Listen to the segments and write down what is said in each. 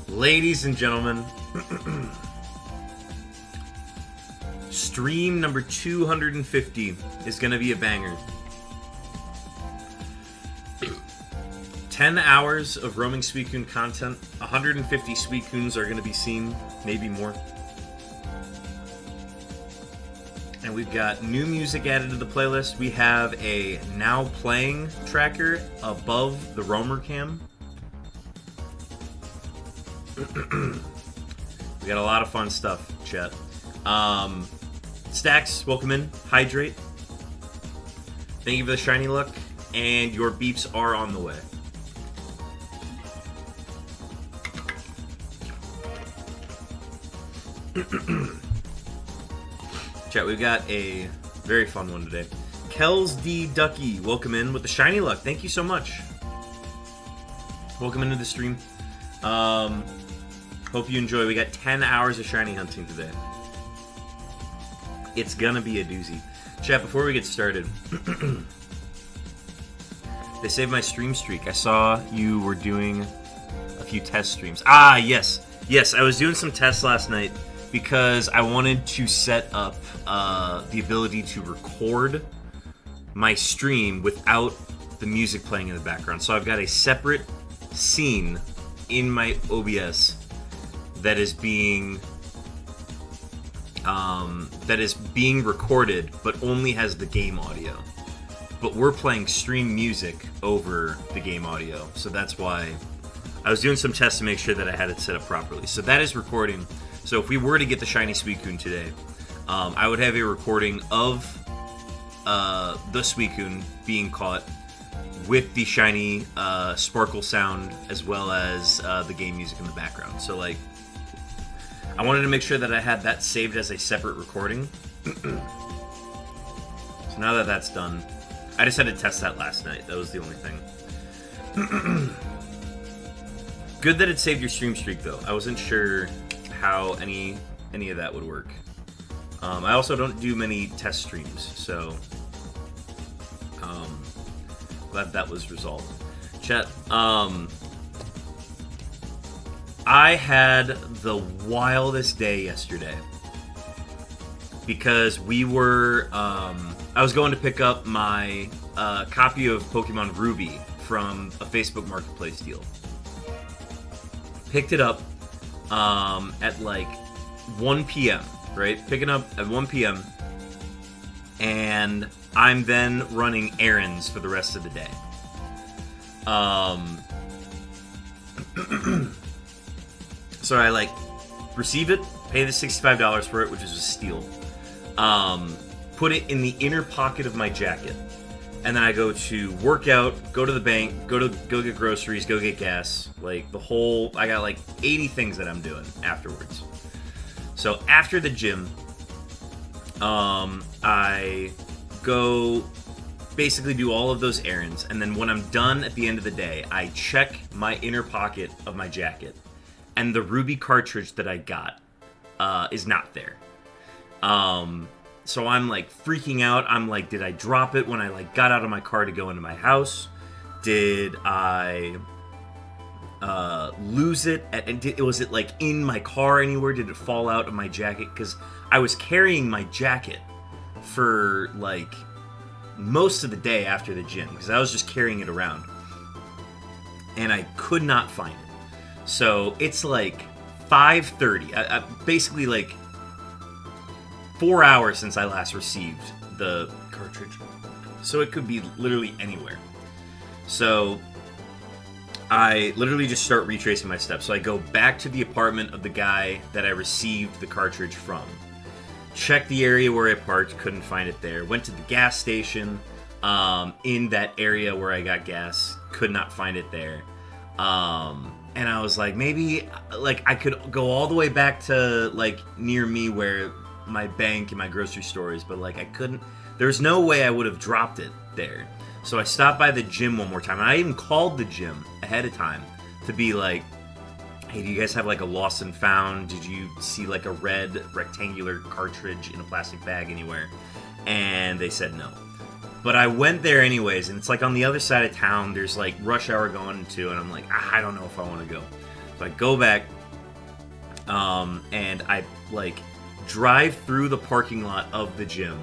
Ladies and gentlemen, stream number 250 is going to be a banger. 10 hours of roaming Suicune content. 150 Suicunes are going to be seen, maybe more. And we've got new music added to the playlist. We have a now playing tracker above the roamer cam. We got a lot of fun stuff, chat. Stacks, welcome in. Hydrate. Thank you for the shiny luck. And your beeps are on the way. Chat, we've got a very fun one today. Kells D. Ducky, welcome in with the shiny luck. Thank you so much. Welcome into the stream. Hope you enjoy. We got 10 hours of shiny hunting today. It's gonna be a doozy. Chat, before we get started, they saved my stream streak. I saw you were doing a few test streams. Ah, yes. Yes, I was doing some tests last night because I wanted to set up the ability to record my stream without the music playing in the background. So I've got a separate scene in my OBS that is being recorded, but only has the game audio. But we're playing stream music over the game audio, so that's why I was doing some tests to make sure that I had it set up properly. So that is recording. So if we were to get the shiny Suicune today, I would have a recording of the Suicune being caught with the shiny sparkle sound as well as the game music in the background. So like, I wanted to make sure that I had that saved as a separate recording. So now that that's done, I just had to test that last night. That was the only thing. Good that it saved your stream streak, though. I wasn't sure how any of that would work. I also don't do many test streams, so glad that was resolved. Chat, I had the wildest day yesterday because we were, I was going to pick up my copy of Pokemon Ruby from a Facebook Marketplace deal. Picked it up at like 1 p.m., right? Picking up at 1 p.m. And I'm then running errands for the rest of the day. So I like receive it, pay the $65 for it, which is a steal. Put it in the inner pocket of my jacket, and then I go to work out, go to the bank, go get groceries, go get gas. Like the whole, I got like 80 things that I'm doing afterwards. So after the gym, I go basically do all of those errands, and then when I'm done at the end of the day, I check my inner pocket of my jacket. And the Ruby cartridge that I got is not there. So I'm like freaking out. I'm like, did I drop it when I like got out of my car to go into my house? Did I lose it? Was it like in my car anywhere? Did it fall out of my jacket? Because I was carrying my jacket for like most of the day after the gym because I was just carrying it around. And I could not find it. So it's like 5:30. I basically like 4 hours since I last received the cartridge. So it could be literally anywhere. So I literally just start retracing my steps. So I go back to the apartment of the guy that I received the cartridge from. Check the area where I parked, couldn't find it there. Went to the gas station in that area where I got gas, could not find it there. And I was like, maybe, like, I could go all the way back to, like, near me where my bank and my grocery store is, but, like, I couldn't. There's no way I would have dropped it there. So I stopped by the gym one more time, and I even called the gym ahead of time to be like, hey, do you guys have, like, a lost and found? Did you see, like, a red rectangular cartridge in a plastic bag anywhere? And they said no. But I went there anyways, and it's like on the other side of town, there's like rush hour going to, and I'm like, I don't know if I want to go. So I go back, and I like drive through the parking lot of the gym,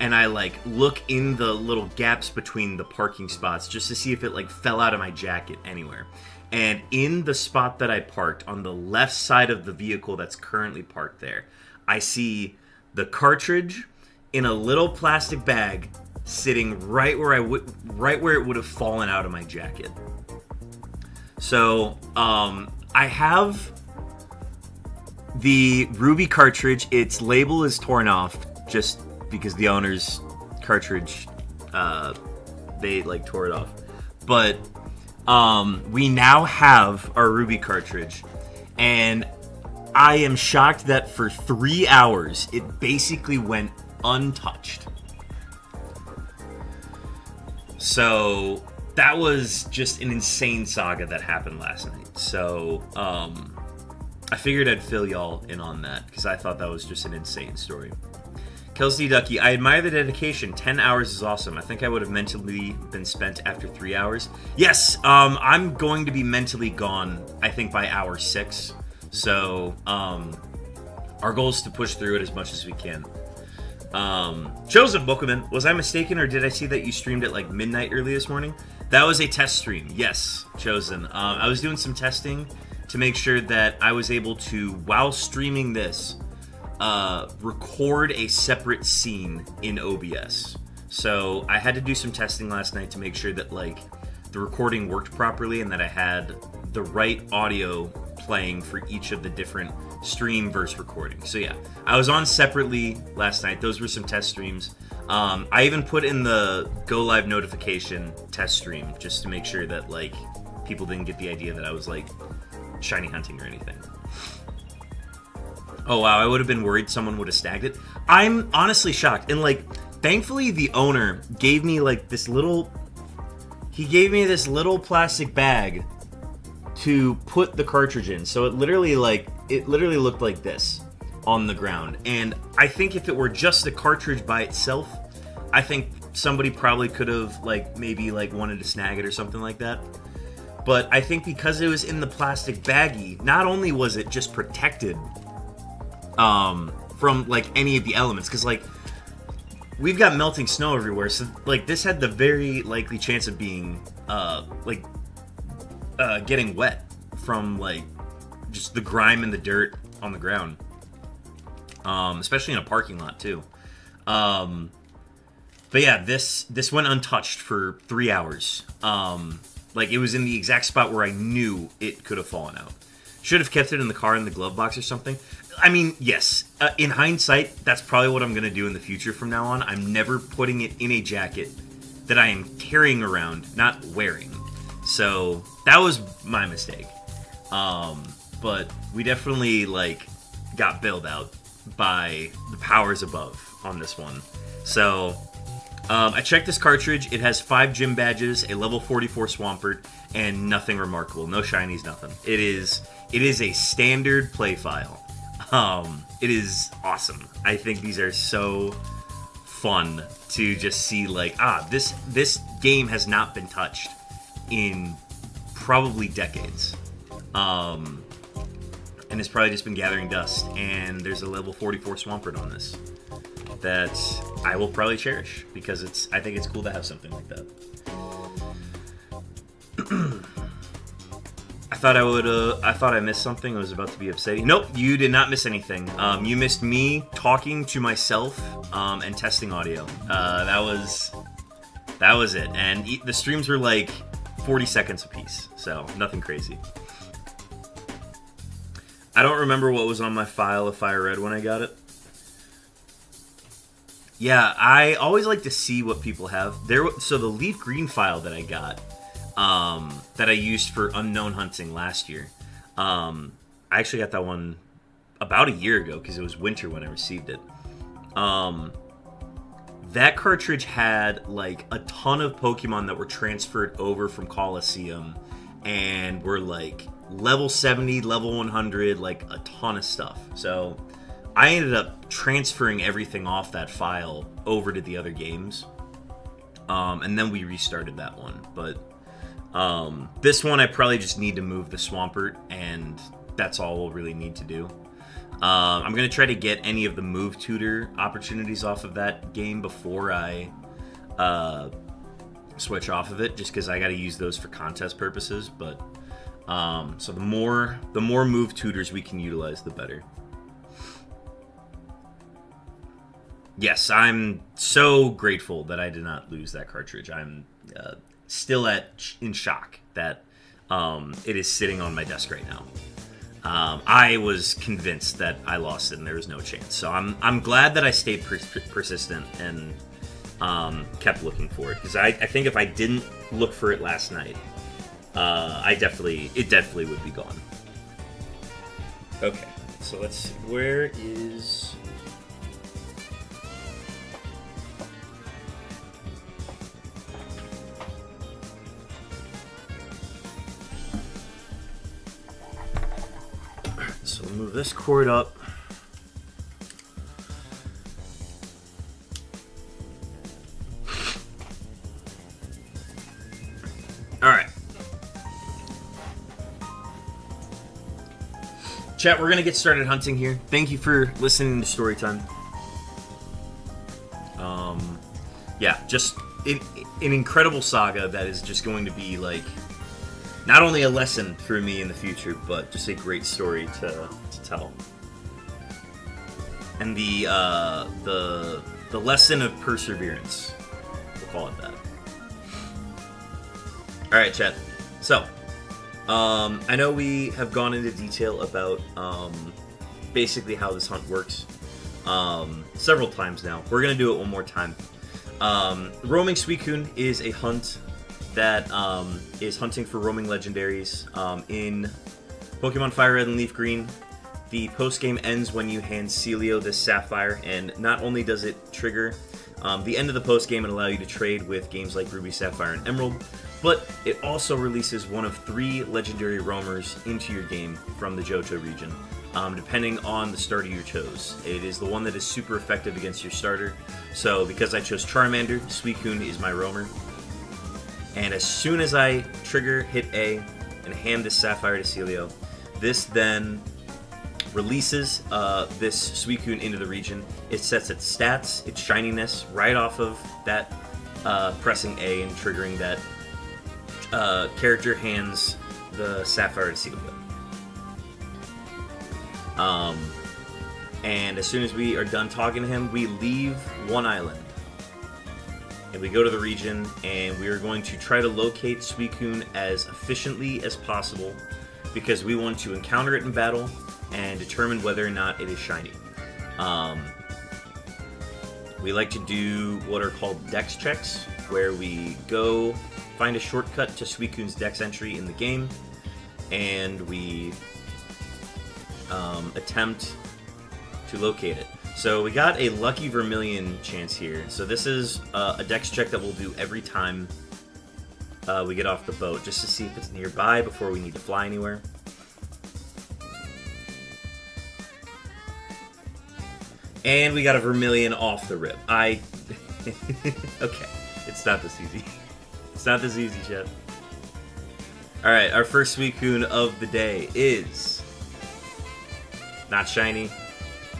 and I like look in the little gaps between the parking spots just to see if it like fell out of my jacket anywhere. And in the spot that I parked, on the left side of the vehicle that's currently parked there, I see the cartridge in a little plastic bag sitting right where it would have fallen out of my jacket. So, I have the Ruby cartridge. Its label is torn off just because the owner's cartridge, they like tore it off. But we now have our Ruby cartridge, and I am shocked that for 3 hours it basically went untouched. So that was just an insane saga that happened last night. So I figured I'd fill y'all in on that because I thought that was just an insane story. Kelsey Ducky, I admire the dedication. 10 hours is awesome. I think I would have mentally been spent after 3 hours. Yes, I'm going to be mentally gone, I think, by hour 6. So our goal is to push through it as much as we can. Chosen Bookman, was I mistaken, or did I see that you streamed at like midnight early this morning? That was a test stream. Yes, Chosen. I was doing some testing to make sure that I was able to, while streaming this, record a separate scene in OBS. So I had to do some testing last night to make sure that like the recording worked properly and that I had the right audio playing for each of the different stream versus recording. So yeah, I was on separately last night. Those were some test streams. I even put in the go live notification test stream just to make sure that like people didn't get the idea that I was like shiny hunting or anything. Oh wow, I would have been worried someone would have snagged it. I'm honestly shocked. And like, thankfully the owner gave me like this little plastic bag to put the cartridge in. So it literally looked like this on the ground. And I think if it were just the cartridge by itself, I think somebody probably could have like maybe like wanted to snag it or something like that. But I think because it was in the plastic baggie, not only was it just protected from like any of the elements, because like we've got melting snow everywhere, so like this had the very likely chance of being getting wet from like just the grime and the dirt on the ground, especially in a parking lot too. But yeah, this went untouched for 3 hours. Like it was in the exact spot where I knew it could have fallen out. Should have kept it in the car in the glove box or something. I mean, yes, in hindsight, that's probably what I'm going to do in the future from now on. I'm never putting it in a jacket that I am carrying around, not wearing. So that was my mistake. But we definitely like got bailed out by the powers above on this one. So I checked this cartridge. It has 5 gym badges, a level 44 Swampert, and nothing remarkable. No shinies, nothing. It is a standard play file. It is awesome. I think these are so fun to just see like, this game has not been touched in probably decades. And it's probably just been gathering dust, and there's a level 44 Swampert on this that I will probably cherish because I think it's cool to have something like that. I thought I missed something. I was about to be upsetting. Nope, you did not miss anything. You missed me talking to myself and testing audio. That was it. And the streams were like 40 seconds apiece, so nothing crazy. I don't remember what was on my file of FireRed when I got it. Yeah, I always like to see what people have. So the LeafGreen file that I got, that I used for unknown hunting last year. I actually got that one about a year ago because it was winter when I received it. That cartridge had like a ton of Pokemon that were transferred over from Coliseum and were like level 70, level 100, like a ton of stuff. So I ended up transferring everything off that file over to the other games. And then we restarted that one. But this one I probably just need to move the Swampert and that's all we'll really need to do. I'm going to try to get any of the move tutor opportunities off of that game before I switch off of it, just because I got to use those for contest purposes. But so the more move tutors we can utilize, the better. Yes, I'm so grateful that I did not lose that cartridge. I'm still in shock that it is sitting on my desk right now. I was convinced that I lost it and there was no chance. So I'm glad that I stayed persistent and kept looking for it, because I think if I didn't look for it last night, it definitely would be gone. Okay, so let's see. Where is... So we'll move this cord up. Alright. Chat, we're going to get started hunting here. Thank you for listening to Storytime. Yeah, just an incredible saga that is just going to be like... not only a lesson for me in the future, but just a great story to tell. And the lesson of perseverance. We'll call it that. Alright, chat. So, I know we have gone into detail about basically how this hunt works several times now. We're going to do it one more time. Roaming Suicune is a hunt that is hunting for roaming legendaries in Pokemon Fire Red and Leaf Green. The post-game ends when you hand Celio this Sapphire, and not only does it trigger the end of the post-game and allow you to trade with games like Ruby, Sapphire, and Emerald, but it also releases one of 3 legendary roamers into your game from the Johto region, depending on the starter you chose. It is the one that is super effective against your starter, so because I chose Charmander, Suicune is my roamer. And as soon as I trigger, hit A, and hand this Sapphire to Celio, this then releases this Suicune into the region. It sets its stats, its shininess, right off of that pressing A and triggering that character hands the Sapphire to Celio. And as soon as we are done talking to him, we leave one island. And we go to the region, and we are going to try to locate Suicune as efficiently as possible, because we want to encounter it in battle and determine whether or not it is shiny. We like to do what are called dex checks, where we go find a shortcut to Suicune's dex entry in the game, and we attempt to locate it. So we got a lucky Vermilion chance here. So this is a dex check that we'll do every time we get off the boat, just to see if it's nearby before we need to fly anywhere. And we got a Vermilion off the rip. Okay, it's not this easy. It's not this easy, chat. Alright, our first Suicune of the day is not shiny.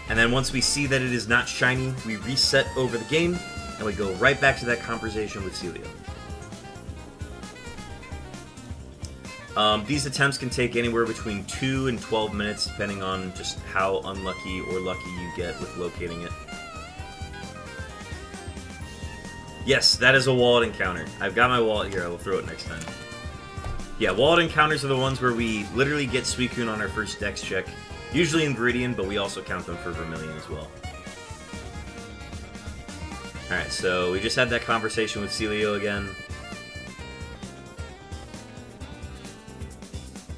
And then once we see that it is not shiny, we reset over the game, and we go right back to that conversation with Celio. These attempts can take anywhere between 2 and 12 minutes, depending on just how unlucky or lucky you get with locating it. Yes, that is a wallet encounter. I've got my wallet here, I will throw it next time. Yeah, wallet encounters are the ones where we literally get Suicune on our first dex check. Usually in Viridian, but we also count them for Vermilion as well. Alright, so we just had that conversation with Celio again.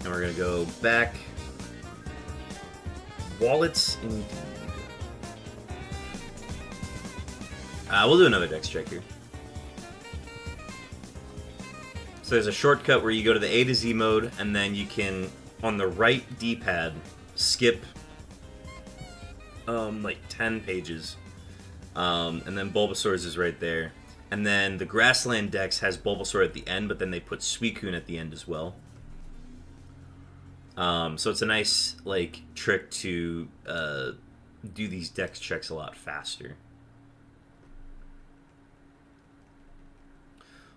And we're going to go back. Wallets, indeed. We'll do another dex check here. So there's a shortcut where you go to the A to Z mode, and then you can, on the right D-pad, skip like 10 pages. And then Bulbasaur's is right there. And then the Grassland Dex has Bulbasaur at the end, but then they put Suicune at the end as well. So it's a nice like trick to do these dex checks a lot faster.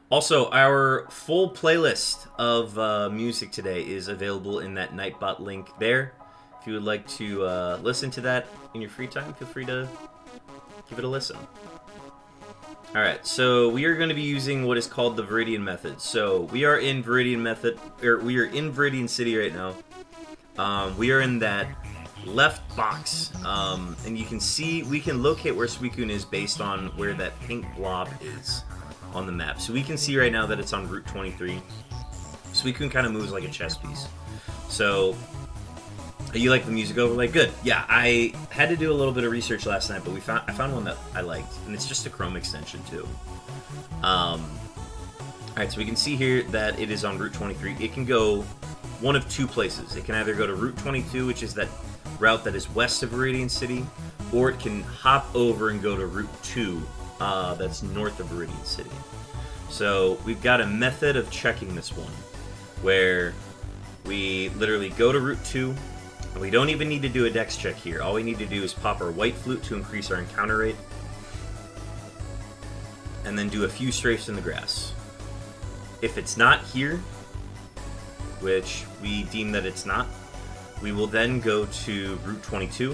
Also, our full playlist of music today is available in that Nightbot link there. If you would like to listen to that in your free time, feel free to give it a listen. Alright, so we are going to be using what is called the Viridian method. So we are in we are in Viridian City right now. We are in that left box, and you can see, we can locate where Suicune is based on where that pink blob is on the map. So we can see right now that it's on Route 23. Suicune kind of moves like a chess piece. So, you like the music overlay? Good. Yeah, I had to do a little bit of research last night, but I found one that I liked, and it's just a Chrome extension too. Alright, so we can see here that it is on Route 23. It can go one of two places. It can either go to Route 22, which is that route that is west of Viridian City, or it can hop over and go to Route 2, that's north of Viridian City. So we've got a method of checking this one, where we literally go to Route 2, and we don't even need to do a dex check here. All we need to do is pop our white flute to increase our encounter rate, and then do a few strafes in the grass. If it's not here, which we deem that it's not, we will then go to Route 22,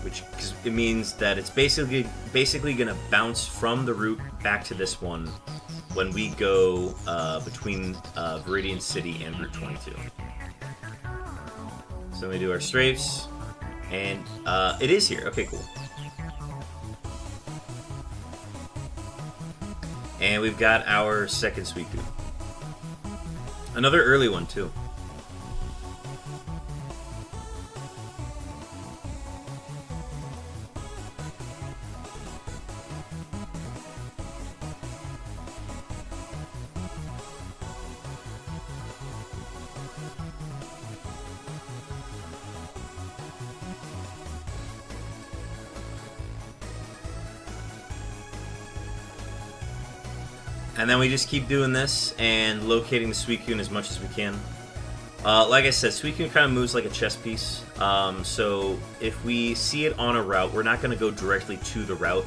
which it means that it's basically going to bounce from the route back to this one when we go between Viridian City and Route 22. So we do our strafes, and it is here. Okay, cool. And we've got our second Suicune. Another early one, too. And then we just keep doing this and locating the Suicune as much as we can. Like I said, Suicune kind of moves like a chess piece. So if we see it on a route, we're not going to go directly to the route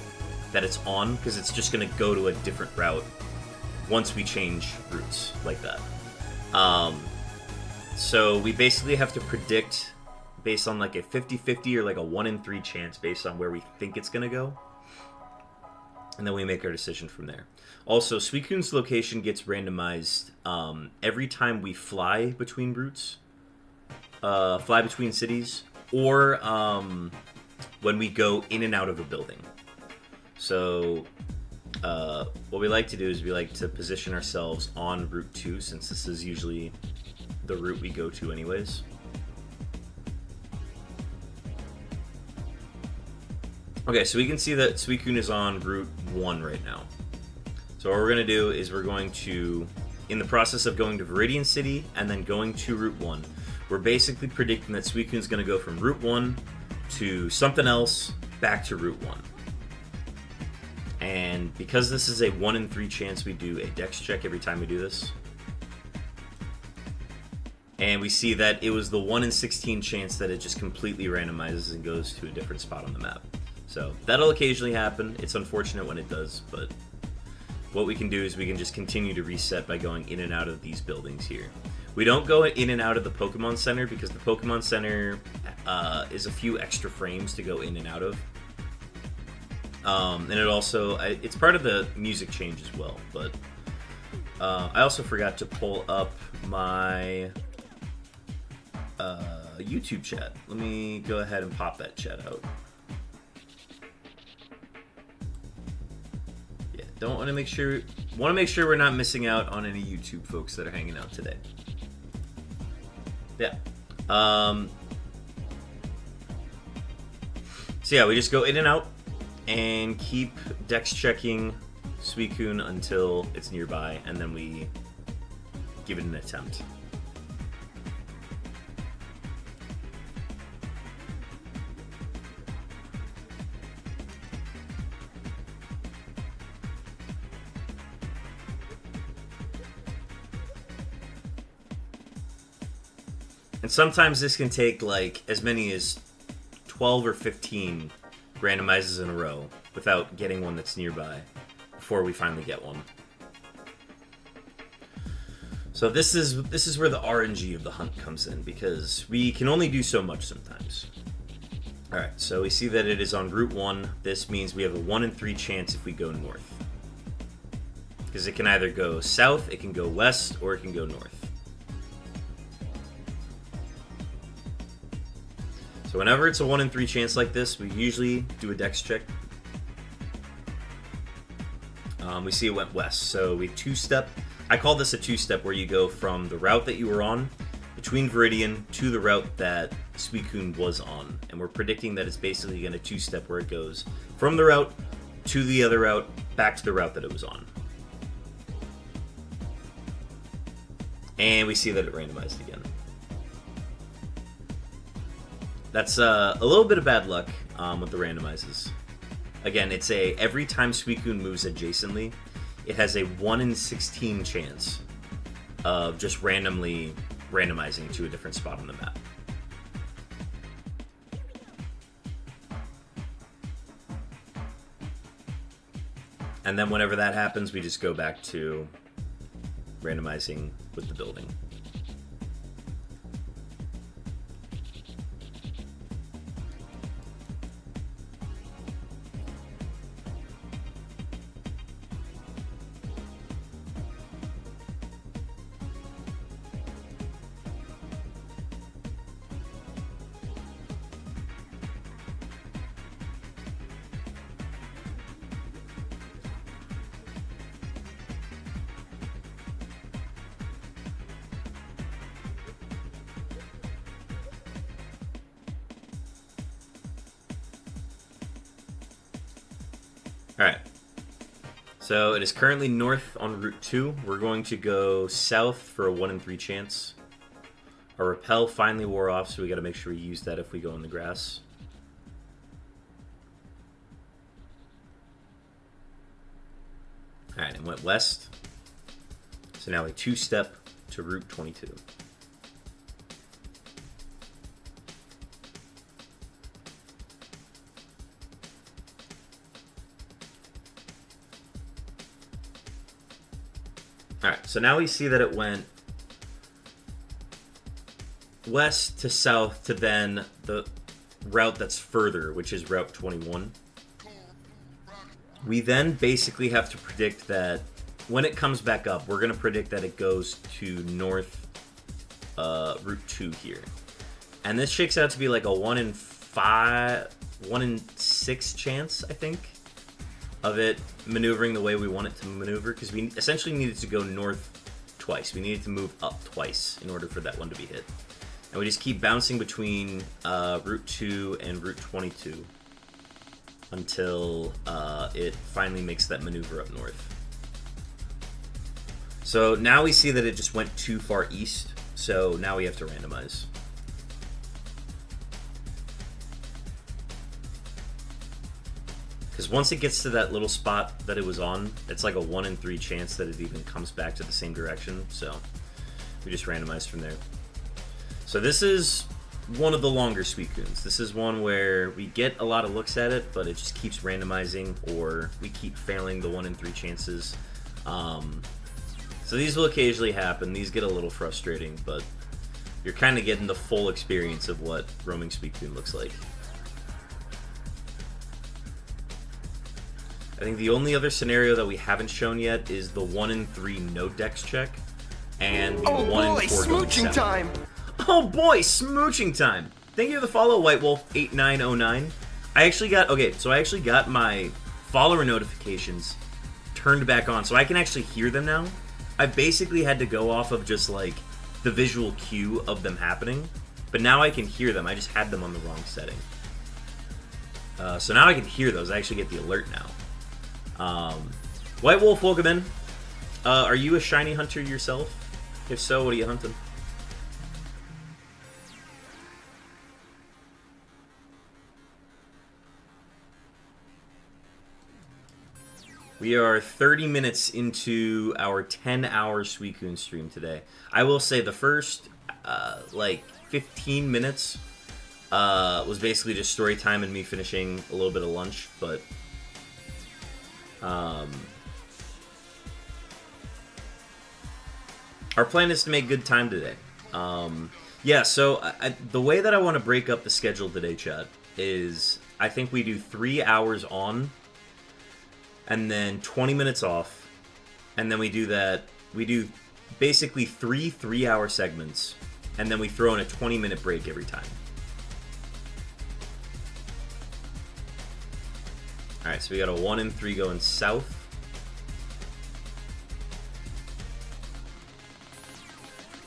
that it's on, because it's just going to go to a different route once we change routes like that. So we basically have to predict based on like a 50-50 or like a 1 in 3 chance based on where we think it's going to go. And then we make our decision from there. Also, Suicune's location gets randomized every time we fly between routes, fly between cities, or when we go in and out of a building. So what we like to do is we like to position ourselves on Route 2, since this is usually the route we go to anyways. Okay, so we can see that Suicune is on Route 1 right now. So what we're going to do is we're going to, in the process of going to Viridian City and then going to Route 1, we're basically predicting that Suicune's going to go from Route 1 to something else back to Route 1. And because this is a 1 in 3 chance, we do a dex check every time we do this. And we see that it was the 1 in 16 chance that it just completely randomizes and goes to a different spot on the map. So that'll occasionally happen. It's unfortunate when it does, but what we can do is we can just continue to reset by going in and out of these buildings here. We don't go in and out of the Pokemon Center because the Pokemon Center is a few extra frames to go in and out of. And it also, it's part of the music change as well, but I also forgot to pull up my YouTube chat. Let me go ahead and pop that chat out. Want to make sure we're not missing out on any YouTube folks that are hanging out today. Yeah. So yeah, we just go in and out and keep dex checking Suicune until it's nearby, and then we give it an attempt. And sometimes this can take like as many as 12 or 15 randomizes in a row without getting one that's nearby before we finally get one. So this is where the RNG of the hunt comes in, because we can only do so much sometimes. Alright, so we see that it is on Route 1. This means we have a 1 in 3 chance if we go north. Because it can either go south, it can go west, or it can go north. So whenever it's a 1 in 3 chance like this, we usually do a dex check. We see it went west, so we two-step. I call this a two-step, where you go from the route that you were on, between Viridian, to the route that Suicune was on. And we're predicting that it's basically going to two-step, where it goes from the route to the other route, back to the route that it was on. And we see that it randomized again. That's a little bit of bad luck with the randomizes. Again, it's every time Suicune moves adjacently, it has a 1 in 16 chance of just randomizing to a different spot on the map. And then whenever that happens, we just go back to randomizing with the building. Alright, so it is currently north on Route 2. We're going to go south for a 1 in 3 chance. Our repel finally wore off, so we got to make sure we use that if we go in the grass. Alright, it went west. So now we two-step to Route 22. Alright, so now we see that it went west to south to then the route that's further, which is Route 21. We then basically have to predict that when it comes back up, we're going to predict that it goes to north Route 2 here. And this shakes out to be like a 1 in 6 chance, I think, of it maneuvering the way we want it to maneuver, because we essentially needed to go north twice. We needed to move up twice in order for that one to be hit. And we just keep bouncing between Route 2 and Route 22 until it finally makes that maneuver up north. So now we see that it just went too far east, so now we have to randomize. Because once it gets to that little spot that it was on, it's like a 1 in 3 chance that it even comes back to the same direction, so we just randomize from there. So this is one of the longer Suicunes. This is one where we get a lot of looks at it, but it just keeps randomizing, or we keep failing the 1 in 3 chances. So these will occasionally happen. These get a little frustrating, but you're kind of getting the full experience of what roaming Suicune looks like. I think the only other scenario that we haven't shown yet is the 1 in 3 no dex check, and the 1 in 4 smooching time. Oh boy, smooching time! Thank you for the follow, White Wolf 8909. I actually got my follower notifications turned back on, so I can actually hear them now. I basically had to go off of just like the visual cue of them happening, but now I can hear them. I just had them on the wrong setting. So now I can hear those. I actually get the alert now. White Wolf, welcome in. Are you a shiny hunter yourself? If so, what are you hunting? We are 30 minutes into our 10-hour Suicune stream today. I will say the first like 15 minutes was basically just story time and me finishing a little bit of lunch, but our plan is to make good time today. Yeah, so the way that I want to break up the schedule today, chat, is I think we do 3 hours on, and then 20 minutes off, and then we do basically 3 3-hour segments, and then we throw in a 20-minute break every time. Alright, so we got a 1 and 3 going south.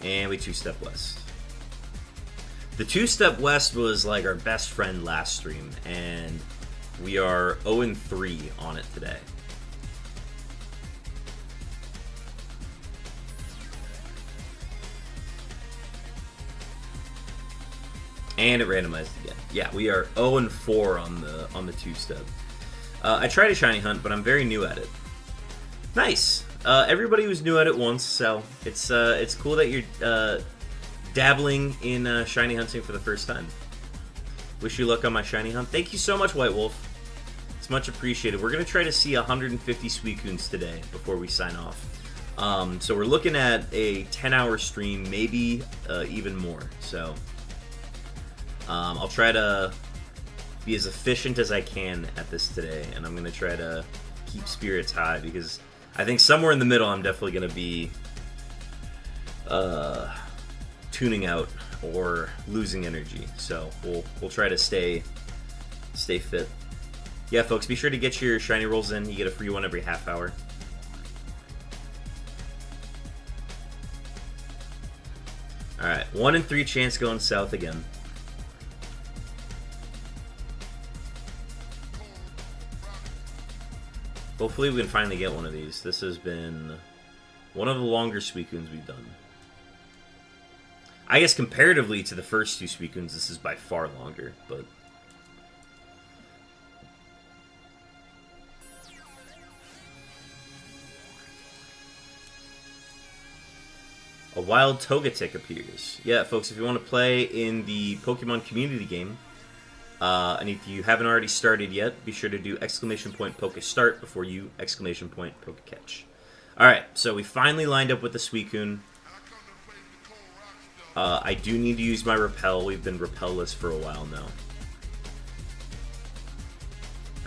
And we 2-step west. The 2-step west was like our best friend last stream, and we are 0 and 3 on it today. And it randomized again. Yeah, we are 0 and 4 on the 2-step. I tried a shiny hunt, but I'm very new at it. Nice. Everybody was new at it once, so it's cool that you're dabbling in shiny hunting for the first time. Wish you luck on my shiny hunt. Thank you so much, White Wolf. It's much appreciated. We're gonna try to see 150 Suicunes today before we sign off. So we're looking at a 10-hour stream, maybe even more. So I'll try to be as efficient as I can at this today, and I'm gonna try to keep spirits high, because I think somewhere in the middle I'm definitely gonna be tuning out or losing energy. So we'll try to stay fit. Yeah, folks, be sure to get your shiny rolls in. You get a free one every half hour. Alright, 1 and 3 chance going south again. Hopefully we can finally get one of these. This has been one of the longer Suicunes we've done. I guess comparatively to the first 2 Suicunes, this is by far longer, but... A wild Togetic appears. Yeah, folks, if you want to play in the Pokemon community game, and if you haven't already started yet, be sure to do ! Pokestart before you ! Pokecatch. Alright, so we finally lined up with the Suicune. I do need to use my Repel. We've been Repel-less for a while now.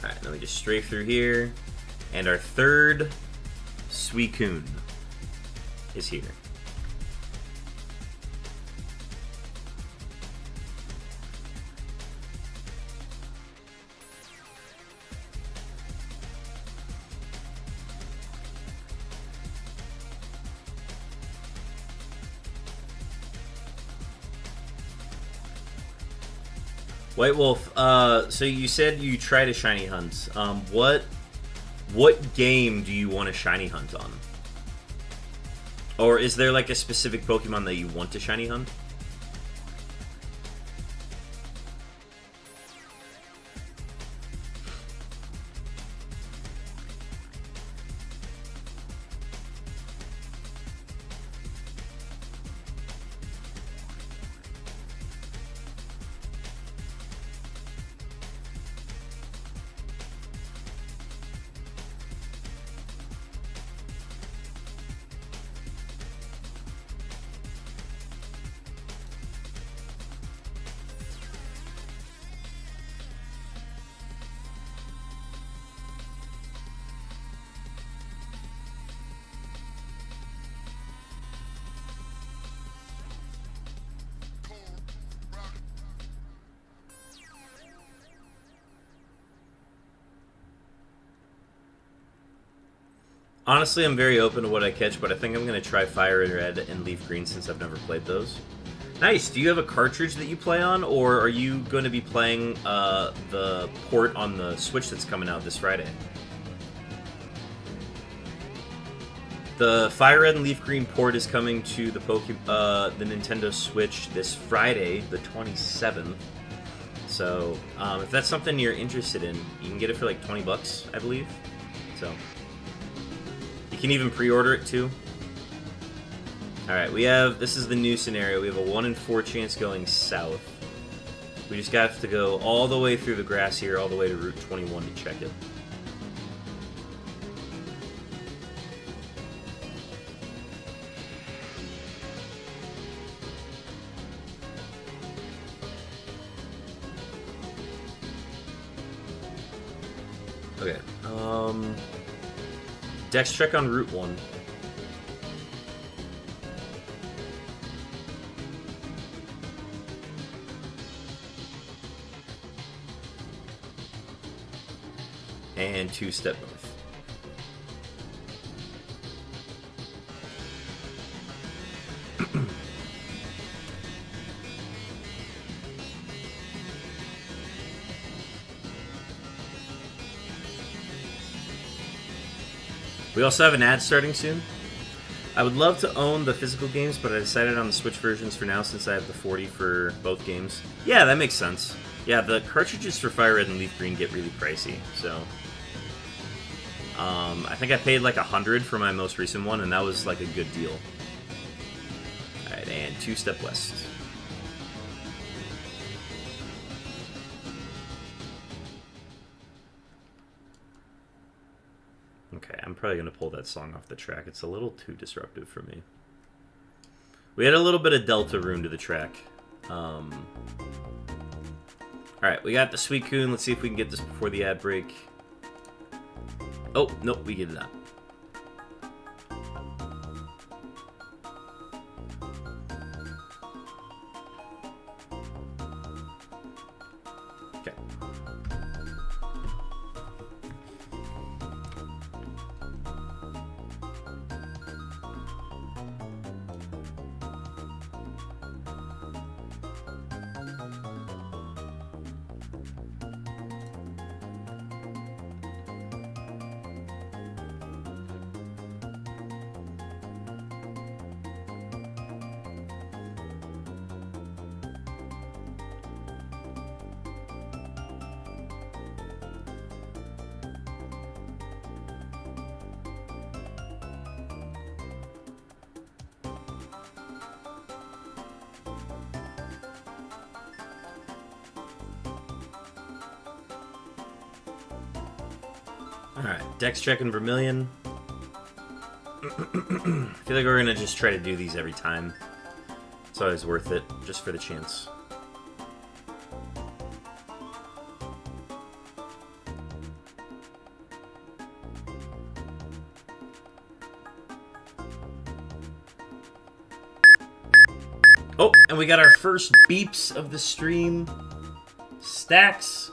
Alright, then we just strafe through here. And our third Suicune is here. White Wolf, so you said you tried a shiny hunt. What game do you want a shiny hunt on? Or is there like a specific Pokemon that you want to shiny hunt? Honestly, I'm very open to what I catch, but I think I'm going to try FireRed and LeafGreen since I've never played those. Nice! Do you have a cartridge that you play on, or are you going to be playing the port on the Switch that's coming out this Friday? The FireRed and LeafGreen port is coming to the Nintendo Switch this Friday, the 27th. So, if that's something you're interested in, you can get it for like 20 bucks, I believe. So... You can even pre-order it too. Alright, we have... This is the new scenario. We have a 1 in 4 chance going south. We just have to go all the way through the grass here, all the way to Route 21 to check it. Okay, Dex check on Route 1. And 2-step north. We also have an ad starting soon. I would love to own the physical games, but I decided on the Switch versions for now since I have the 40 for both games. Yeah, that makes sense. Yeah, the cartridges for FireRed&LeafGreen get really pricey, so... I think I paid like $100 for my most recent one, and that was like a good deal. Alright, and 2-step west. Okay, I'm probably going to pull that song off the track. It's a little too disruptive for me. We had a little bit of Delta rune to the track. Alright, we got the Suicune. Let's see if we can get this before the ad break. Oh, nope, we get it not. Okay. Alright, Dex check in Vermilion. I feel like we're gonna just try to do these every time. It's always worth it, just for the chance. Oh, and we got our first beeps of the stream. Stacks.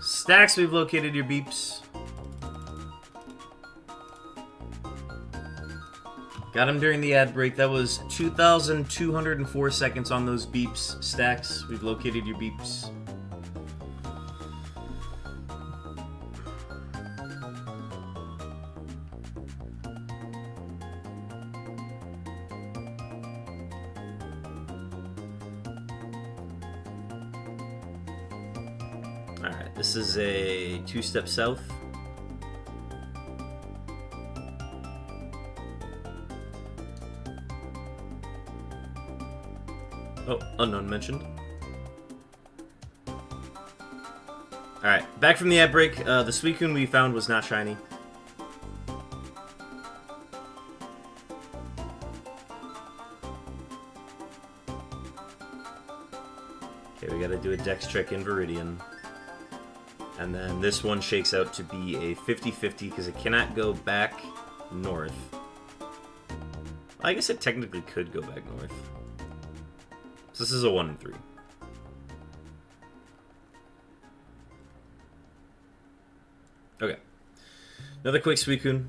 Stacks, we've located your beeps. Got him during the ad break. That was 2,204 seconds on those beeps. Stacks, we've located your beeps. Alright, this is a 2-step south. Oh, unknown mentioned. Alright, back from the ad break. The Suicune we found was not shiny. Okay, we gotta do a dex check in Viridian. And then this one shakes out to be a 50-50 because it cannot go back north. I guess it technically could go back north. So this is a 1 in 3. Okay. Another quick Suicune.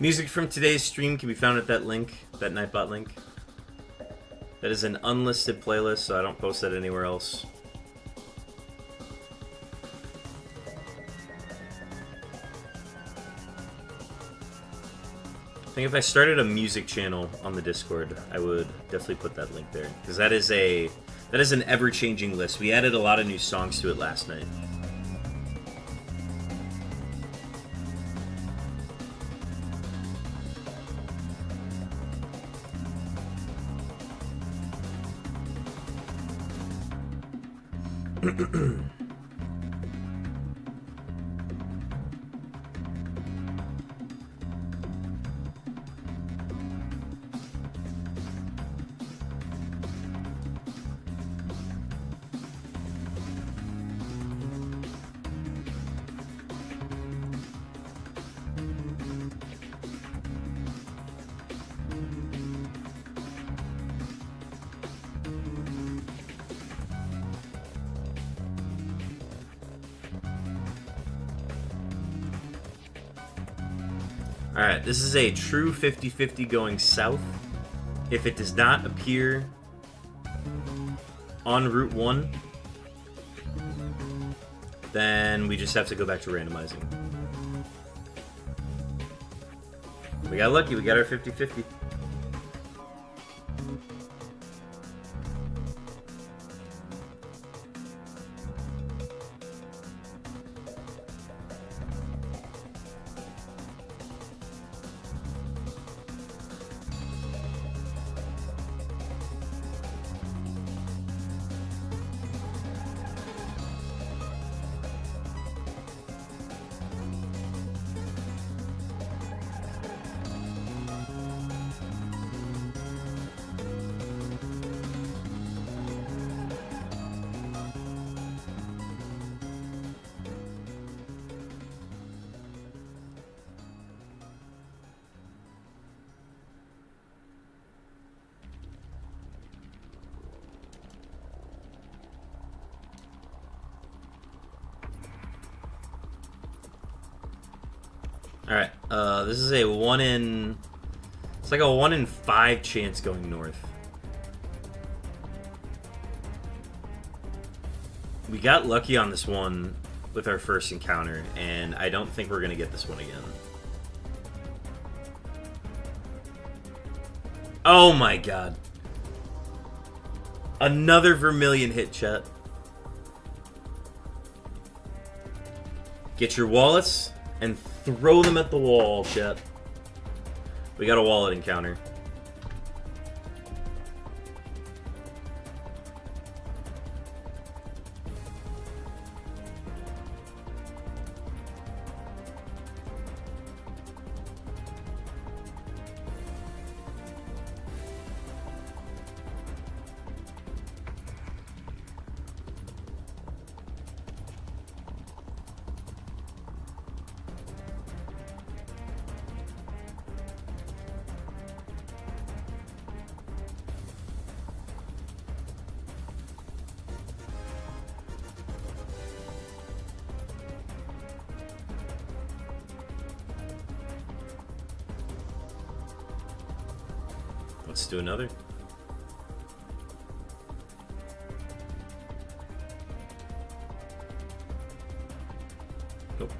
Music from today's stream can be found at that link, that Nightbot link. That is an unlisted playlist, so I don't post that anywhere else. I think if I started a music channel on the Discord, I would definitely put that link there, because that is an ever-changing list. We added a lot of new songs to it last night. Alright, this is a true 50-50 going south. If it does not appear on Route 1, then we just have to go back to randomizing. We got lucky, we got our 50-50. Alright, this is a 1 in... It's like a 1 in 5 chance going north. We got lucky on this one with our first encounter, and I don't think we're going to get this one again. Oh my god. Another Vermilion hit, chat. Get your wallets and throw them at the wall, chat. We got a wallet encounter. Let's do another. Nope.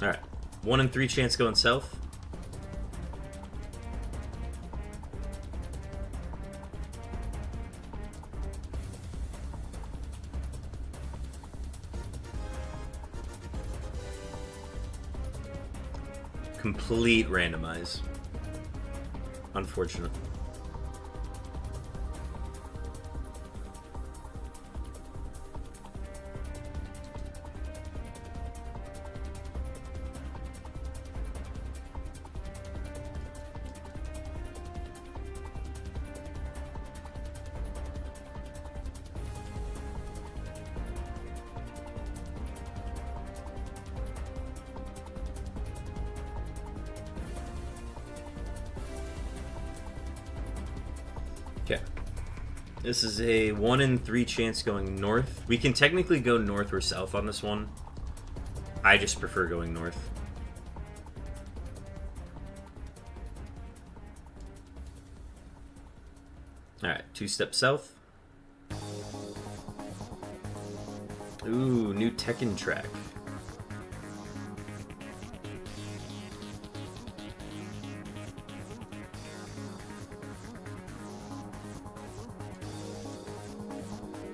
Alright. 1 in 3 chance going south. Complete randomize. Unfortunate. Okay. This is a 1 in 3 chance going north. We can technically go north or south on this one. I just prefer going north. Alright, 2 steps south. Ooh, new Tekken track.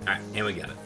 Alright, and we got it.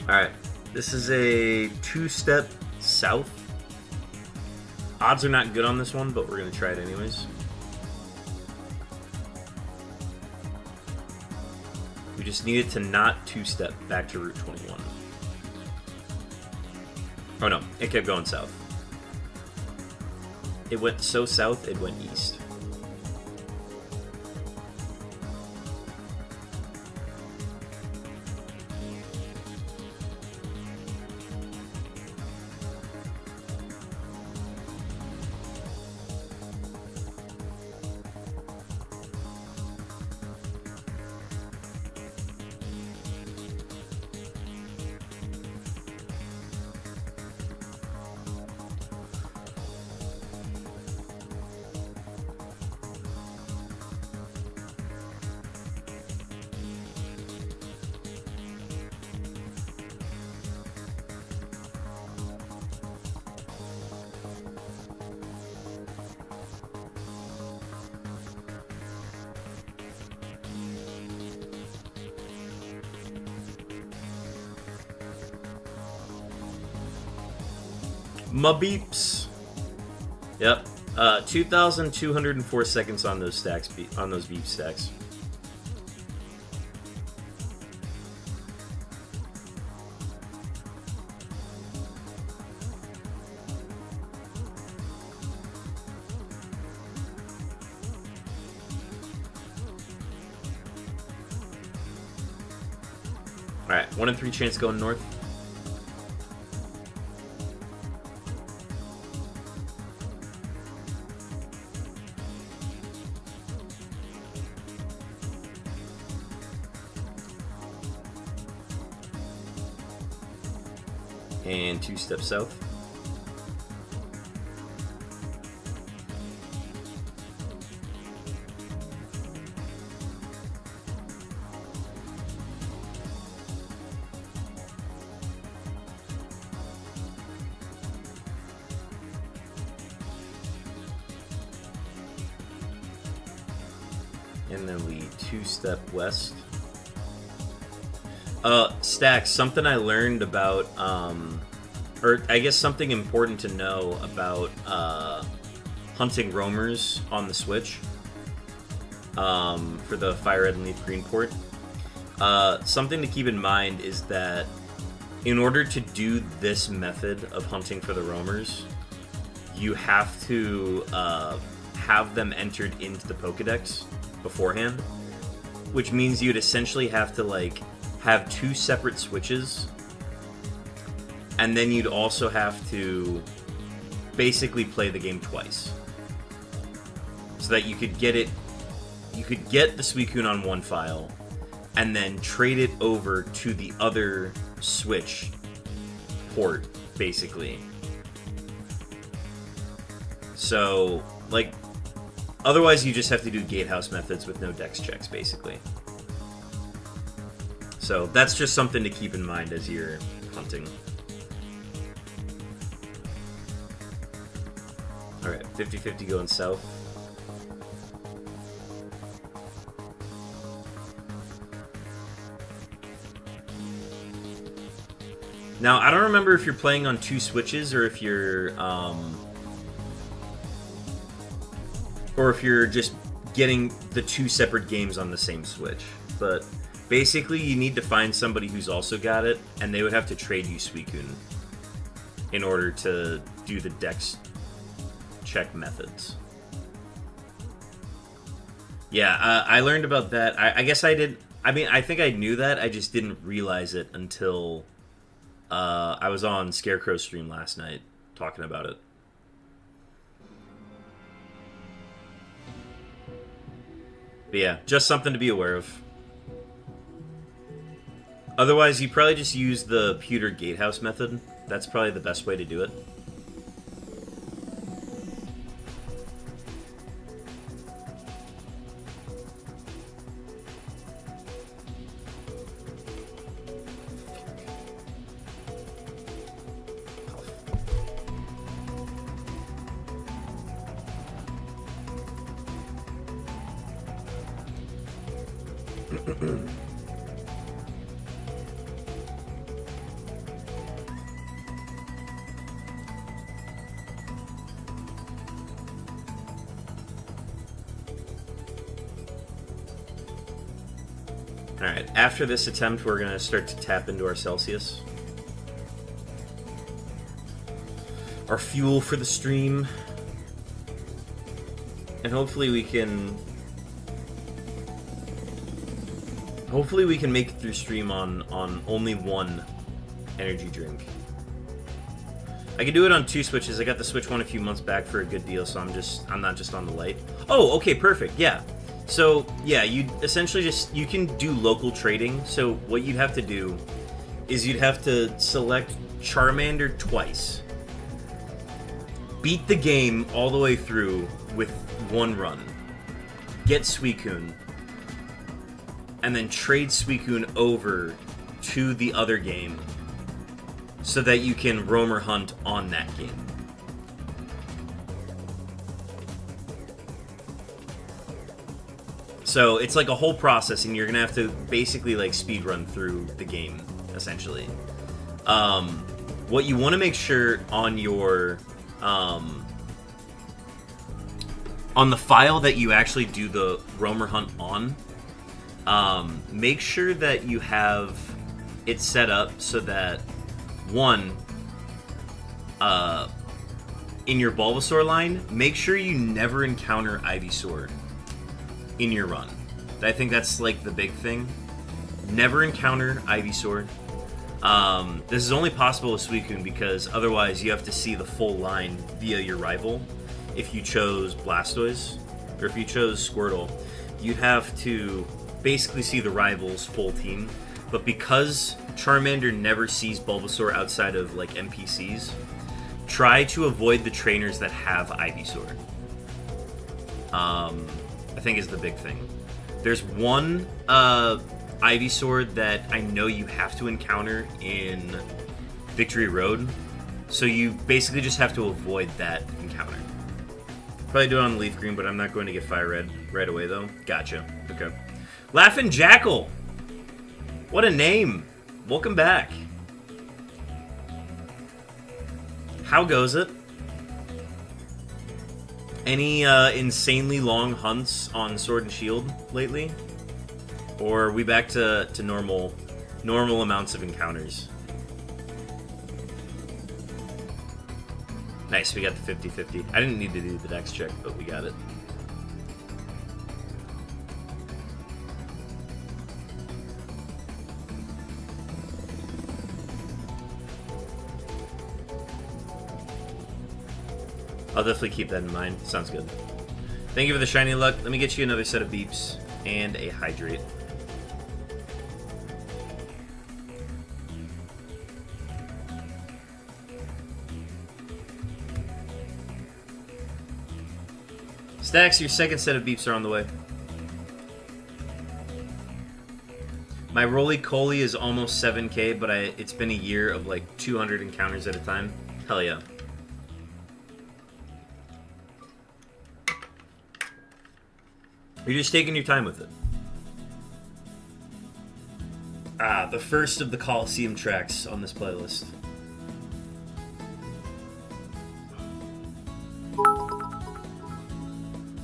Alright, this is a 2-step south. Odds are not good on this one, but we're going to try it anyways. We just needed to not 2-step back to Route 21. Oh no, it kept going south. It went so south, it went east. My beeps. Yep. 2,204 seconds on those stacks. On those beep stacks. All right, 1 in 3 chance going north. And 2 steps south. And then we 2-step west. Stacks, something I learned about, or I guess something important to know about hunting roamers on the Switch for the FireRed&LeafGreen port. Something to keep in mind is that in order to do this method of hunting for the roamers, you have to have them entered into the Pokedex beforehand, which means you'd essentially have to like have 2 separate switches, and then you'd also have to basically play the game twice so that you could get the Suicune on one file and then trade it over to the other Switch port, basically. So like, otherwise, you just have to do gatehouse methods with no dex checks, basically. So that's just something to keep in mind as you're hunting. Alright, 50-50 going south. Now, I don't remember if you're playing on 2 switches or if you're just getting the 2 separate games on the same Switch. But basically, you need to find somebody who's also got it, and they would have to trade you Suicune in order to do the dex check methods. Yeah, I learned about that. I guess I did. I mean, I think I knew that. I just didn't realize it until I was on Scarecrow's stream last night talking about it. But yeah, just something to be aware of. Otherwise, you probably just use the pewter gatehouse method. That's probably the best way to do it. Alright, after this attempt, we're going to start to tap into our Celsius. Our fuel for the stream. And hopefully we can make it through stream on only 1 energy drink. I could do it on 2 switches. I got the Switch one a few months back for a good deal, so I'm not just on the light. Oh, okay, perfect. Yeah. So, yeah, you essentially you can do local trading. So what you'd have to do is you'd have to select Charmander twice. Beat the game all the way through with 1 run. Get Suicune. And then trade Suicune over to the other game so that you can roamer hunt on that game. So it's like a whole process, and you're gonna have to basically like speed run through the game, essentially. What you want to make sure on your on the file that you actually do the roamer hunt on, make sure that you have it set up so that one, in your Bulbasaur line, make sure you never encounter Ivysaur in your run. I think that's like the big thing. Never encounter Ivysaur. This is only possible with Suicune because otherwise you have to see the full line via your rival. If you chose Blastoise, or if you chose Squirtle, you'd have to basically see the rival's full team. but because Charmander never sees Bulbasaur outside of like NPCs, try to avoid the trainers that have Ivysaur. I think is the big thing. There's one Ivysaur that I know you have to encounter in Victory Road, so you basically just have to avoid that encounter. Probably do it on Leaf Green, but I'm not going to get Fire Red right away, though. Gotcha. Okay. Laughing Jackal! What a name! Welcome back. How goes it? Any insanely long hunts on Sword and Shield lately? Or are we back to normal amounts of encounters? Nice, we got the 50-50. I didn't need to do the dex check, but we got it. I'll definitely keep that in mind. Sounds good. Thank you for the shiny luck. Let me get you another set of beeps and a hydrate. Stacks, your second set of beeps are on the way. My roly-coly is almost 7k, but it's been a year of like 200 encounters at a time. Hell yeah. You're just taking your time with it. Ah, the first of the Coliseum tracks on this playlist.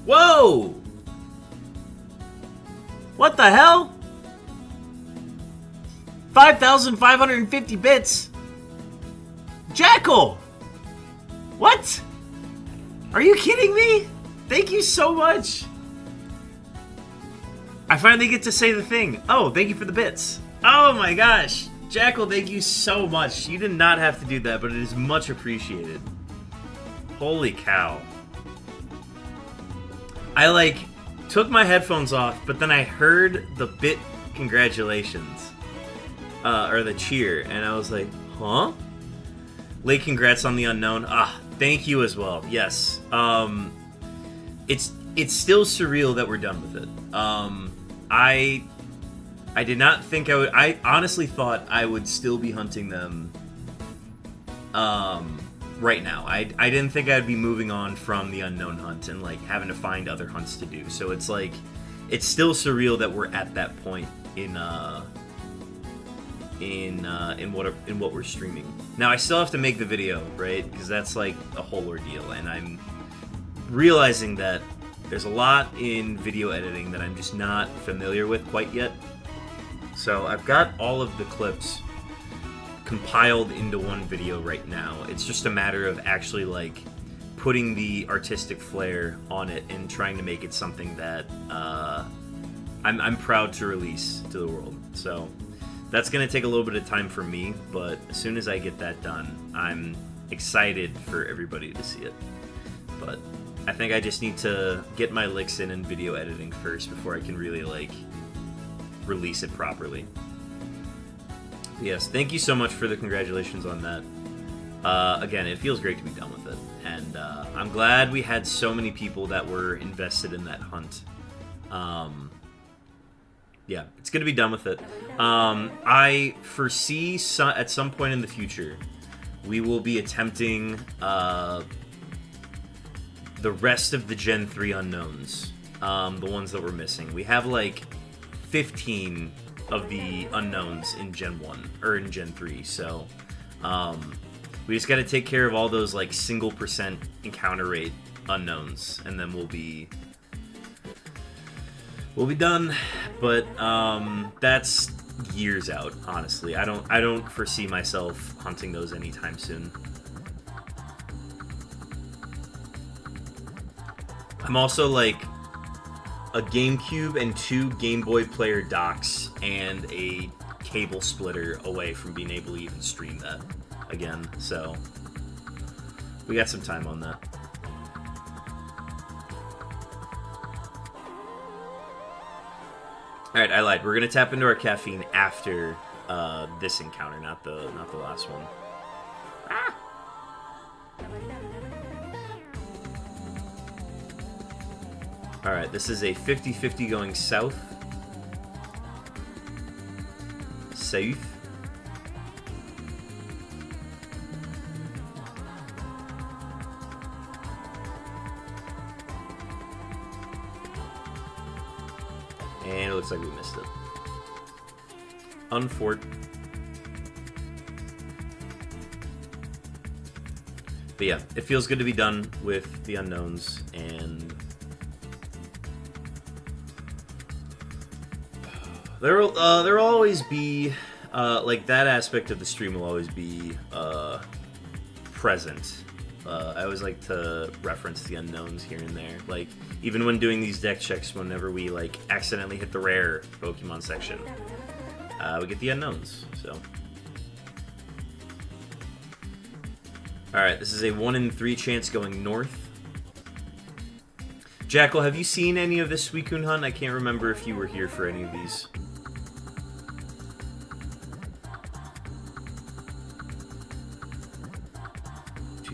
Whoa! What the hell? 5,550 bits? Jackal! What? Are you kidding me? Thank you so much. I finally get to say the thing. Oh, thank you for the bits. Oh my gosh. Jackal, thank you so much. You did not have to do that, but it is much appreciated. Holy cow. I, like, took my headphones off, but then I heard the bit congratulations. Or the cheer, and I was like, huh? Late congrats on the unknown. Ah, thank you as well. Yes. It's still surreal that we're done with it. I did not think I honestly thought I would still be hunting them right now. I didn't think I'd be moving on from the unknown hunt and like having to find other hunts to do. So it's like it's still surreal that we're at that point in what we're streaming. Now I still have to make the video, right? Because that's like a whole ordeal, and I'm realizing that there's a lot in video editing that I'm just not familiar with quite yet. So I've got all of the clips compiled into one video right now. It's just a matter of actually like putting the artistic flair on it and trying to make it something that I'm proud to release to the world. So that's going to take a little bit of time for me, but as soon as I get that done, I'm excited for everybody to see it. But I think I just need to get my licks in video editing first before I can really, like, release it properly. Yes, thank you so much for the congratulations on that. Again, it feels great to be done with it. And I'm glad we had so many people that were invested in that hunt. Yeah, it's going to be done with it. I foresee at some point in the future, we will be attempting the rest of the Gen 3 unknowns, the ones that we're missing. We have like 15 of the unknowns in Gen 1, or in Gen 3, so we just got to take care of all those like single percent encounter rate unknowns, and then we'll be done. But that's years out, honestly. I don't foresee myself hunting those anytime soon. I'm also like a GameCube and 2 Game Boy player docks and a cable splitter away from being able to even stream that again. So we got some time on that. Alright, I lied. We're gonna tap into our caffeine after this encounter, not the last one. Ah! Alright, this is a 50-50 going south. South. And it looks like we missed it. Unfort. But yeah, it feels good to be done with the unknowns, and there'll always be like that aspect of the stream will always be present. I always like to reference the unknowns here and there, like even when doing these deck checks, whenever we like accidentally hit the rare Pokemon section, we get the unknowns. So alright, this is a 1 in 3 chance going north. Jackal, have you seen any of this Suicune hunt? I can't remember if you were here for any of these.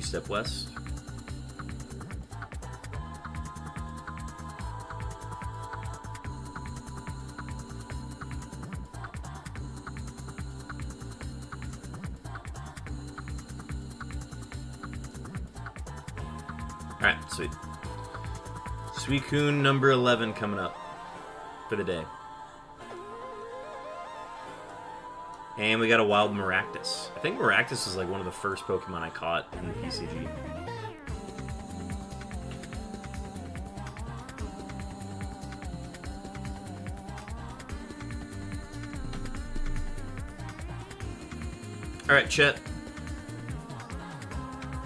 Step west. Alright, sweet. Suicune number 11 coming up for the day. And we got a wild Maractus. I think Maractus is like one of the first Pokemon I caught in the PCG. Alright, Chet.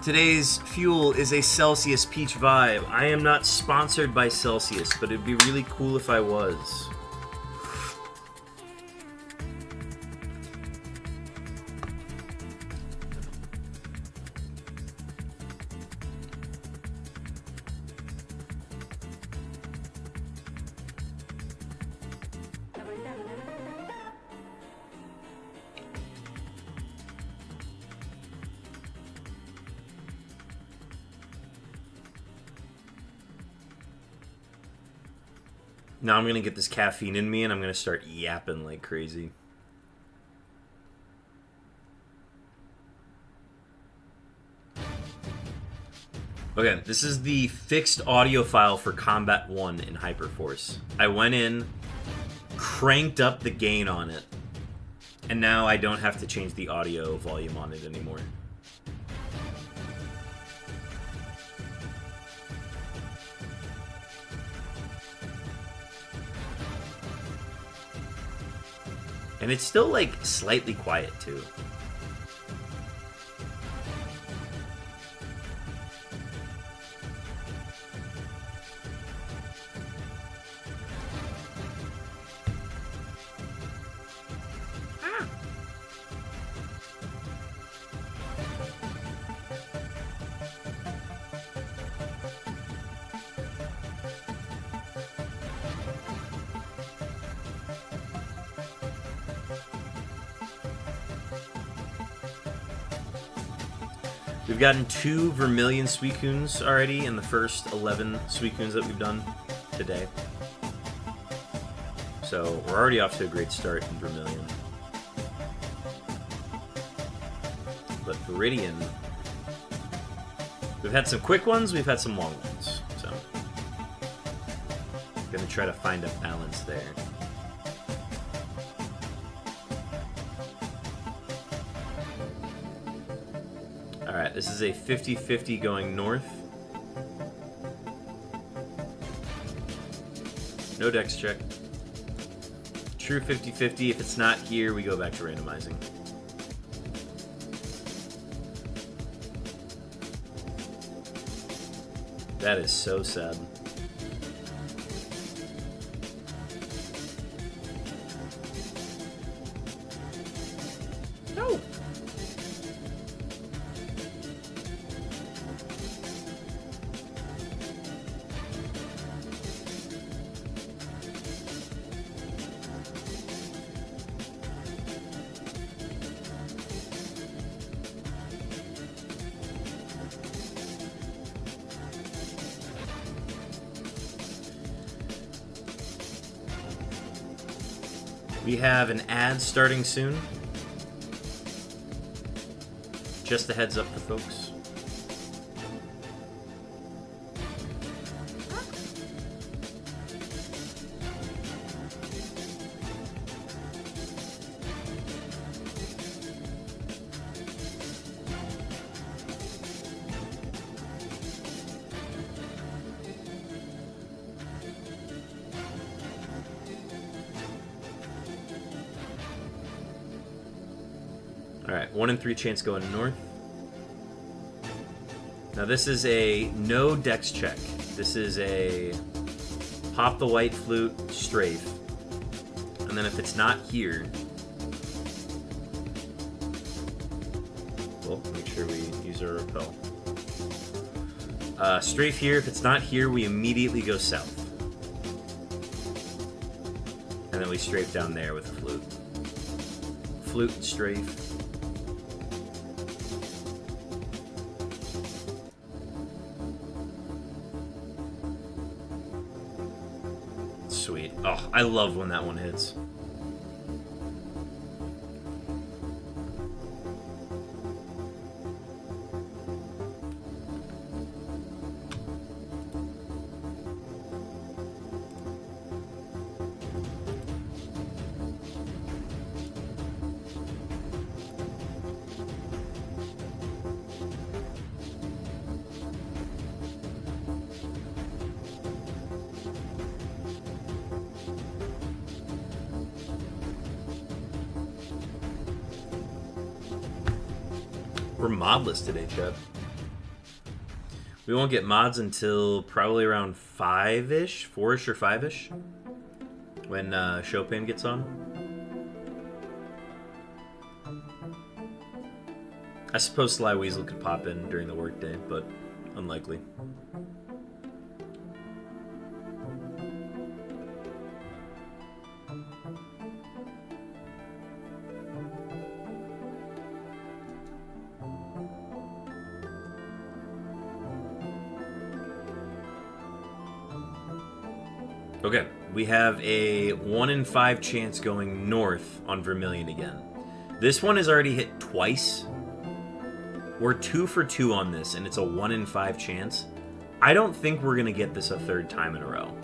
Today's fuel is a Celsius Peach Vibe. I am not sponsored by Celsius, but it'd be really cool if I was. Now I'm gonna get this caffeine in me and I'm gonna start yapping like crazy. Okay, this is the fixed audio file for Combat 1 in Hyperforce. I went in, cranked up the gain on it, and now I don't have to change the audio volume on it anymore. And it's still, like, slightly quiet, too. We've gotten 2 Vermilion Suicunes already in the first 11 Suicunes that we've done today. So we're already off to a great start in Vermilion. But Viridian, we've had some quick ones, we've had some long ones. So I'm gonna try to find a balance there. Alright, this is a 50-50 going north. No dex check. True 50-50. If it's not here, we go back to randomizing. That is so sad. No! We have an ad starting soon. Just a heads up for folks. Alright, 1 in 3 chance going north. Now this is a no dex check. This is a pop the white flute, strafe. And then if it's not here, well, make sure we use our repel. Strafe here. If it's not here, we immediately go south. And then we strafe down there with the flute. Flute and strafe. Sweet. Oh, I love when that one hits. We're modless today, Chad. We won't get mods until probably around 5-ish, 4-ish or 5-ish, when Chopin gets on. I suppose Sly Weasel could pop in during the workday, but unlikely. Okay, we have a 1 in 5 chance going north on Vermilion again. This one has already hit twice. We're 2 for 2 on this, and it's a 1 in 5 chance. I don't think we're going to get this a third time in a row.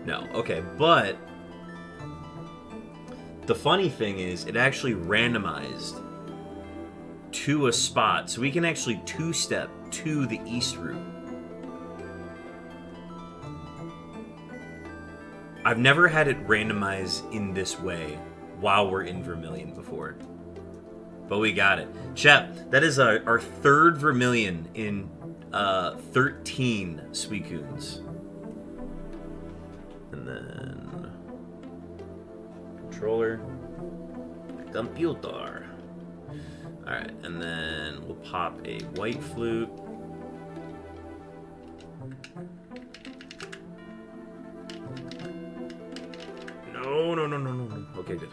No, okay, but the funny thing is it actually randomized to a spot, so we can actually two-step to the east route. I've never had it randomize in this way while we're in Vermilion before. But we got it. Chat, that is our third Vermilion in 13 Suicunes. And then controller, computer. Alright, and then we'll pop a white flute. No. Okay, good.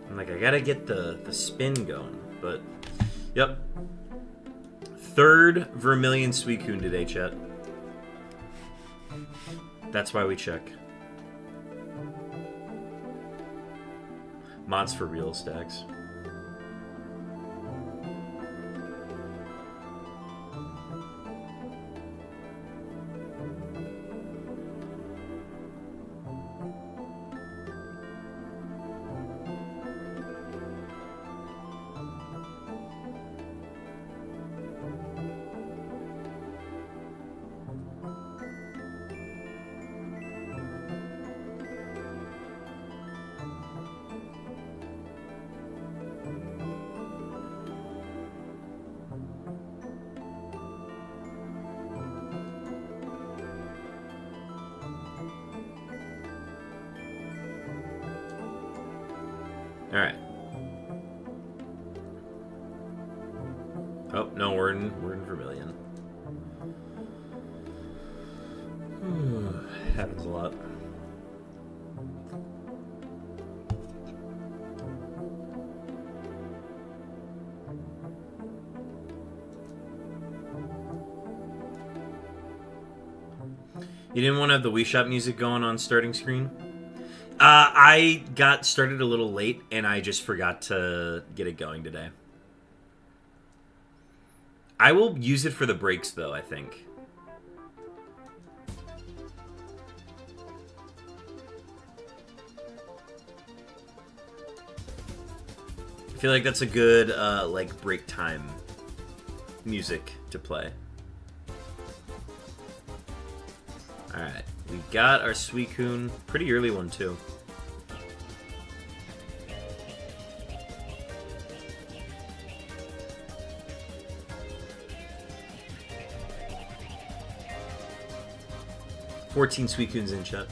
I'm like, I gotta get the spin going, but yep. Third Vermilion Suicune today, chat. That's why we check. Mods for real stacks. Alright. Oh, no, we're in Vermilion. Happens a lot. You didn't want to have the Wii Shop music going on starting screen? I got started a little late, and I just forgot to get it going today. I will use it for the breaks, though, I think. I feel like that's a good, like, break time music to play. Alright, we got our Suicune. Pretty early one, too. $14 Suicunes in chat.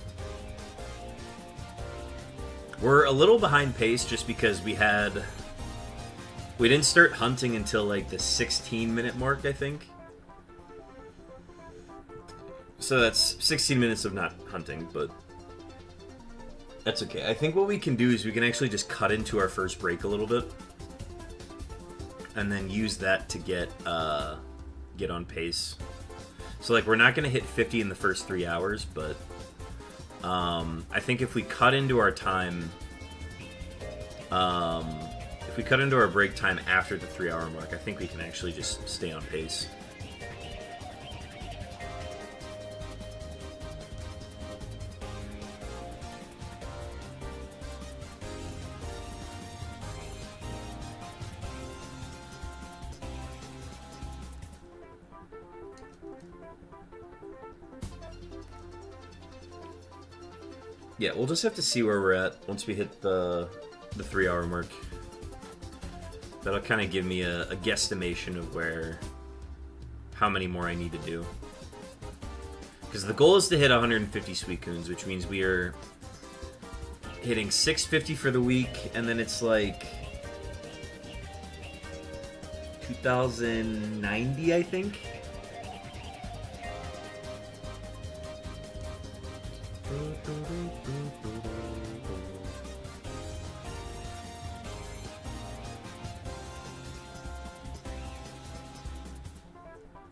We're a little behind pace just because we didn't start hunting until like the 16-minute mark, I think. So that's 16 minutes of not hunting, but that's okay. I think what we can do is we can actually just cut into our first break a little bit, and then use that to get on pace. So like we're not going to hit 50 in the first 3 hours, but I think if we cut into our time, if we cut into our break time after the 3-hour mark, I think we can actually just stay on pace. Yeah, we'll just have to see where we're at once we hit the 3-hour mark. That'll kind of give me a guesstimation of how many more I need to do. Because the goal is to hit 150 Suicunes, which means we are hitting 650 for the week, and then it's like 2,090, I think.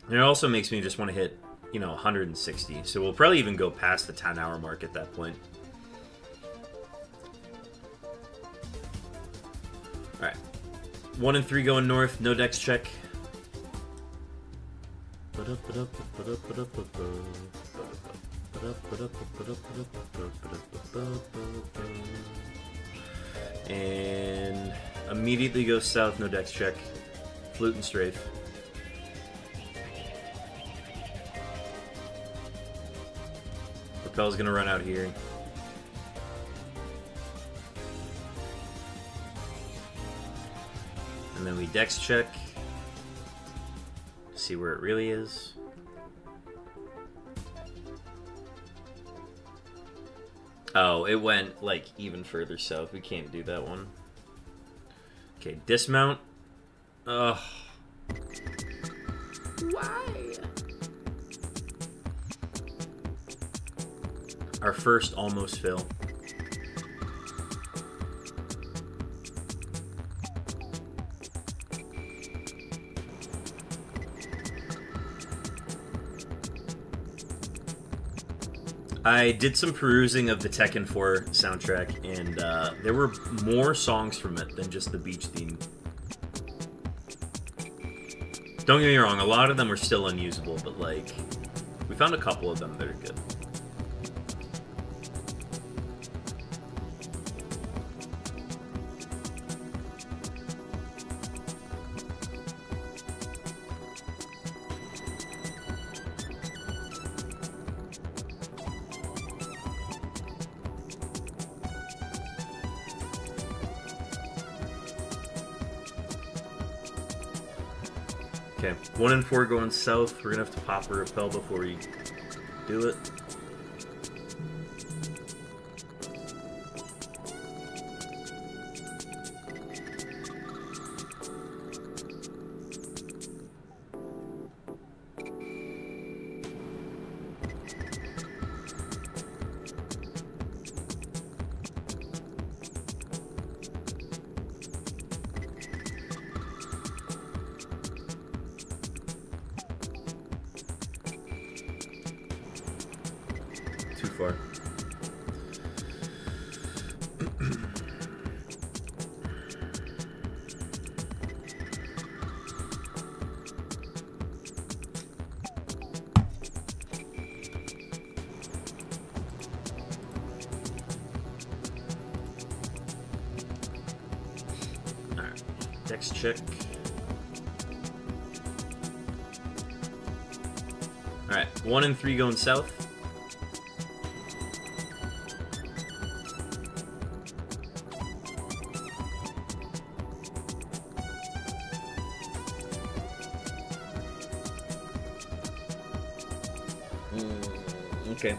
And it also makes me just want to hit, 160. So we'll probably even go past the 10-hour mark at that point. Alright. 1 and 3 going north, no dex check. And immediately go south, no dex check. Flute and strafe. Propel's gonna run out here. And then we dex check. See where it really is. Oh, it went, like, even further south. We can't do that one. Okay, dismount. Ugh. Why? Our first almost fill. I did some perusing of the Tekken 4 soundtrack, and there were more songs from it than just the beach theme. Don't get me wrong, a lot of them were still unusable, but like, we found a couple of them that are good. Okay, 1 and 4 going south. We're gonna have to pop a repel before we do it. far. Alright, dex check. Alright, 1 and 3 going south. Okay,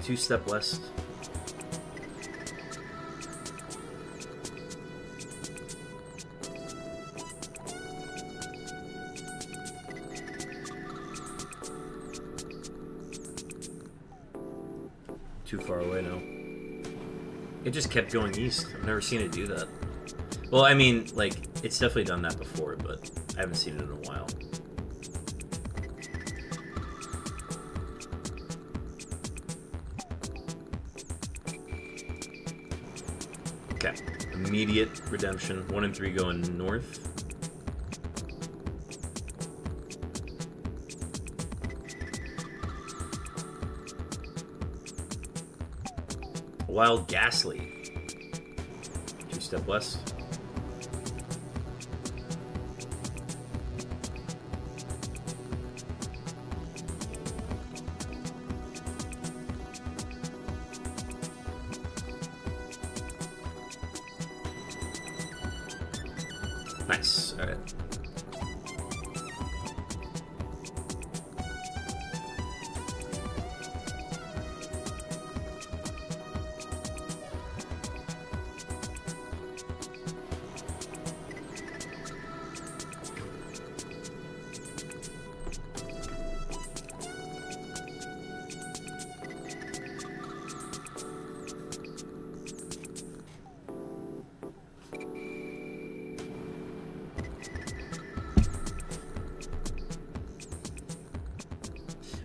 2 step west. Too far away now. It just kept going east. I've never seen it do that. Well, I mean, like, it's definitely done that before, but I haven't seen it in a while. Okay. Immediate redemption. 1 and 3 going north. Wild Ghastly. 2 step west. Nice. All right.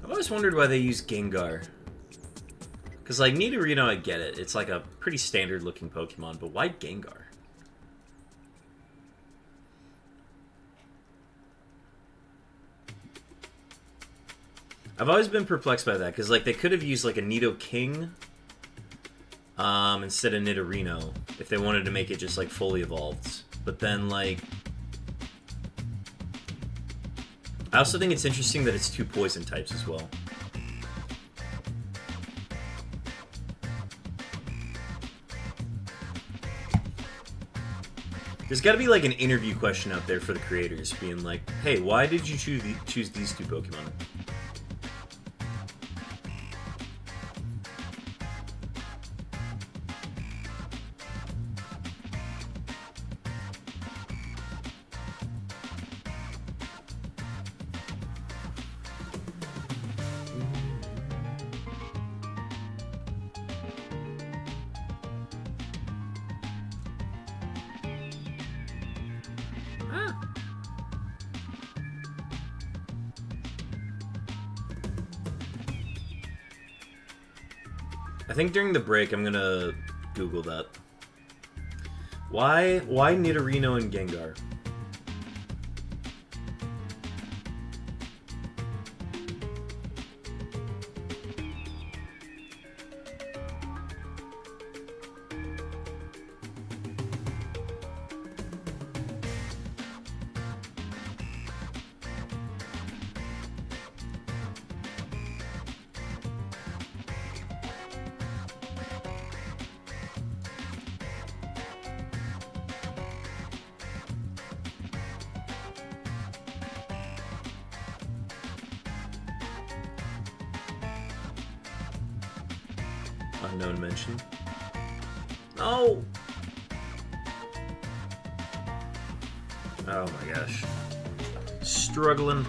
I've always wondered why they use Gengar. Because, like, Nidorino, I get it. It's, like, a pretty standard-looking Pokemon, but why Gengar? I've always been perplexed by that, because, like, they could have used, like, a Nidoking instead of Nidorino if they wanted to make it just, like, fully evolved. But then, like... I also think it's interesting that it's 2 poison types as well. There's got to be like an interview question out there for the creators, being like, "Hey, why did you choose these 2 Pokemon?" I think during the break I'm gonna Google that. Why Nidorino and Gengar? Unknown mention. No! Oh my gosh. Struggling.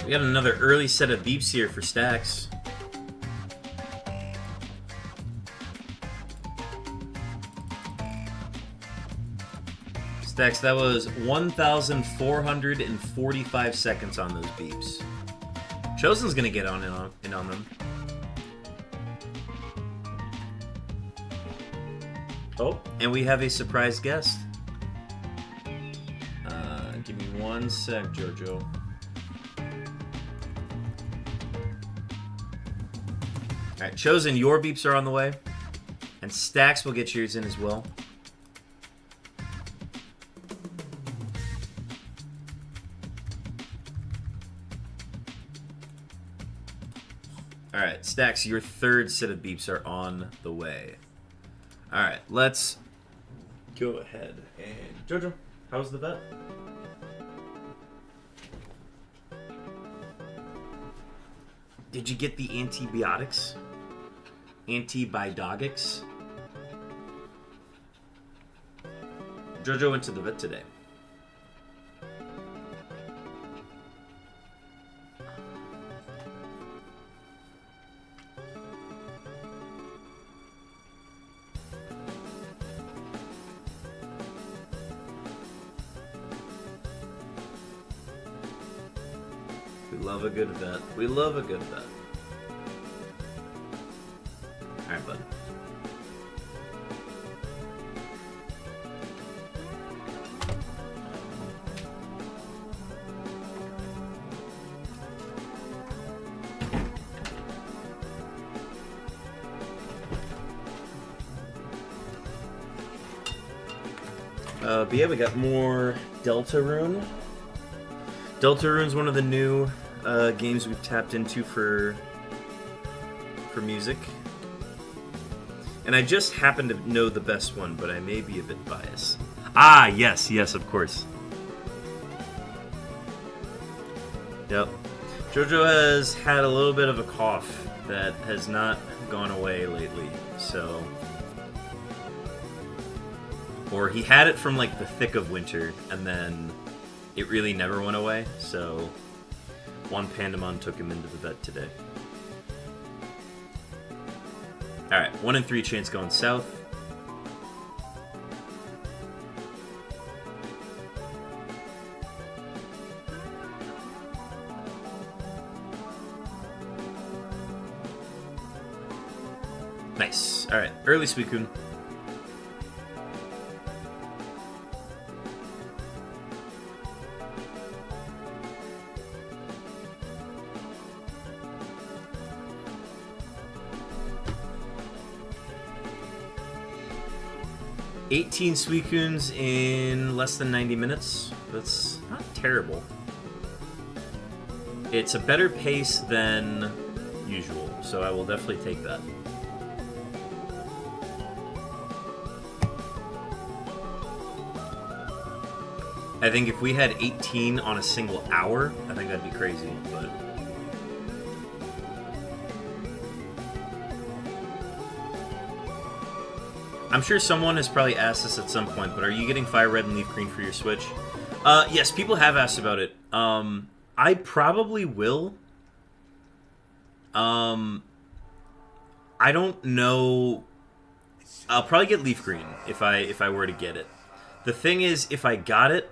We got another early set of beeps here for Stacks. Stacks, that was 1,445 seconds on those beeps. Chosen's gonna get in on them. Oh, and we have a surprise guest. Give me 1 sec, Jojo. Alright, Chosen, your beeps are on the way. And Stacks will get yours in as well. Alright, Stacks, your third set of beeps are on the way. Alright, let's go ahead and... Jojo, how's the vet? Did you get the antibiotics? Antibiotics? Jojo went to the vet today. We love a good vet. We love a good vet. Alright, bud. But yeah, we got more Deltarune. Deltarune's one of the new games we've tapped into for music. And I just happen to know the best one, but I may be a bit biased. Ah, yes, of course. Yep. Jojo has had a little bit of a cough that has not gone away lately, so... Or he had it from, like, the thick of winter, and then it really never went away, so... Juan Pandemon took him into the vet today. Alright, 1 in 3 chance going south. Nice. Alright, early Suicune. $18 Suicunes in less than 90 minutes. That's not terrible. It's a better pace than usual, so I will definitely take that. I think if we had 18 on a single hour, I think that'd be crazy, but... I'm sure someone has probably asked this at some point, but are you getting FireRed&LeafGreen for your Switch? Yes, people have asked about it. I probably will. I don't know. I'll probably get Leaf Green if I were to get it. The thing is, if I got it,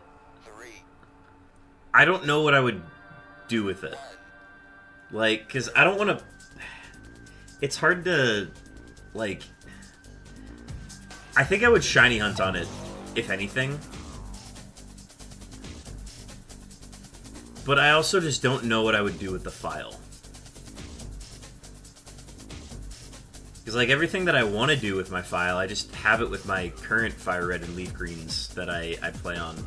I don't know what I would do with it. Like, because I don't want to... It's hard to, like... I think I would shiny hunt on it, if anything. But I also just don't know what I would do with the file. Because, like, everything that I want to do with my file, I just have it with my current FireRed and Leaf Greens that I play on.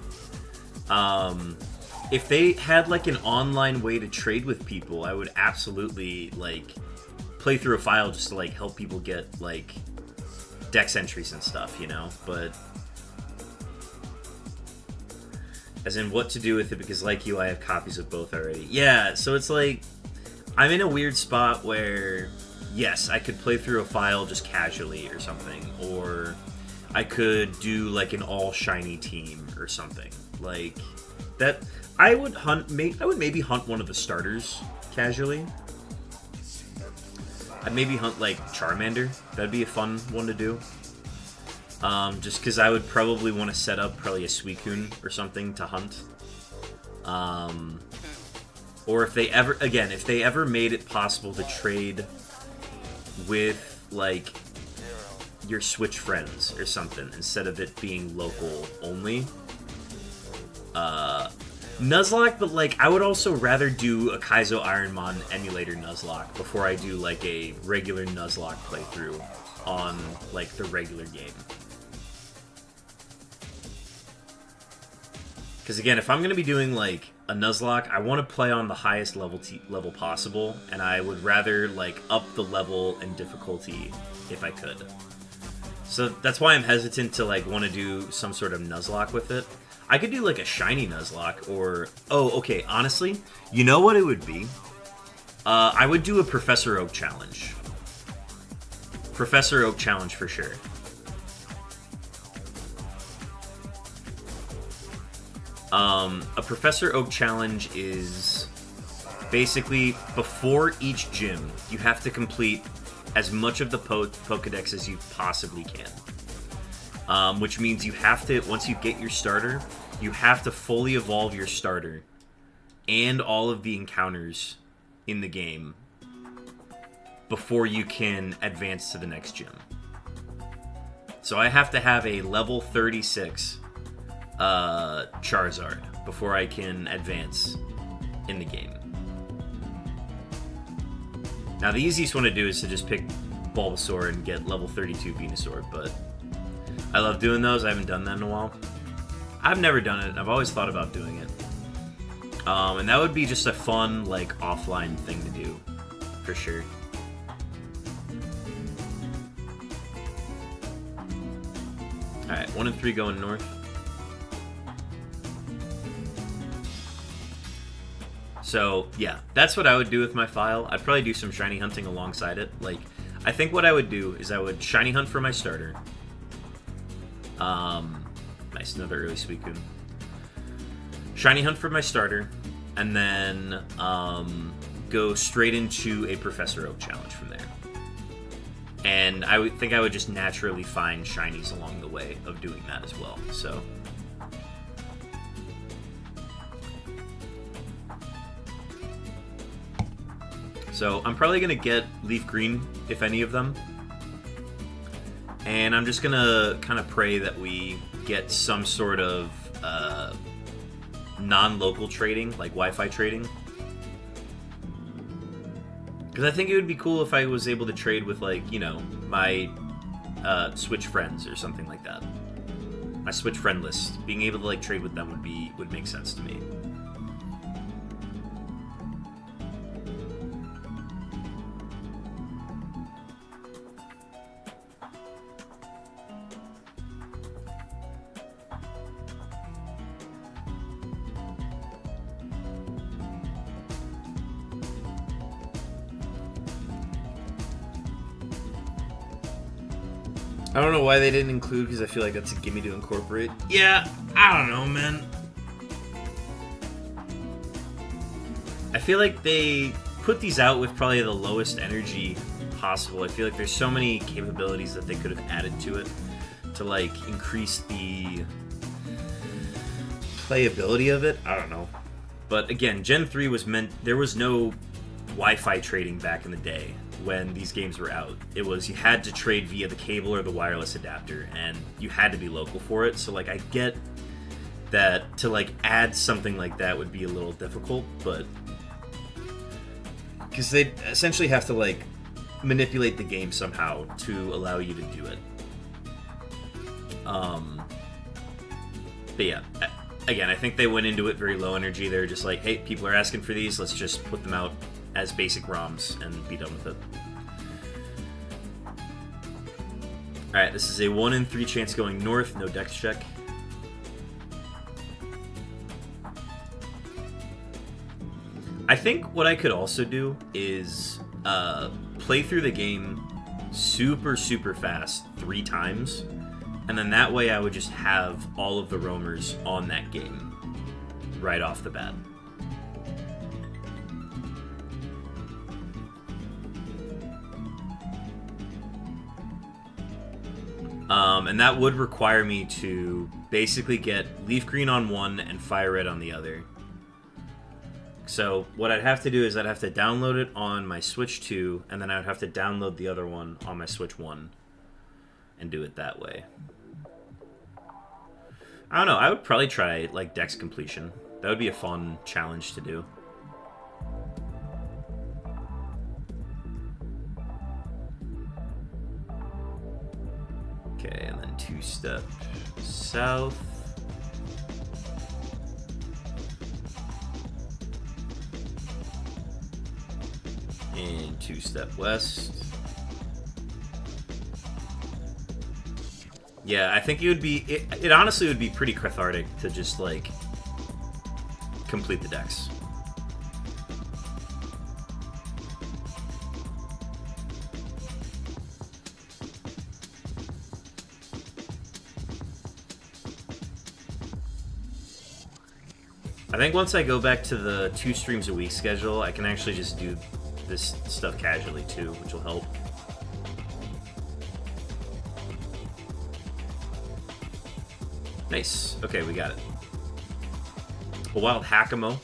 If they had, like, an online way to trade with people, I would absolutely, like, play through a file just to, like, help people get, like... Dex entries and stuff, you know, but as in what to do with it, because like you, I have copies of both already. Yeah, so it's like, I'm in a weird spot where, yes, I could play through a file just casually or something, or I could do like an all shiny team or something. Like, That I would hunt. I would maybe hunt one of the starters casually. I'd maybe hunt like Charmander. That'd be a fun one to do. Just because I would probably want to set up probably a Suicune or something to hunt. Or if they ever made it possible to trade with like your Switch friends or something instead of it being local only. Nuzlocke, but like I would also rather do a Kaizo Ironmon emulator Nuzlocke before I do like a regular Nuzlocke playthrough on like the regular game. Because again, if I'm going to be doing like a Nuzlocke, I want to play on the highest level possible, and I would rather like up the level and difficulty if I could. So that's why I'm hesitant to like want to do some sort of Nuzlocke with it. I could do like a shiny Nuzlocke or... Oh, okay, honestly, you know what it would be? I would do a Professor Oak challenge. Professor Oak challenge for sure. A Professor Oak challenge is basically before each gym, you have to complete as much of the Pokedex as you possibly can. Which means you have to, once you get your starter, you have to fully evolve your starter and all of the encounters in the game before you can advance to the next gym. So I have to have a level 36 Charizard before I can advance in the game. Now the easiest one to do is to just pick Bulbasaur and get level 32 Venusaur, but I love doing those. I haven't done that in a while. I've never done it. I've always thought about doing it. And that would be just a fun, like, offline thing to do, for sure. Alright, 1 and 3 going north. So, yeah, that's what I would do with my file. I'd probably do some shiny hunting alongside it. Like, I think what I would do is I would shiny hunt for my starter. Nice, another early Suicune. Shiny hunt for my starter, and then go straight into a Professor Oak challenge from there. And I would think I would just naturally find shinies along the way of doing that as well. So I'm probably gonna get Leaf Green, if any of them. And I'm just gonna kind of pray that we get some sort of non-local trading, like Wi-Fi trading. Because I think it would be cool if I was able to trade with, like, you know, my Switch friends or something like that. My Switch friend list. Being able to, like, trade with them would make sense to me. I don't know why they didn't include, because I feel like that's a gimme to incorporate. Yeah, I don't know, man. I feel like they put these out with probably the lowest energy possible. I feel like there's so many capabilities that they could have added to it to, like, increase the playability of it. I don't know. But again, Gen 3 was meant... There was no Wi-Fi trading back in the day when these games were out. It was, you had to trade via the cable or the wireless adapter, and you had to be local for it. So, like, I get that to, like, add something like that would be a little difficult, but... Because they essentially have to, like, manipulate the game somehow to allow you to do it. But yeah, again, I think they went into it very low energy. They're just like, hey, people are asking for these, let's just put them out as basic ROMs and be done with it. Alright, this is a 1 in 3 chance going north, no dex check. I think what I could also do is play through the game super fast 3 times, and then that way I would just have all of the roamers on that game. right off the bat. And that would require me to basically get Leaf Green on one and Fire Red on the other. So what I'd have to do is I'd have to download it on my Switch 2, and then I would have to download the other one on my Switch 1 and do it that way. I don't know. I would probably try, like, Dex completion. That would be a fun challenge to do. Okay, and then 2-step south. And 2-step west. Yeah, I think it would be... It honestly would be pretty cathartic to just, like, complete the decks. I think once I go back to the 2 streams a week schedule, I can actually just do this stuff casually too, which will help. Nice. Okay, we got it. A wild Hakamo.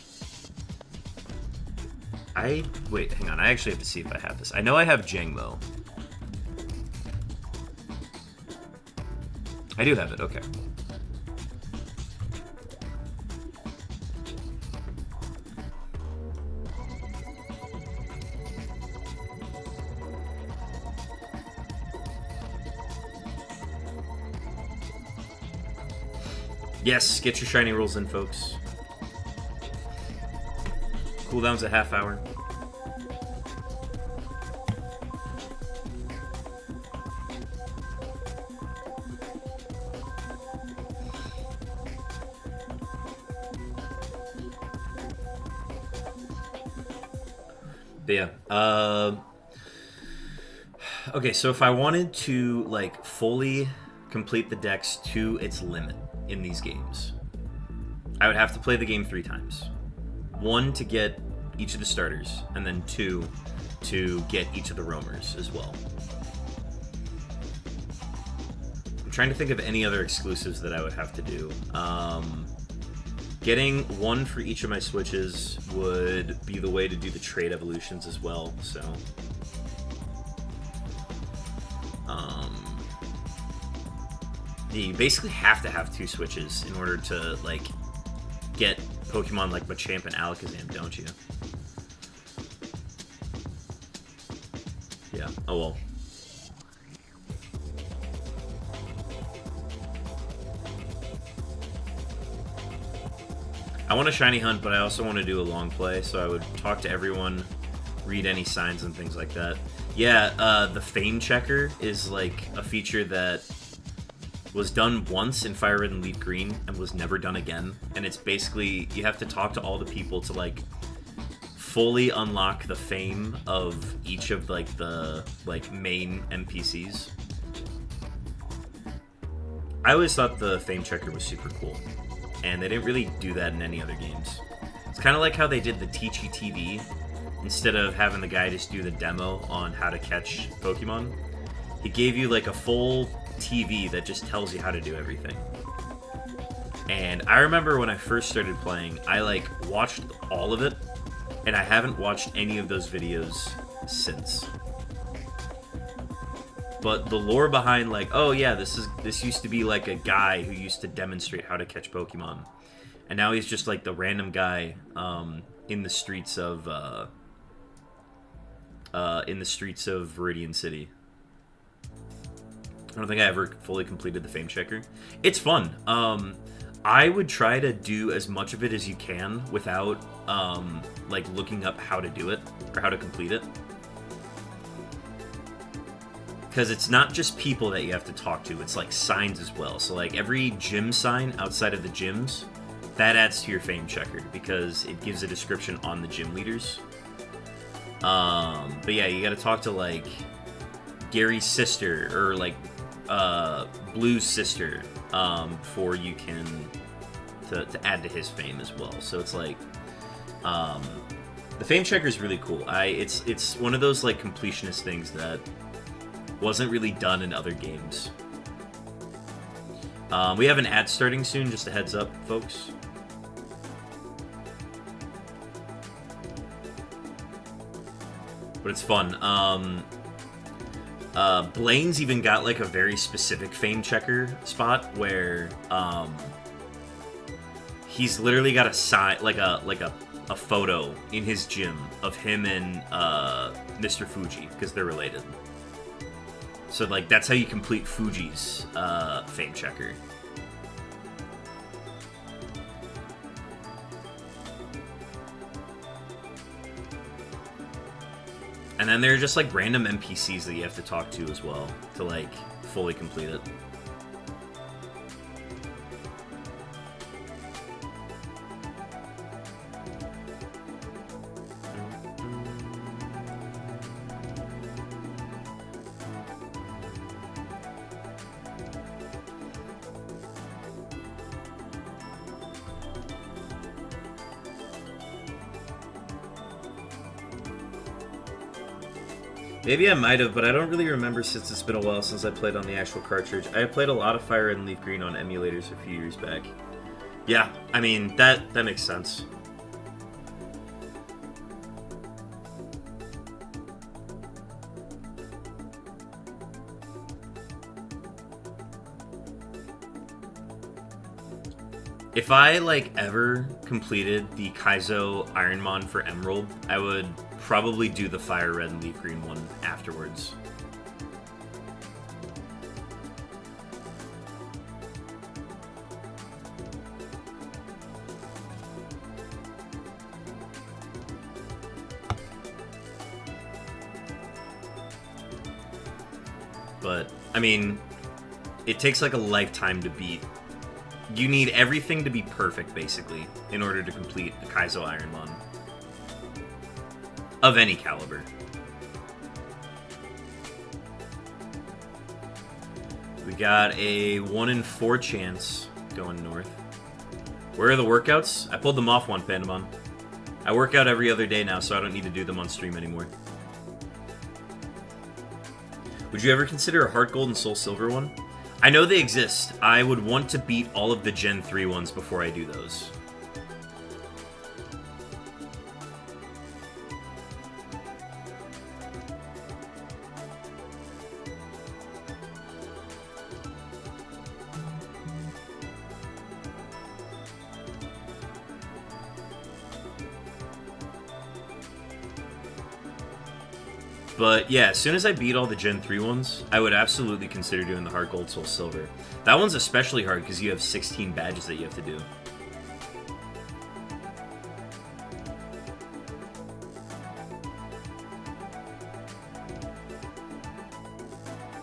Wait, hang on. I actually have to see if I have this. I know I have Jangmo. I do have it, okay. Yes, get your shiny rolls in, folks. Cooldown's a half hour. But yeah, okay, so if I wanted to, like, fully complete the dex to its limit in these games, I would have to play the game 3 times. 1 to get each of the starters, and then 2 to get each of the roamers as well. I'm trying to think of any other exclusives that I would have to do. Getting 1 for each of my switches would be the way to do the trade evolutions as well, so... you basically have to have 2 switches in order to, like, get Pokemon like Machamp and Alakazam, don't you? Yeah, oh well. I want a shiny hunt, but I also want to do a long play, so I would talk to everyone, read any signs and things like that. Yeah, the Fame Checker is, like, a feature that was done once in FireRed and LeafGreen and was never done again. And it's basically, you have to talk to all the people to, like, fully unlock the fame of each of, like, the, like, main NPCs. I always thought the Fame Checker was super cool, and they didn't really do that in any other games. It's kind of like how they did the Teachy TV. Instead of having the guy just do the demo on how to catch Pokemon, he gave you, like, a full TV that just tells you how to do everything. And I remember when I first started playing, I, like, watched all of it, and I haven't watched any of those videos since. But the lore behind, like, oh yeah, this used to be, like, a guy who used to demonstrate how to catch Pokemon, and now he's just, like, the random guy in the streets of Viridian City. I don't think I ever fully completed the Fame Checker. It's fun. I would try to do as much of it as you can without, like, looking up how to do it or how to complete it. Because it's not just people that you have to talk to, it's, like, signs as well. So, like, every gym sign outside of the gyms, that adds to your Fame Checker because it gives a description on the gym leaders. But yeah, you gotta talk to, like, Gary's sister or, like, Blue's sister before you can to add to his fame as well. So it's like, the fame checker is really cool. It's one of those like completionist things that wasn't really done in other games. We have an ad starting soon, just a heads up, folks. But it's fun. Blaine's even got like a very specific fame checker spot where he's literally got a sign, like a photo in his gym of him and Mr. Fuji, because they're related. So like that's how you complete Fuji's fame checker. And then there are just like random NPCs that you have to talk to as well to like fully complete it. Maybe I might have, but I don't really remember since it's been a while since I played on the actual cartridge. I played a lot of FireRed&LeafGreen on emulators a few years back. Yeah, I mean, that makes sense. If I, like, ever completed the Kaizo Ironmon for Emerald, I would probably do the FireRed&LeafGreen one afterwards. But, I mean, it takes like a lifetime to beat. You need everything to be perfect, basically, in order to complete a Kaizo Ironmon. Of any caliber. We got a 1 in 4 chance going north. Where are the workouts? I pulled them off one, Pandamon. I work out every other day now, so I don't need to do them on stream anymore. Would you ever consider a Heart Gold and Soul Silver one? I know they exist. I would want to beat all of the Gen 3 ones before I do those. But yeah, as soon as I beat all the Gen 3 ones, I would absolutely consider doing the Heart Gold Soul Silver. That one's especially hard because you have 16 badges that you have to do.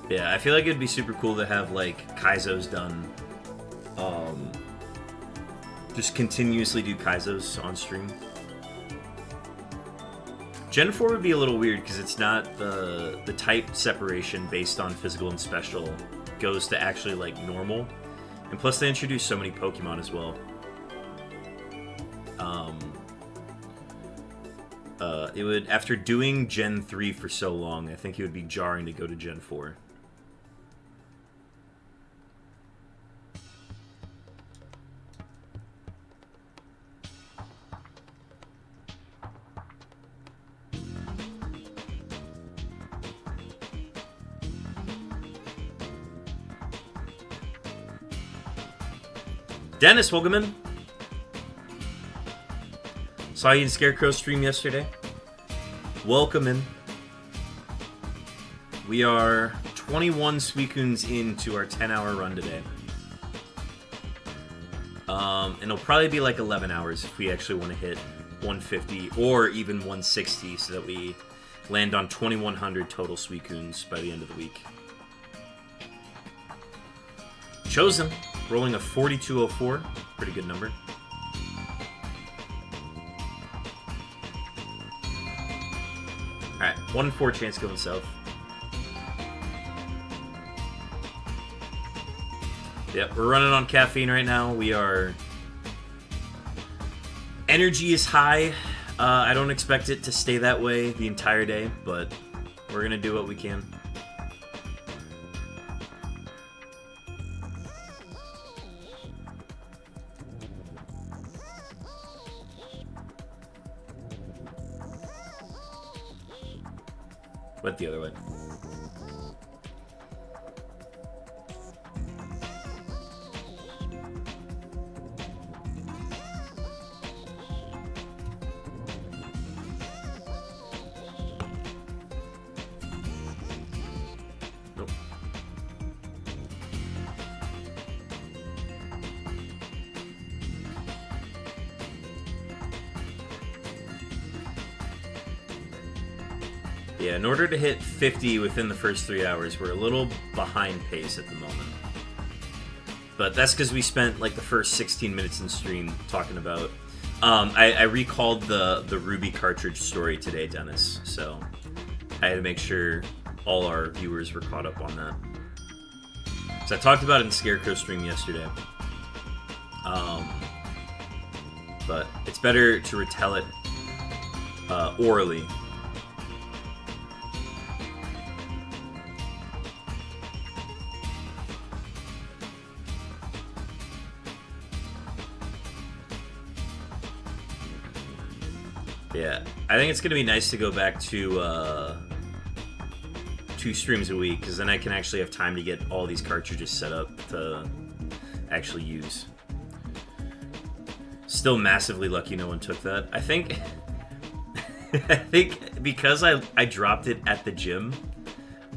Yeah, I feel like it'd be super cool to have like Kaizos done. Just continuously do Kaizos on stream. Gen 4 would be a little weird because it's not the type separation based on physical and special goes to actually like normal. And plus they introduced so many Pokemon as well. It would, after doing Gen 3 for so long, I think it would be jarring to go to Gen 4. Dennis, welcome in. Saw you in Scarecrow's stream yesterday. Welcome in. We are 21 Suicunes into our 10-hour run today. And it'll probably be like 11 hours if we actually want to hit 150 or even 160 so that we land on 2,100 total Suicunes by the end of the week. Chosen. Rolling a 4204. Pretty good number. Alright, 1 in 4 chance going south. Yep, we're running on caffeine right now. We are Energy is high. I don't expect it to stay that way the entire day, but we're gonna do what we can. Went the other way. Nope. Yeah, in order to hit 50 within the first 3 hours, we're a little behind pace at the moment. But that's because we spent like the first 16 minutes in stream talking about... I recalled the Ruby cartridge story today, Dennis, so I had to make sure all our viewers were caught up on that. So I talked about it in Scarecrow stream yesterday. But it's better to retell it orally. Yeah, I think it's going to be nice to go back to 2 streams a week, because then I can actually have time to get all these cartridges set up to actually use. Still massively lucky no one took that. I think I think because I dropped it at the gym,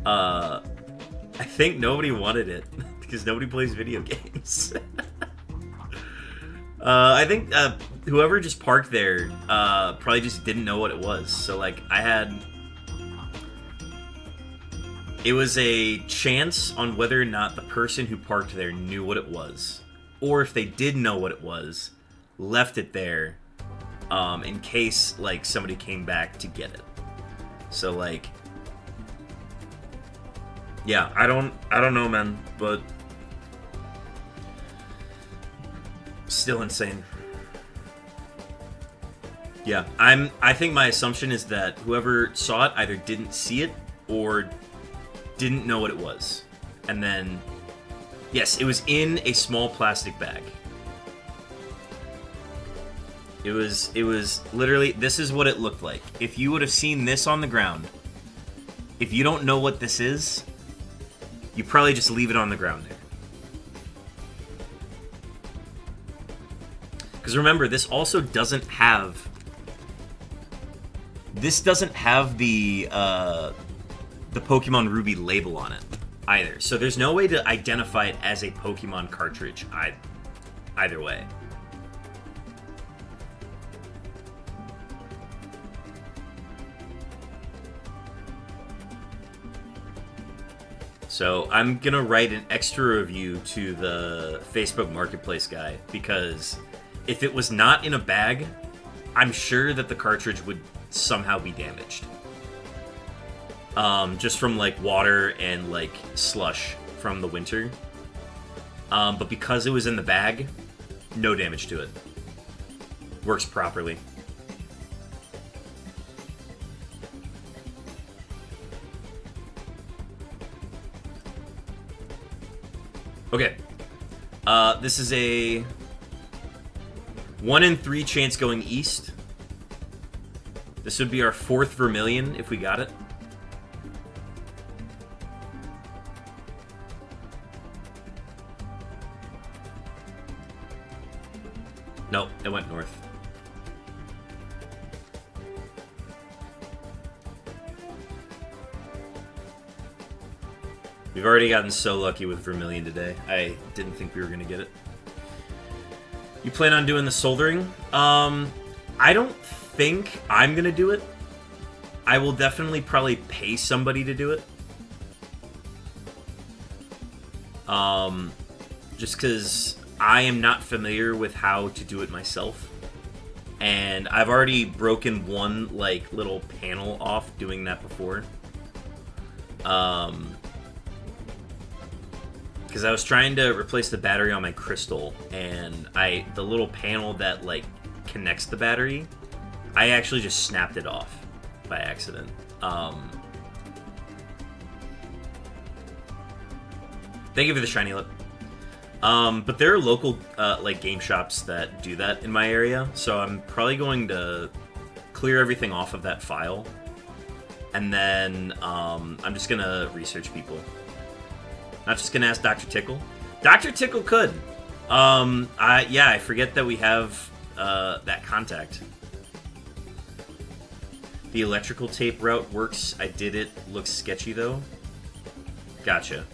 I think nobody wanted it because nobody plays video games. I think whoever just parked there probably just didn't know what it was. So, like, it was a chance on whether or not the person who parked there knew what it was. Or if they did know what it was, left it there in case, like, somebody came back to get it. So, like, yeah, I don't know, man, but still insane. Yeah, I think my assumption is that whoever saw it either didn't see it or didn't know what it was. And then, yes, it was in a small plastic bag. It was literally, this is what it looked like. If you would have seen this on the ground, if you don't know what this is, you probably just leave it on the ground there. Because remember, this also doesn't have... This doesn't have the Pokemon Ruby label on it either. So there's no way to identify it as a Pokemon cartridge either way. So I'm gonna write an extra review to the Facebook Marketplace guy, because if it was not in a bag, I'm sure that the cartridge would somehow be damaged. Just from, like, water and, like, slush from the winter. But because it was in the bag, no damage to it. Works properly. Okay. This is a 1 in 3 chance going east. This would be our 4th Vermilion if we got it. No, it went north. We've already gotten so lucky with Vermilion today. I didn't think we were going to get it. You plan on doing the soldering? I don't think I'm going to do it. I will definitely probably pay somebody to do it. Just because I am not familiar with how to do it myself. And I've already broken one, like, little panel off doing that before. Because I was trying to replace the battery on my crystal, and the little panel that, like, connects the battery, I actually just snapped it off by accident. Thank you for the shiny lip. But there are local like game shops that do that in my area, so I'm probably going to clear everything off of that file, and then I'm just gonna research people. Not just gonna ask Dr. Tickle. Dr. Tickle could. I forget that we have that contact. The electrical tape route works. I did it. Looks sketchy though. Gotcha.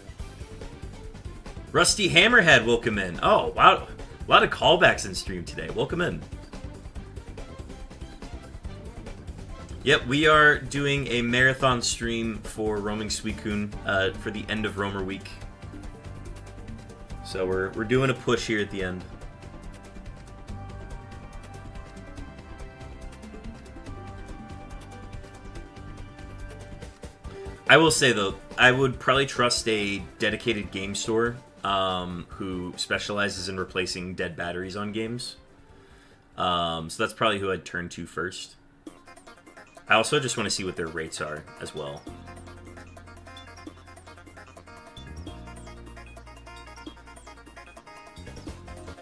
Rusty Hammerhead, welcome in. Oh, wow. A lot of callbacks in stream today. Welcome in. Yep, we are doing a marathon stream for roaming Suicune for the end of Roamer week. So we're doing a push here at the end. I will say though, I would probably trust a dedicated game store who specializes in replacing dead batteries on games. So that's probably who I'd turn to first. I also just want to see what their rates are as well.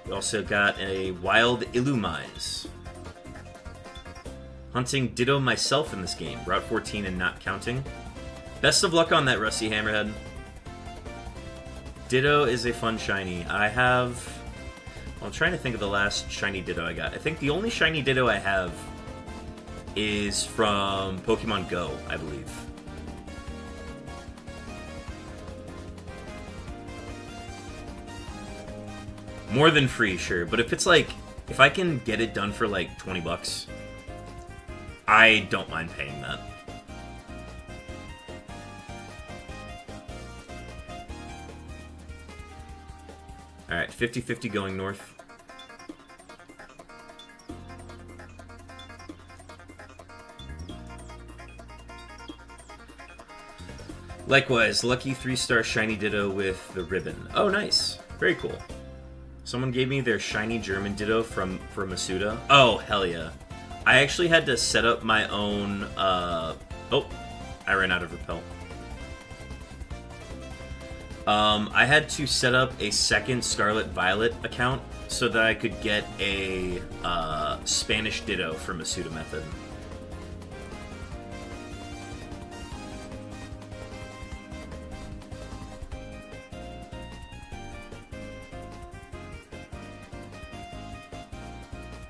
We also got a Wild Illumise. Hunting Ditto myself in this game. Route 14 and not counting. Best of luck on that, Rusty Hammerhead. Ditto is a fun shiny. I'm trying to think of the last shiny Ditto I got. I think the only shiny Ditto I have is from Pokemon Go, I believe. More than free, sure. But if it's like, if I can get it done for like 20 bucks, I don't mind paying that. Alright, 50-50 going north. Likewise, lucky 3-star shiny Ditto with the ribbon. Oh, nice. Very cool. Someone gave me their shiny German Ditto from Masuda. Oh, hell yeah. I actually had to set up my own... Oh, I ran out of repel. I had to set up a second Scarlet Violet account so that I could get a Spanish Ditto from Masuda Method.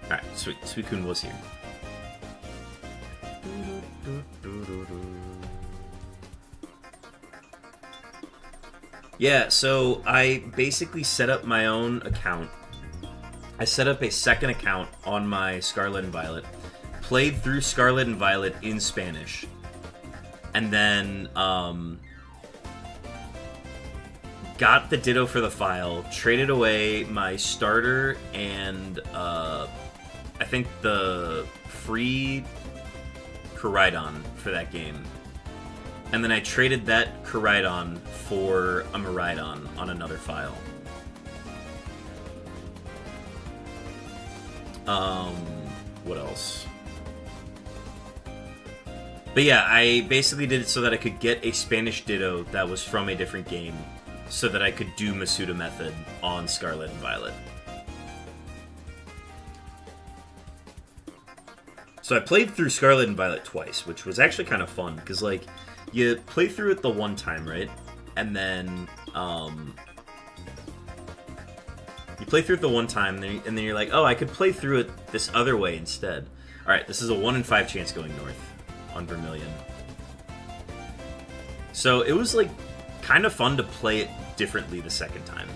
Alright, sweet. Suicune was here. Yeah, so I basically set up my own account. I set up a second account on my Scarlet and Violet, played through Scarlet and Violet in Spanish, and then got the Ditto for the file, traded away my starter and I think the free Koraidon for that game. And then I traded that Koraidon for a Miraidon on another file. What else? But yeah, I basically did it so that I could get a Spanish Ditto that was from a different game, so that I could do Masuda Method on Scarlet and Violet. So I played through Scarlet and Violet twice, which was actually kind of fun, because, like, you play through it the one time, right? And then, you play through it the one time, and then you're like, oh, I could play through it this other way instead. Alright, this is a 1 in 5 chance going north on Vermilion. So it was, like, kind of fun to play it differently the second time.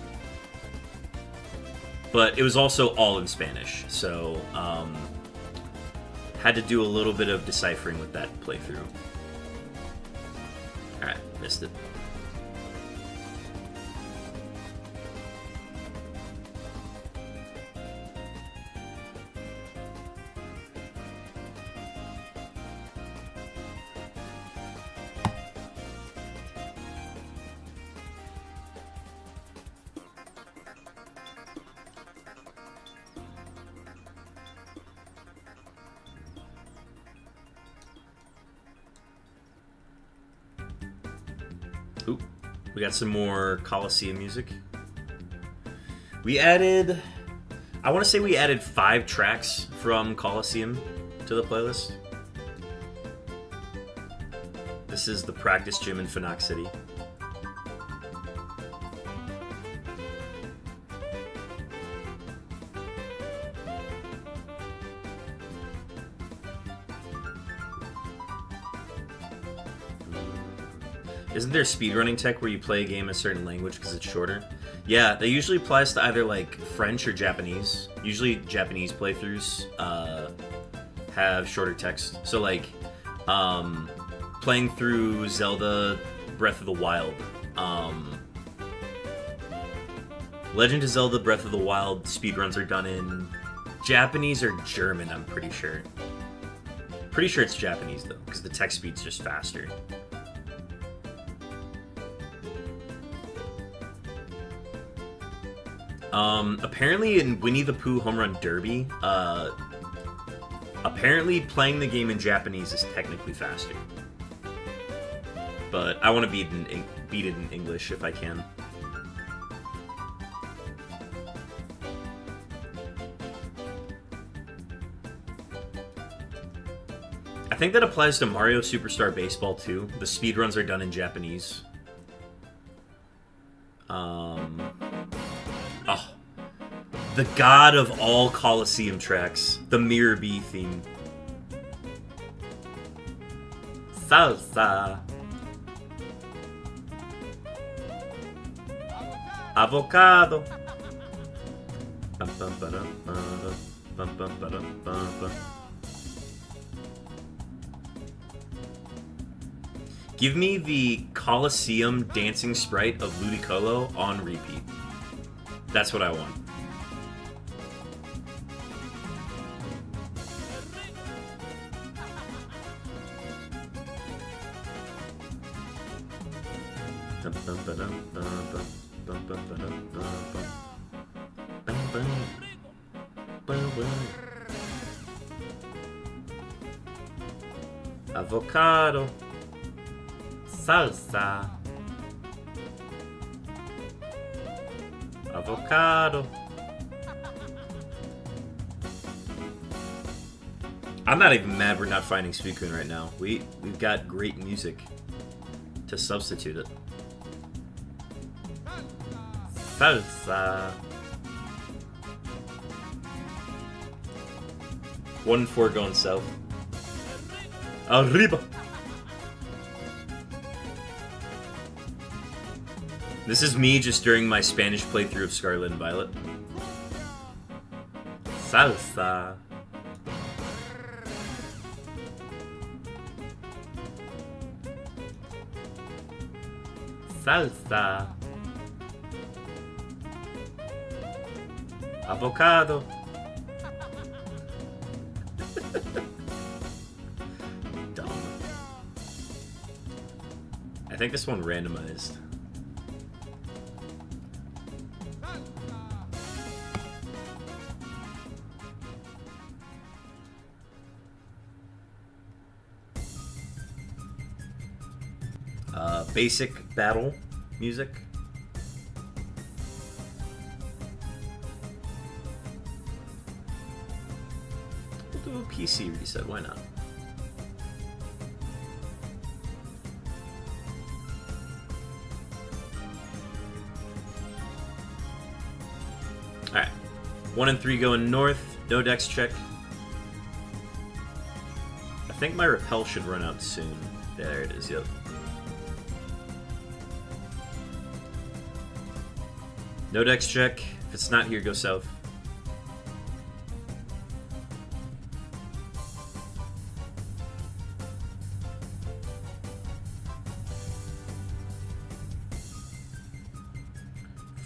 But it was also all in Spanish, so, had to do a little bit of deciphering with that playthrough. Alright, missed it. Ooh, we got some more Coliseum music. We added, I want to say we added 5 tracks from Coliseum to the playlist. This is the practice gym in Phoenix City. Isn't there speedrunning tech where you play a game in a certain language because it's shorter? Yeah, that usually applies to either like French or Japanese. Usually Japanese playthroughs have shorter text. So like playing through Zelda Breath of the Wild. Legend of Zelda Breath of the Wild speedruns are done in Japanese or German, I'm pretty sure. Pretty sure it's Japanese though, because the text speed's just faster. Apparently in Winnie the Pooh Home Run Derby, apparently playing the game in Japanese is technically faster. But I want to beat it in English if I can. I think that applies to Mario Superstar Baseball too. The speedruns are done in Japanese. Oh, the god of all Coliseum tracks, the Mirror Bee theme. Salsa. Avocado. Give me the Coliseum dancing sprite of Ludicolo on repeat. That's what I want. Avocado. Salsa. Avocado. I'm not even mad we're not finding Suicune right now. We've got great music to substitute it. Salsa. 1-4 going south. Arriba. This is me just during my Spanish playthrough of Scarlet and Violet. Salsa. Salsa. Avocado. Dumb. I think this one randomized. Basic battle music. We'll do a PC reset, why not? Alright. 1 and 3 going north, no dex check. I think my repel should run out soon. Yeah, there it is, yep. No dex check. If it's not here, go south.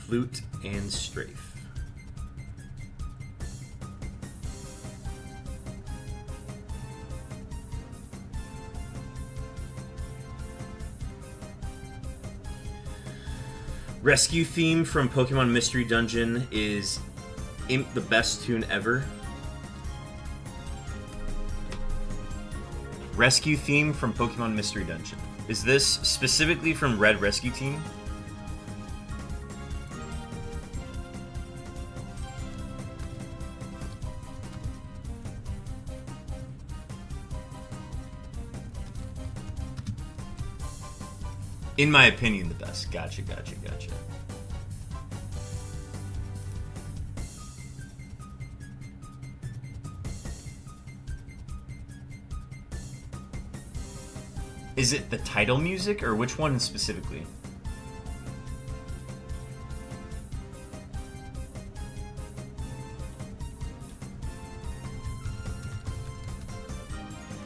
Flute and strafe. Rescue theme from Pokemon Mystery Dungeon is the best tune ever. Rescue theme from Pokemon Mystery Dungeon. Is this specifically from Red Rescue Team? In my opinion, the best. Gotcha. Is it the title music, or which one specifically?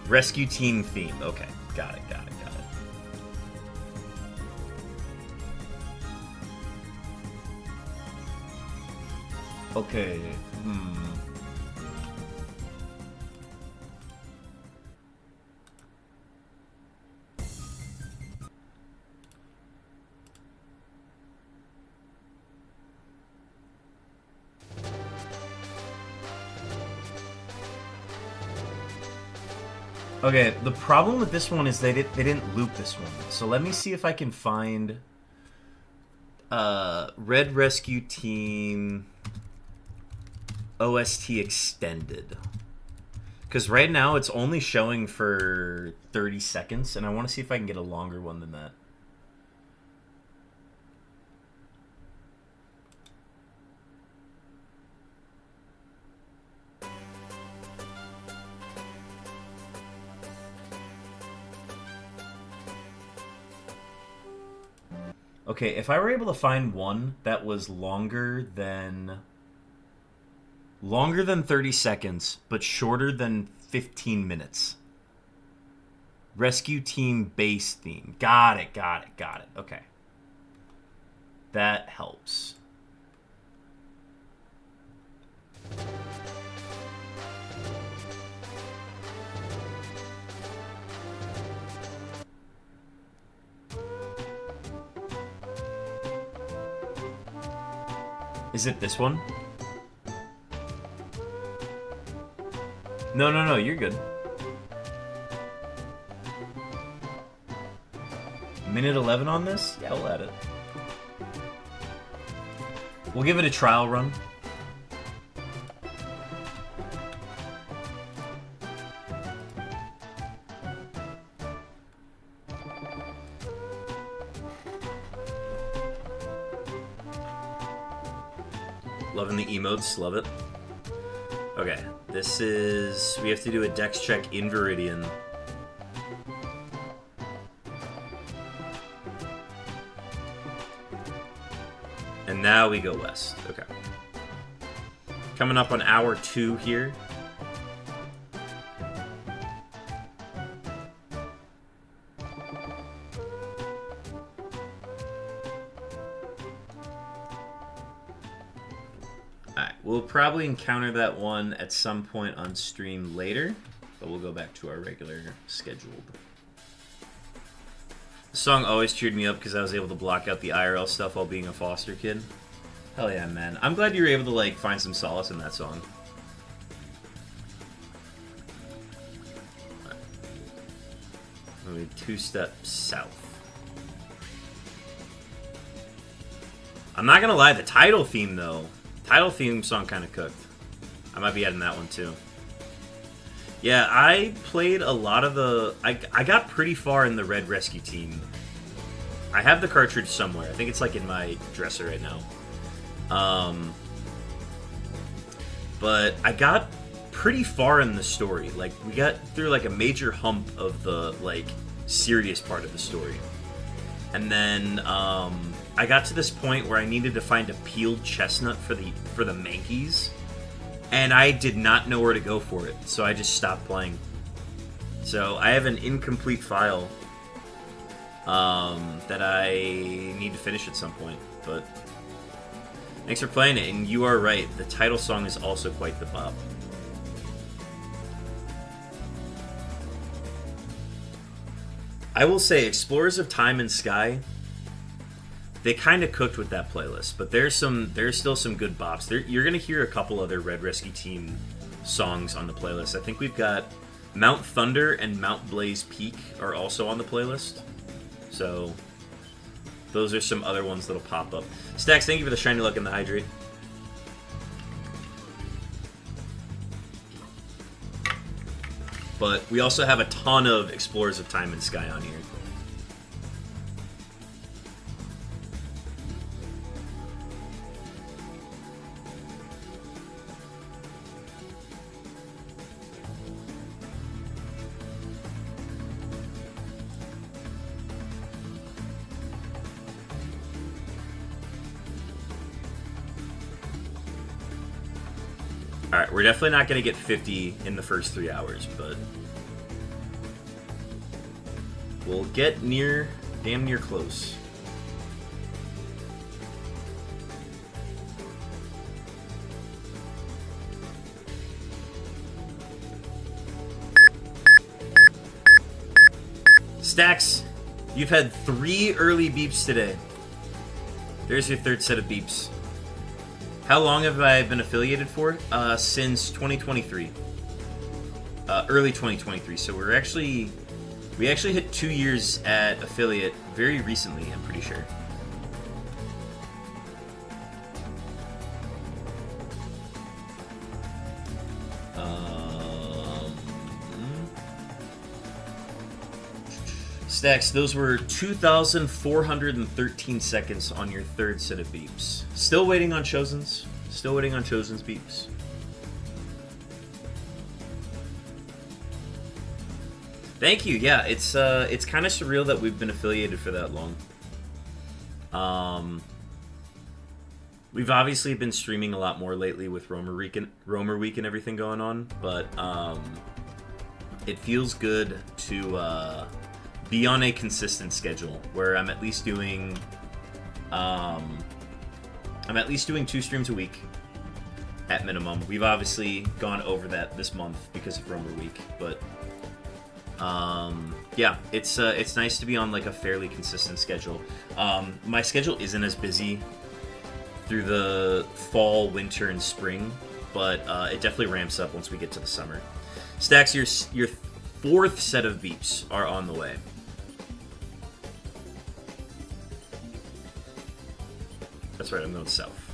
Rescue Team theme. Okay, got it. Okay, Okay, the problem with this one is they didn't loop this one. So let me see if I can find Red Rescue Team OST Extended. Because right now it's only showing for 30 seconds, and I want to see if I can get a longer one than that. Okay, if I were able to find one that was longer than 30 seconds, but shorter than 15 minutes. Rescue Team base theme. Got it. Okay. That helps. Is it this one? No, you're good. Minute 11 on this? Yeah, we'll add it. We'll give it a trial run. Loving the emotes, love it. Okay, this is... we have to do a dex check in Viridian. And now we go west. Okay. Coming up on hour 2 here. We'll probably encounter that one at some point on stream later, but we'll go back to our regular scheduled. The song always cheered me up because I was able to block out the IRL stuff while being a foster kid. Hell yeah, man. I'm glad you were able to, like, find some solace in that song. Maybe 2 steps south. I'm not gonna lie, the title theme, though. Title theme song kind of cooked. I might be adding that one too. Yeah, I played a lot of the... I got pretty far in the Red Rescue Team. I have the cartridge somewhere. I think it's like in my dresser right now. But I got pretty far in the story. Like, we got through like a major hump of the like serious part of the story. And then I got to this point where I needed to find a peeled chestnut for the Mankeys, and I did not know where to go for it, so I just stopped playing. So I have an incomplete file that I need to finish at some point, but thanks for playing it, and you are right, the title song is also quite the bop. I will say, Explorers of Time and Sky, they kind of cooked with that playlist, but there's still some good bops. You're gonna hear a couple other Red Rescue Team songs on the playlist. I think we've got Mount Thunder and Mount Blaze Peak are also on the playlist. So those are some other ones that'll pop up. Stacks, thank you for the shiny luck and the hydrate. But we also have a ton of Explorers of Time and Sky on here. Alright, we're definitely not going to get 50 in the first 3 hours, but we'll get damn near close. Stacks, you've had 3 early beeps today. There's your 3rd set of beeps. How long have I been affiliated for? Since 2023. Early 2023. So we actually hit 2 years at affiliate very recently, I'm pretty sure. Stacks, those were 2,413 seconds on your 3rd set of beeps. Still waiting on Chosen's. Still waiting on Chosen's beeps. Thank you. Yeah, it's kind of surreal that we've been affiliated for that long. We've obviously been streaming a lot more lately with ROAMER Week and everything going on, but it feels good to be on a consistent schedule where I'm at least doing 2 streams a week at minimum. We've obviously gone over that this month because of ROAMER Week, but yeah, it's nice to be on like a fairly consistent schedule. My schedule isn't as busy through the fall, winter, and spring, but it definitely ramps up once we get to the summer. Stacks, your 4th set of beeps are on the way. That's right, I'm going south.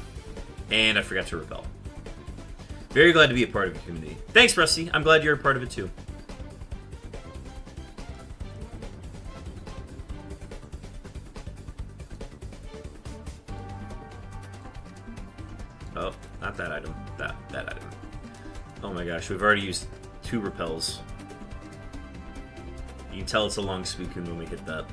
And I forgot to repel. Very glad to be a part of your community. Thanks, Rusty. I'm glad you're a part of it too. Oh, not that item. That item. Oh my gosh, we've already used 2 repels. You can tell it's a long Suicune when we hit that.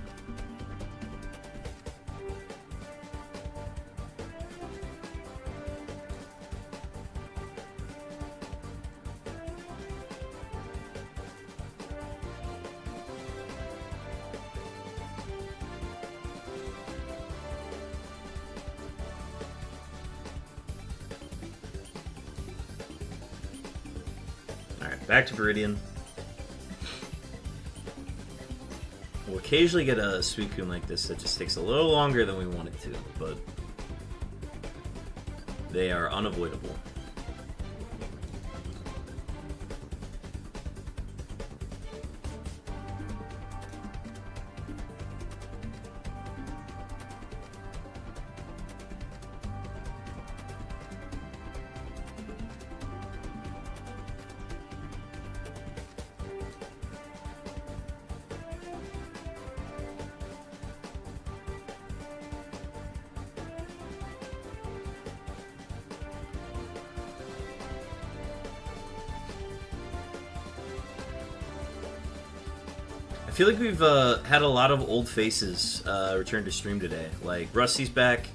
Back to Viridian. We'll occasionally get a Suicune like this that just takes a little longer than we want it to, but they are unavoidable. I feel like we've had a lot of old faces return to stream today. Like Rusty's back,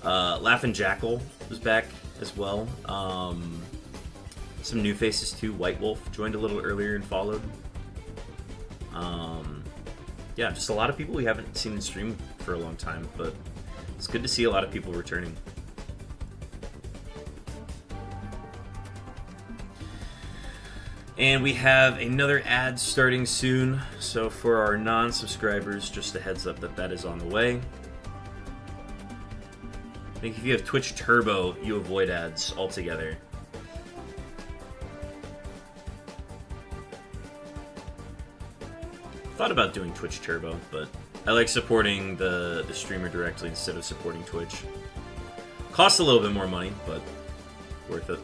Laughin' Jackal was back as well. Some new faces too. White Wolf joined a little earlier and followed. Yeah, just a lot of people we haven't seen in stream for a long time, but it's good to see a lot of people returning. And we have another ad starting soon, so for our non-subscribers, just a heads up that that is on the way. I think if you have Twitch Turbo, you avoid ads altogether. Thought about doing Twitch Turbo, but I like supporting the streamer directly instead of supporting Twitch. Costs a little bit more money, but worth it.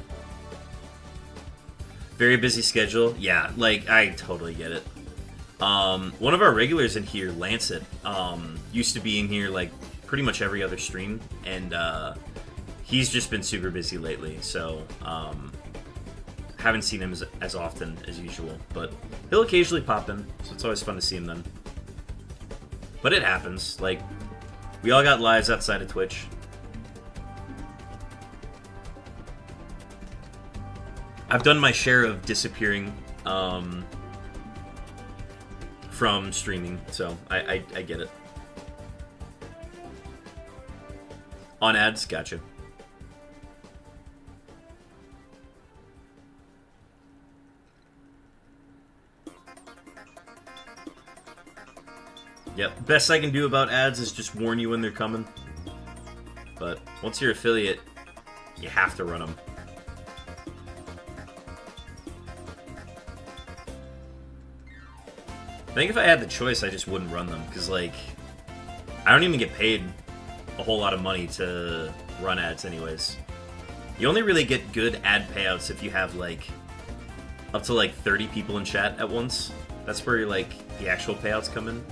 Very busy schedule. Yeah, like, I totally get it. One of our regulars in here, Lancet, used to be in here, like, pretty much every other stream, and, he's just been super busy lately, so, haven't seen him as often as usual, but he'll occasionally pop in, so it's always fun to see him then. But it happens, like, we all got lives outside of Twitch. I've done my share of disappearing, from streaming, so I get it. On ads, gotcha. Yep, best I can do about ads is just warn you when they're coming. But once you're affiliate, you have to run them. I think if I had the choice, I just wouldn't run them, because, like, I don't even get paid a whole lot of money to run ads anyways. You only really get good ad payouts if you have, like, up to, like, 30 people in chat at once. That's where, like, the actual payouts come in.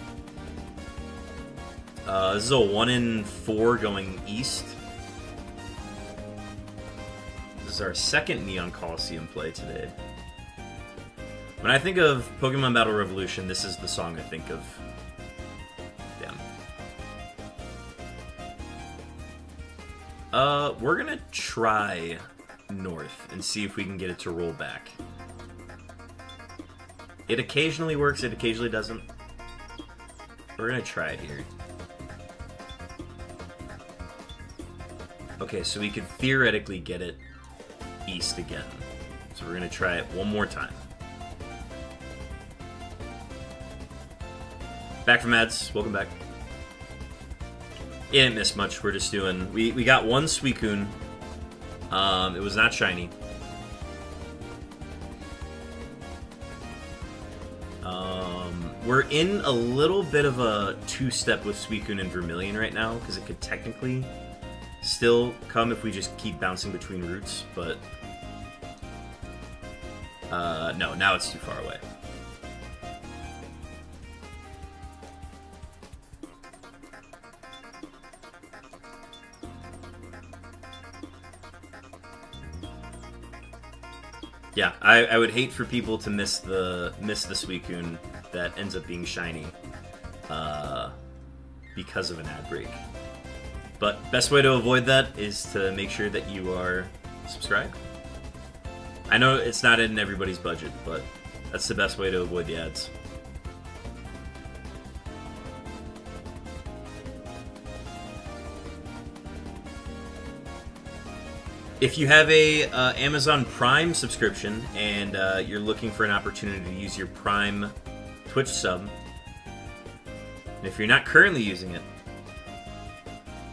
This is a 1 in 4 going east. This is our second Neon Coliseum play today. When I think of Pokemon Battle Revolution, this is the song I think of. Damn. We're gonna try north and see if we can get it to roll back. It occasionally works, it occasionally doesn't. We're gonna try it here. Okay, so we could theoretically get it east again. So we're gonna try it one more time. Back from ads. Welcome back. It didn't miss much. We're just doing... We got one Suicune. It was not shiny. We're in a little bit of a two-step with Suicune and Vermilion right now, because it could technically still come if we just keep bouncing between routes, but... no, now it's too far away. Yeah, I would hate for people to miss the Suicune that ends up being shiny because of an ad break. But best way to avoid that is to make sure that you are subscribed. I know it's not in everybody's budget, but that's the best way to avoid the ads. If you have a Amazon Prime subscription and you're looking for an opportunity to use your Prime Twitch sub, and if you're not currently using it,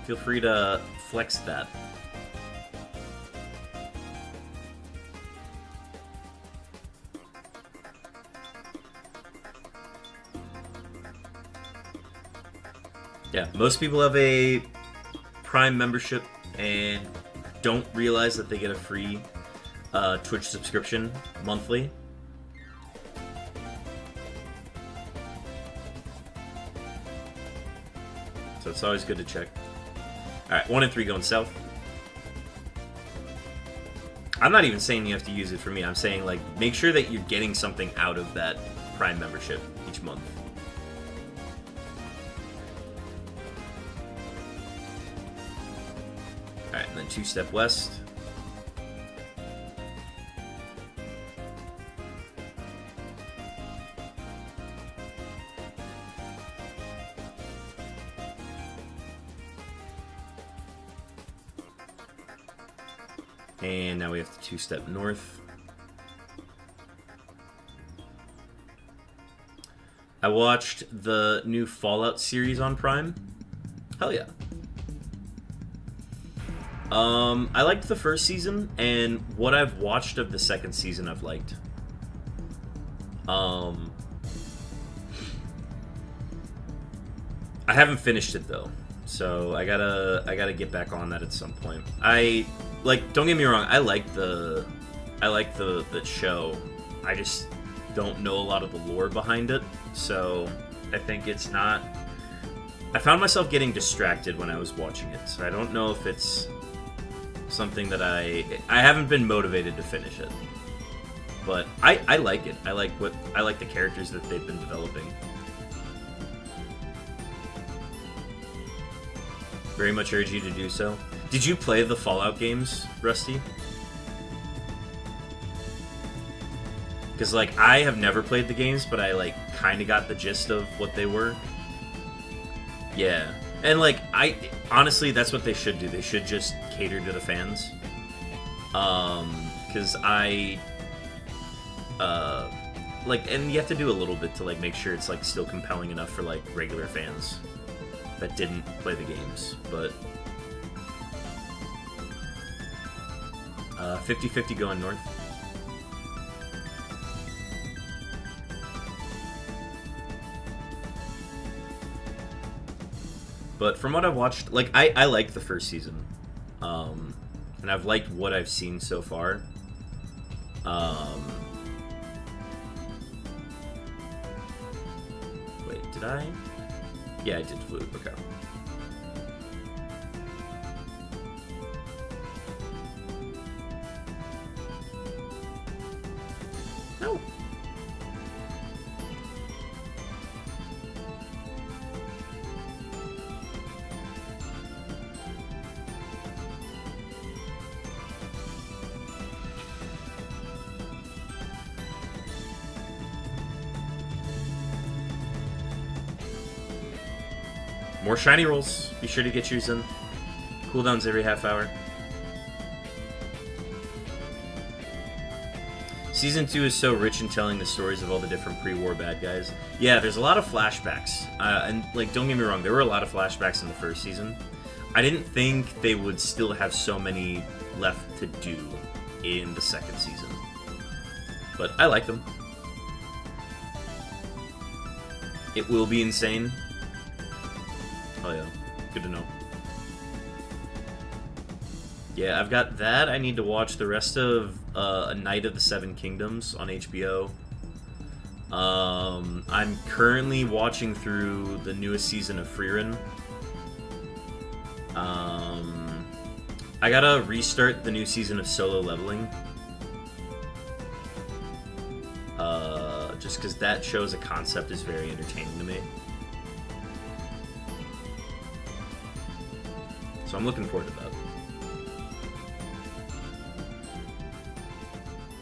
feel free to flex that. Yeah, most people have a Prime membership and don't realize that they get a free Twitch subscription monthly. So it's always good to check. Alright, 1 and 3 going south. I'm not even saying you have to use it for me. I'm saying, like, make sure that you're getting something out of that Prime membership each month. Alright, and then 2-step west. And now we have to 2-step north. I watched the new Fallout series on Prime. Hell yeah. I liked the first season, and what I've watched of the second season I've liked. haven't finished it though, so I gotta get back on that at some point. Don't get me wrong, I like the show. I just don't know a lot of the lore behind it, so I think it's not. I found myself getting distracted when I was watching it, so I don't know if it's something that I haven't been motivated to finish it. But I like it. I like the characters that they've been developing. Very much urge you to do so. Did you play the Fallout games, Rusty? Because, like, I have never played the games, but I, like, kind of got the gist of what they were. Yeah. And, like, honestly, that's what they should do. They should just cater to the fans. Because and you have to do a little bit to, like, make sure it's, like, still compelling enough for, like, regular fans that didn't play the games. But 50-50 going north. But from what I've watched, like, I liked the first season. And I've liked what I've seen so far. Wait, did I? Yeah, I did flute. Okay. No. More shiny rolls. Be sure to get yours in. Cooldowns every half hour. Season 2 is so rich in telling the stories of all the different pre-war bad guys. Yeah, there's a lot of flashbacks. And, like, don't get me wrong, there were a lot of flashbacks in the first season. I didn't think they would still have so many left to do in the second season. But I like them. It will be insane. Oh yeah, good to know. Yeah, I've got that. I need to watch the rest of A Night of the Seven Kingdoms on HBO. I'm currently watching through the newest season of FireRed. I gotta restart the new season of Solo Leveling. Just because that show as a concept is very entertaining to me. So I'm looking forward to that.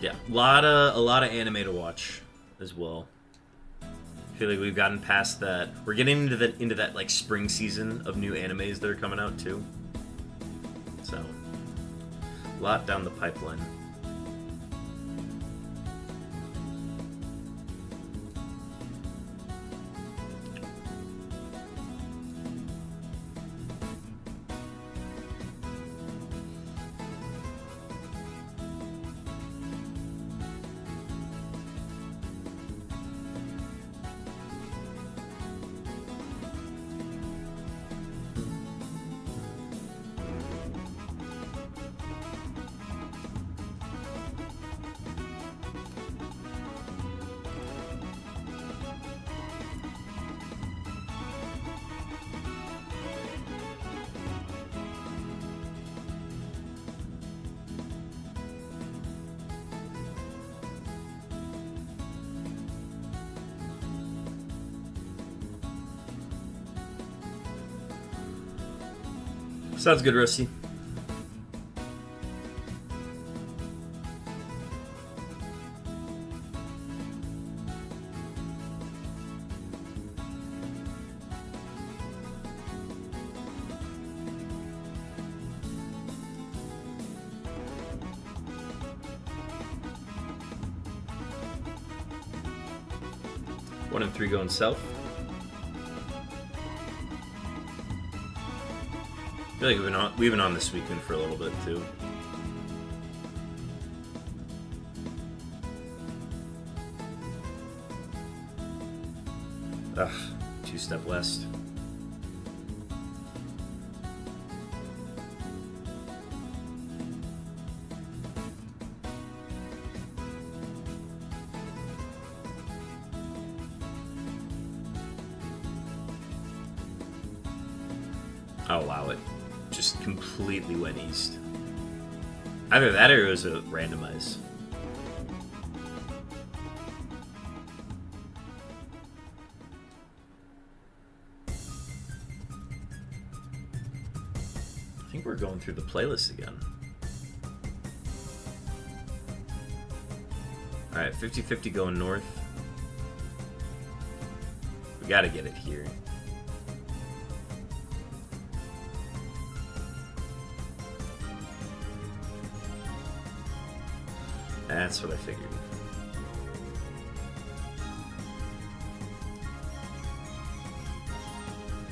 Yeah, a lot of anime to watch as well. I feel like we've gotten past that. We're getting into that like spring season of new animes that are coming out too. So, a lot down the pipeline. Sounds good, Rusty. One and three going south. I feel like we've been on this weekend for a little bit too. Ugh, 2 step west. Oh wow, it just completely went east. Either that or it was a randomize. I think we're going through the playlist again. Alright, 50-50 going north. We gotta get it here. That's what I figured.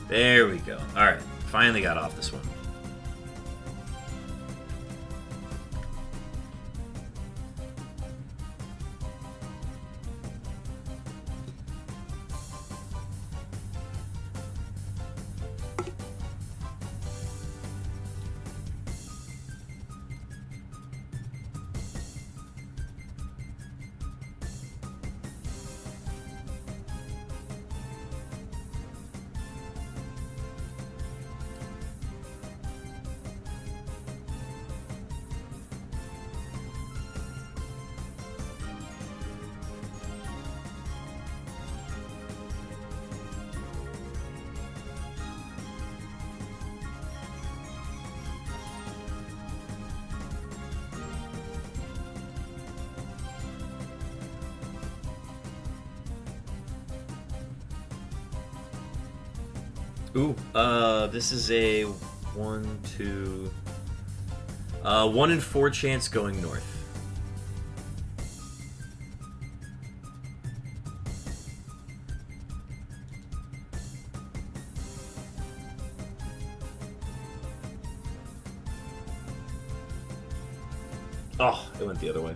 There we go. Alright, finally got off this one. Ooh, this is a 1 in 4 chance going north. Oh, it went the other way.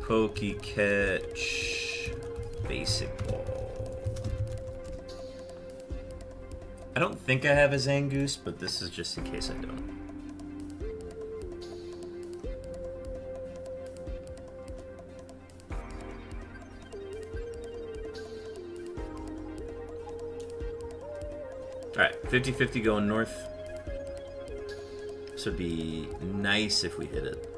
Pokey catch, basic ball. I don't think I have a Zangoose, but this is just in case I don't. Alright, 50-50 going north. This would be nice if we hit it.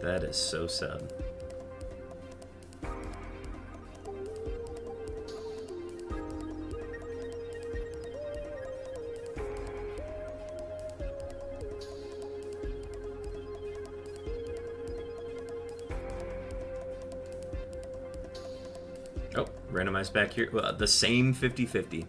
That is so sad. Oh, randomized back here. Well, the same 50-50.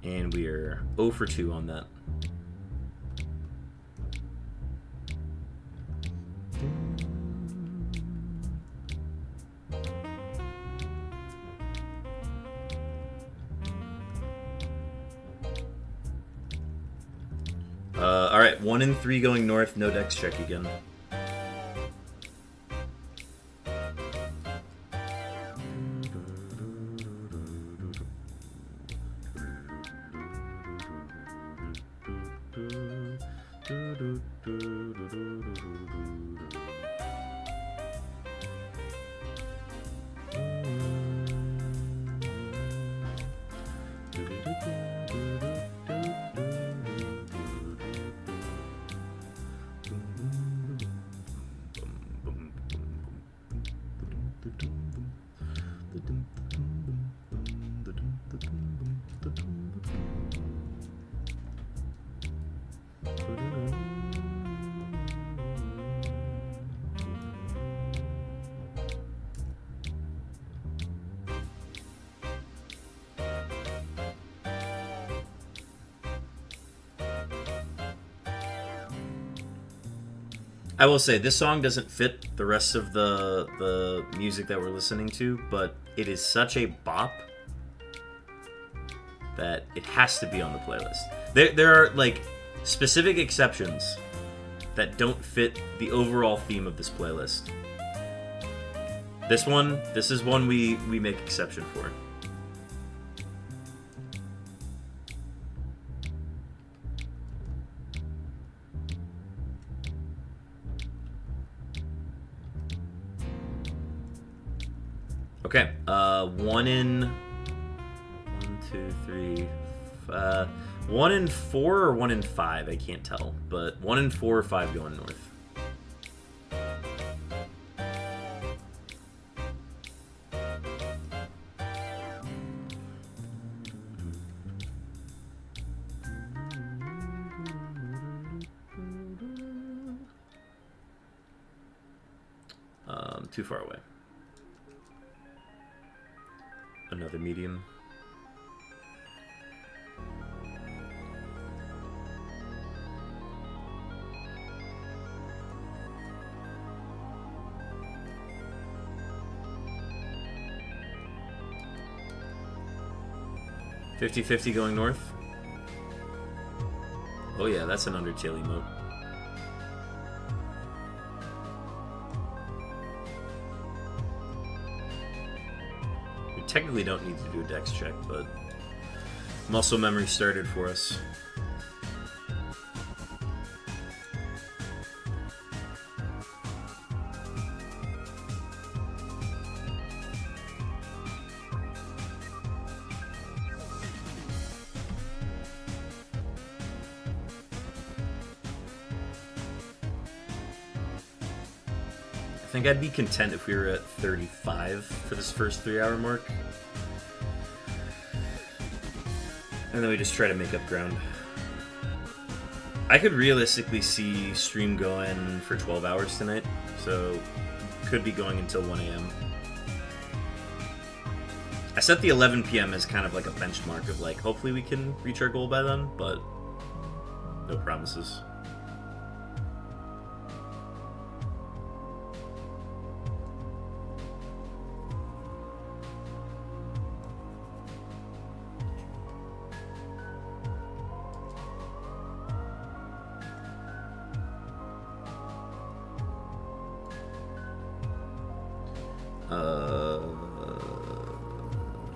And we are 0 for 2 on that. All right, 1 and 3 going north, no dex check again. I will say this song doesn't fit the rest of the music that we're listening to, but it is such a bop that it has to be on the playlist. There are like specific exceptions that don't fit the overall theme of this playlist. This is one we make exception for. Okay, 1 in 4 or 1 in 5, I can't tell, but 1 in 4 or 5 going north. Too far away. Another medium. $50-50 going north. Oh yeah, that's an Undertale emote. Technically don't need to do a dex check, but muscle memory started for us. I think I'd be content if we were at 35 for this first 3-hour mark. And then we just try to make up ground. I could realistically see stream going for 12 hours tonight, so could be going until 1 a.m. I set the 11 p.m. as kind of like a benchmark of like, hopefully we can reach our goal by then, but no promises.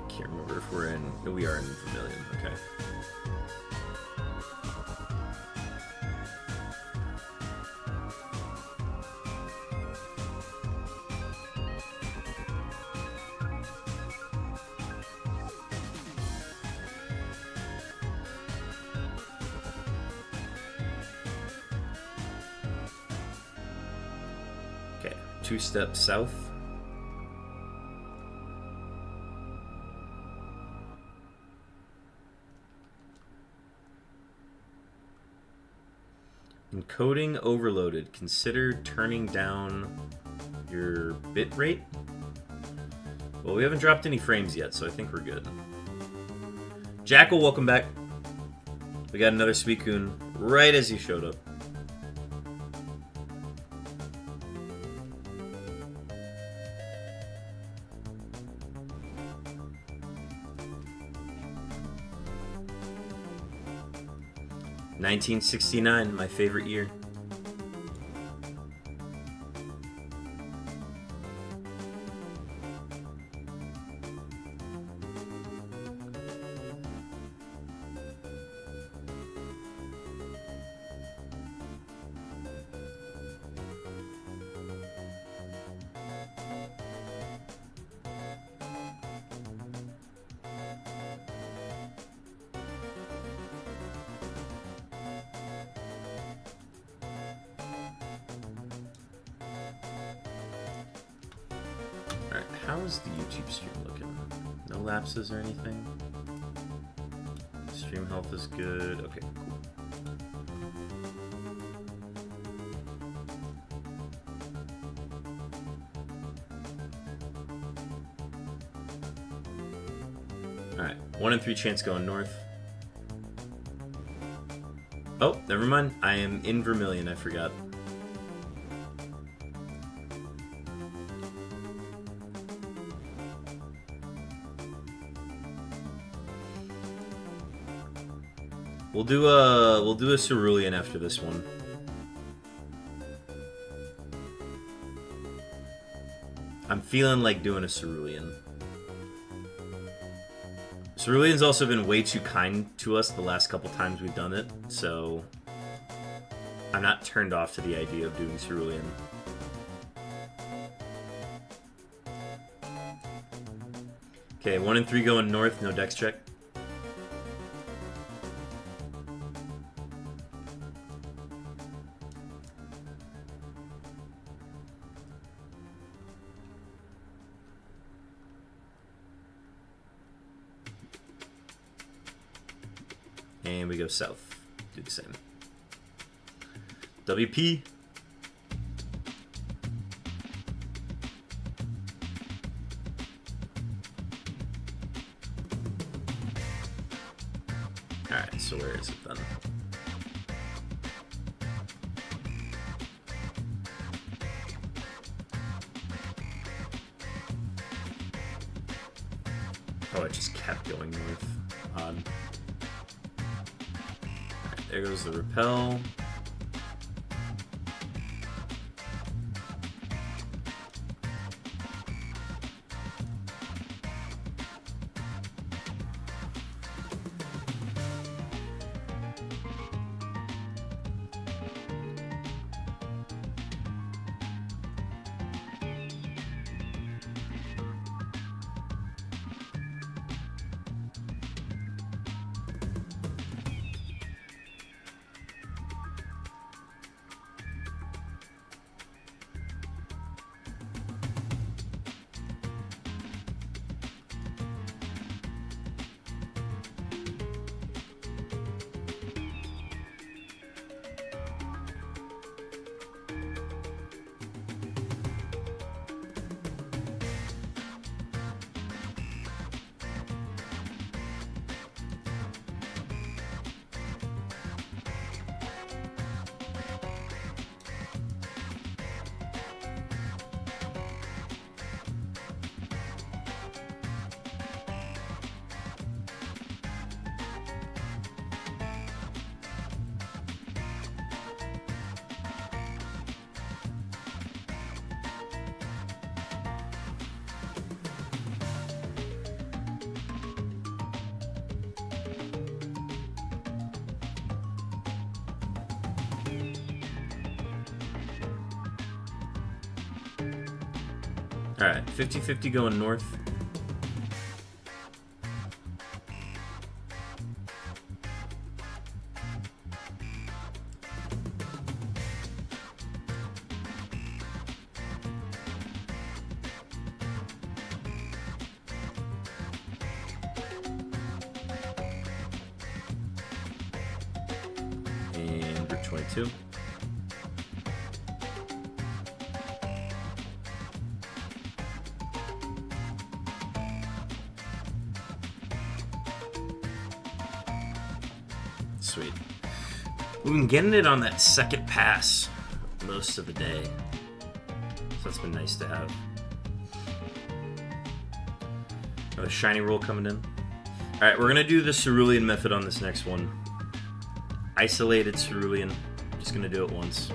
Can't remember if we're in. No, we are in Vermilion. Okay. Okay, 2 steps south. Encoding overloaded. Consider turning down your bit rate. Well, we haven't dropped any frames yet, so I think we're good. Jackal, welcome back. We got another Suicune right as you showed up. 1969, my favorite year. How is the YouTube stream looking? No lapses or anything? Stream health is good. Okay, cool. Alright, 1 in 3 chance going north. Oh, never mind. I am in Vermilion, I forgot. We'll do a Cerulean after this one. I'm feeling like doing a Cerulean. Cerulean's also been way too kind to us the last couple times we've done it, so I'm not turned off to the idea of doing Cerulean. Okay, 1 in 3 going north, no dex check. And we go south. Do the same. WP. Alright, so where is it then? Oh, it just kept going north. Odd. There goes the repel. Alright, 50-50 going north. And Route 22. Sweet. We've been getting it on that second pass most of the day, so that's been nice to have. Another shiny roll coming in. Alright, we're gonna do the Cerulean method on this next one. Isolated Cerulean. Just gonna do it once.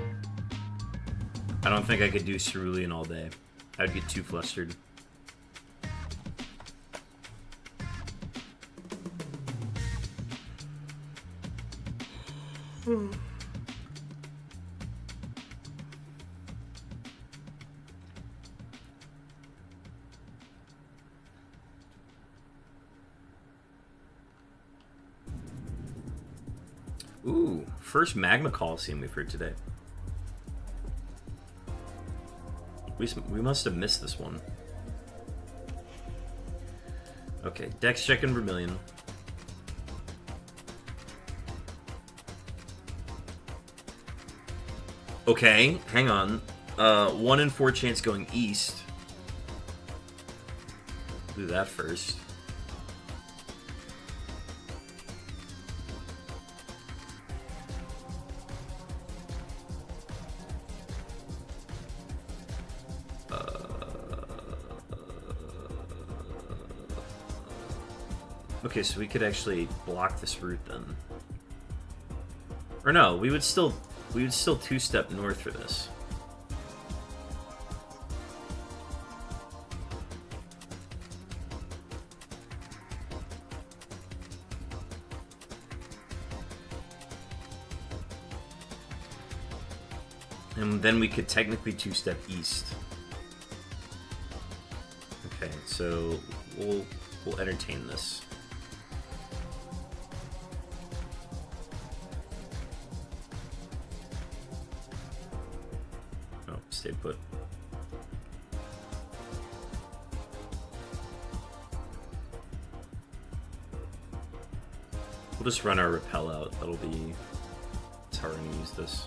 I don't think I could do Cerulean all day. I'd get too flustered. Ooh, first Magma Coliseum we've heard today. We must have missed this one. Okay, Dex check and Vermilion. Okay, hang on. 1 in 4 chance going east. Do that first. Okay, so we could actually block this route then. Or no, we would still two-step north for this. And then we could technically two-step east. Okay, so we'll entertain this. Stay put. We'll just run our repel out. That's how we're gonna use this.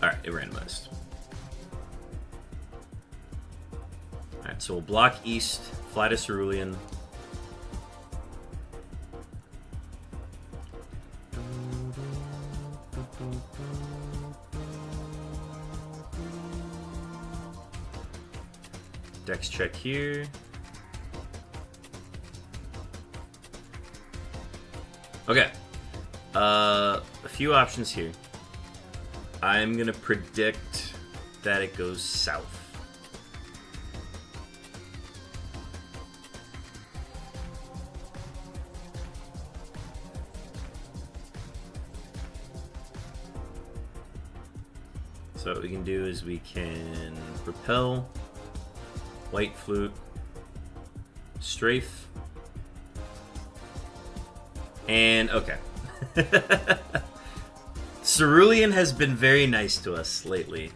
Alright, it randomized. Alright, so we'll block east, fly to Cerulean. Dex check here. Okay. A few options here. I'm gonna predict that it goes south. So what we can do is we can repel, white flute, strafe, and okay. Cerulean has been very nice to us lately.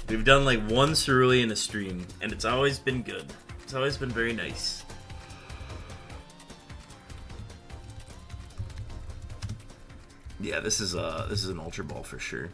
We've done like one Cerulean a stream, and it's always been good. It's always been very nice. Yeah, this is an Ultra Ball for sure.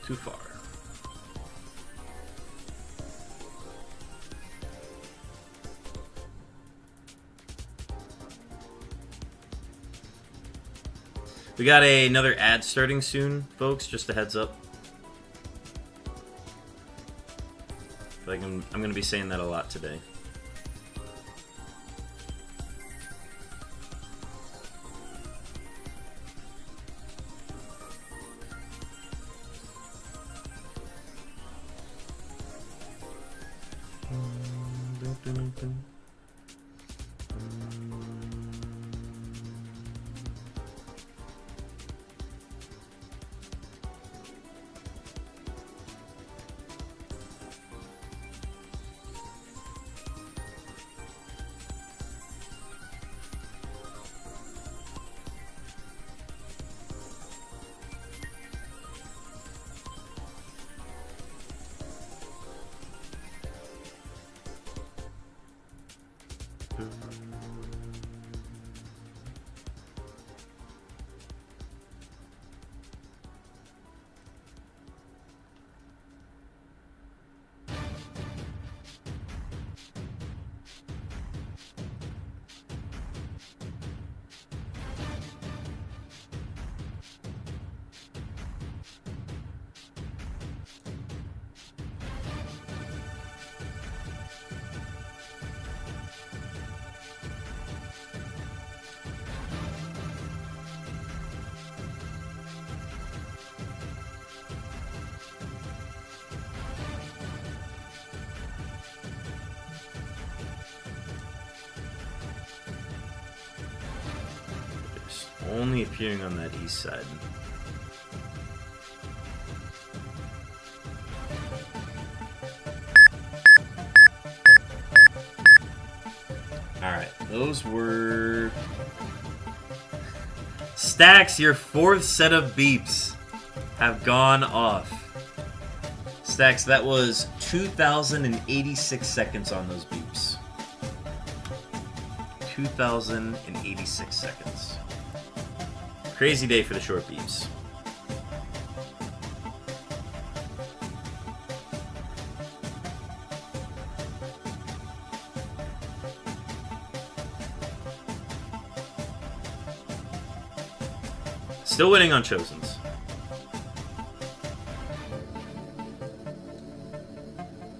Too far. We got another ad starting soon, folks. Just a heads up. I feel like I'm going to be saying that a lot today. happen. Only appearing on that east side. Alright, those were... Stacks, your fourth set of beeps have gone off. Stacks, that was 2,086 seconds on those beeps. 2,086 seconds. Crazy day for the short beeps. Still winning on Chosens.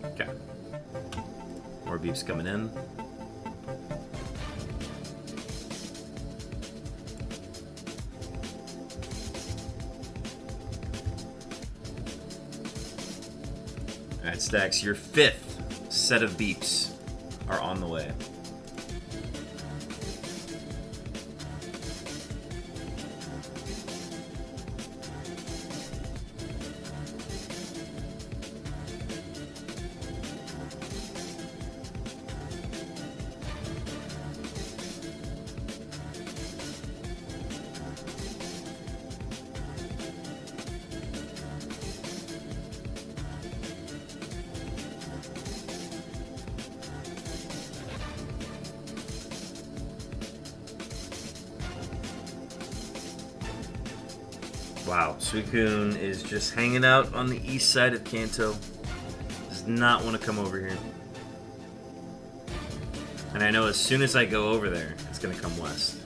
Okay. More beeps coming in. Alright, Stacks, your fifth set of beeps are on the way. Wow, Suicune is just hanging out on the east side of Kanto. Does not want to come over here. And I know as soon as I go over there, it's going to come west.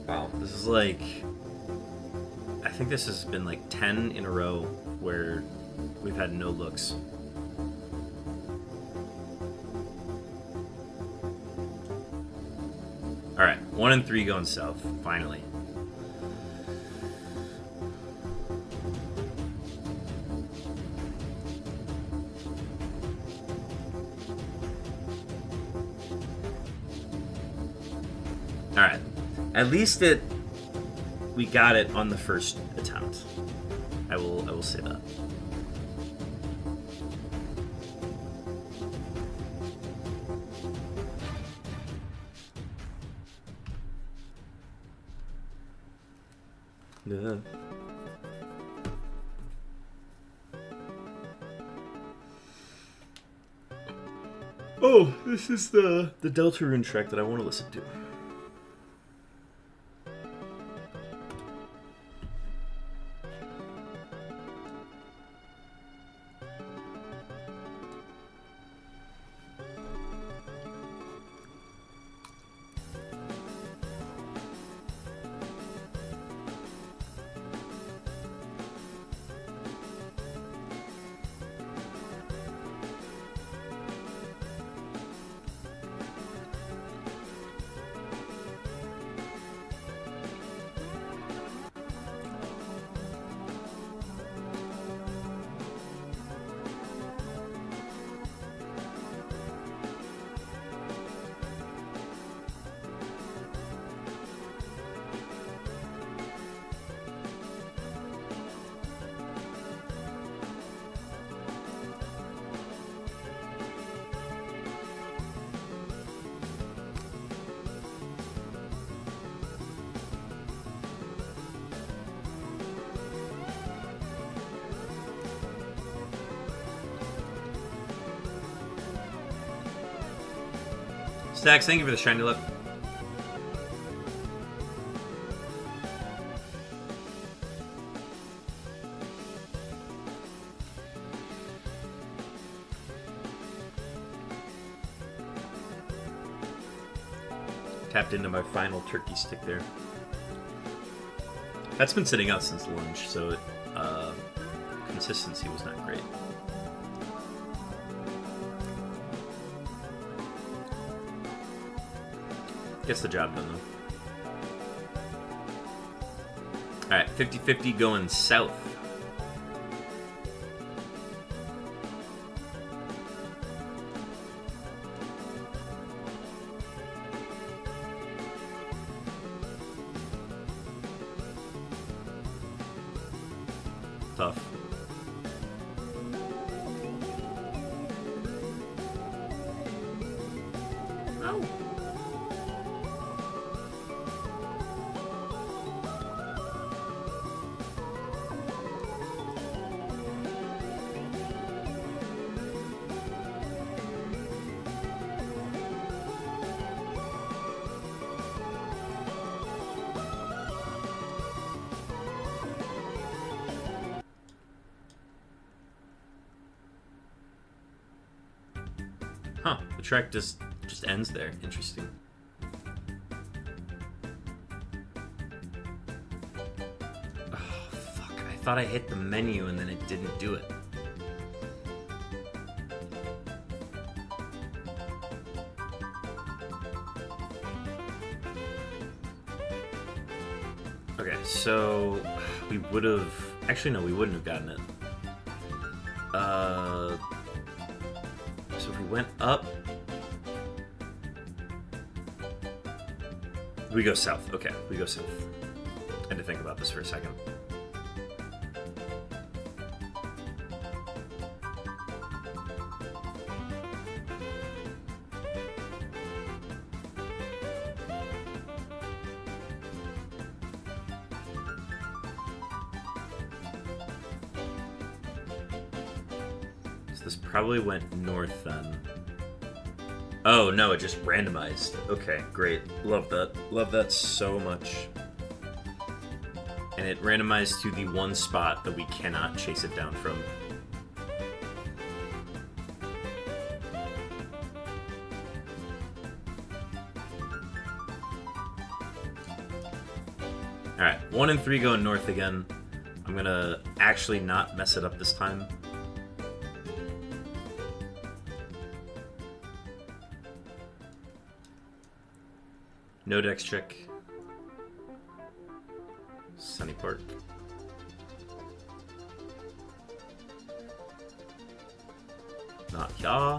Wow, this is like... I think this has been like 10 in a row where we've had no looks. Alright, 1 and 3 going south, finally. Alright. At least we got it on the first attempt. I will say that. Yeah. Oh, this is the Deltarune track that I want to listen to. Stacks, thank you for the shiny lip. Tapped into my final turkey stick there. That's been sitting out since lunch, so consistency was not great. Gets the job done, though. Alright, 50-50 going south. Tough. Ow. Huh, the track just ends there. Interesting. Oh, fuck. I thought I hit the menu and then it didn't do it. Okay, so we would have... Actually, no, we wouldn't have gotten it. So if we went up... We go south. Okay, we go south. I had to think about this for a second. This probably went north then. Oh no, it just randomized. Okay, great. Love that. Love that so much. And it randomized to the one spot that we cannot chase it down from. Alright, 1 and 3 going north again. I'm gonna actually not mess it up this time. No dex check. Sunny Park. Not ya.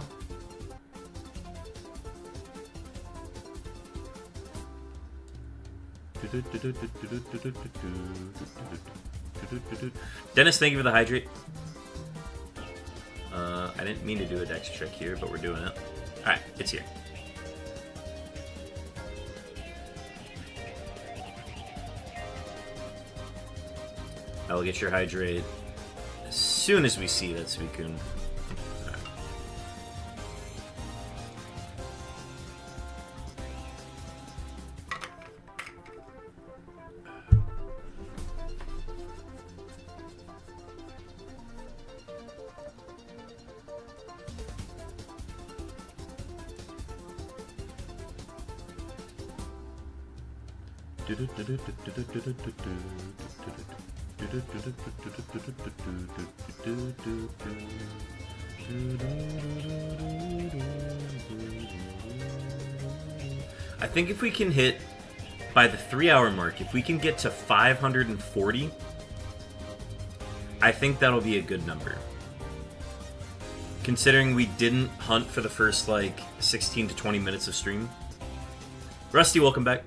Dennis, thank you for the hydrate. I didn't mean to do a dex check here, but we're doing it. Alright, it's here. I will get your hydrate as soon as we see that Suicune. I think if we can hit, by the 3-hour mark, if we can get to 540, I think that'll be a good number. Considering we didn't hunt for the first, like, 16 to 20 minutes of stream. Rusty, welcome back.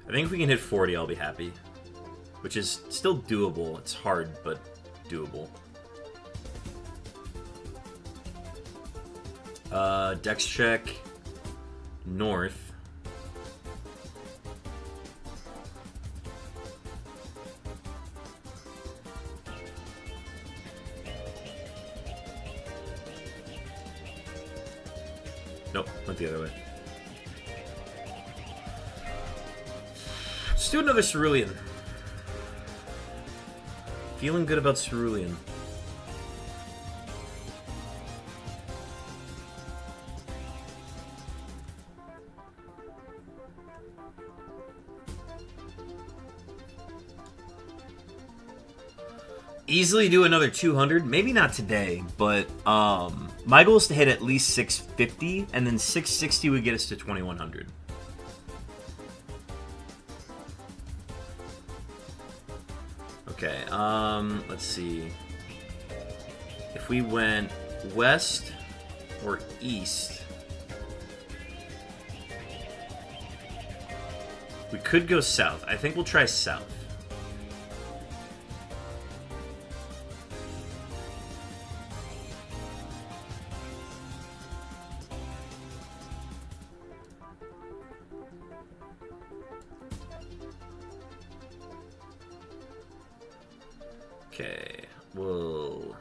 I think if we can hit 40, I'll be happy. Which is still doable. It's hard, but doable. Dex check. North. Nope, went the other way. Let's do another Cerulean. Feeling good about Cerulean. Easily do another 200. Maybe not today, but my goal is to hit at least 650, and then 660 would get us to 2100. Okay, let's see. If we went west or east, we could go south. I think we'll try south. Okay, whoa.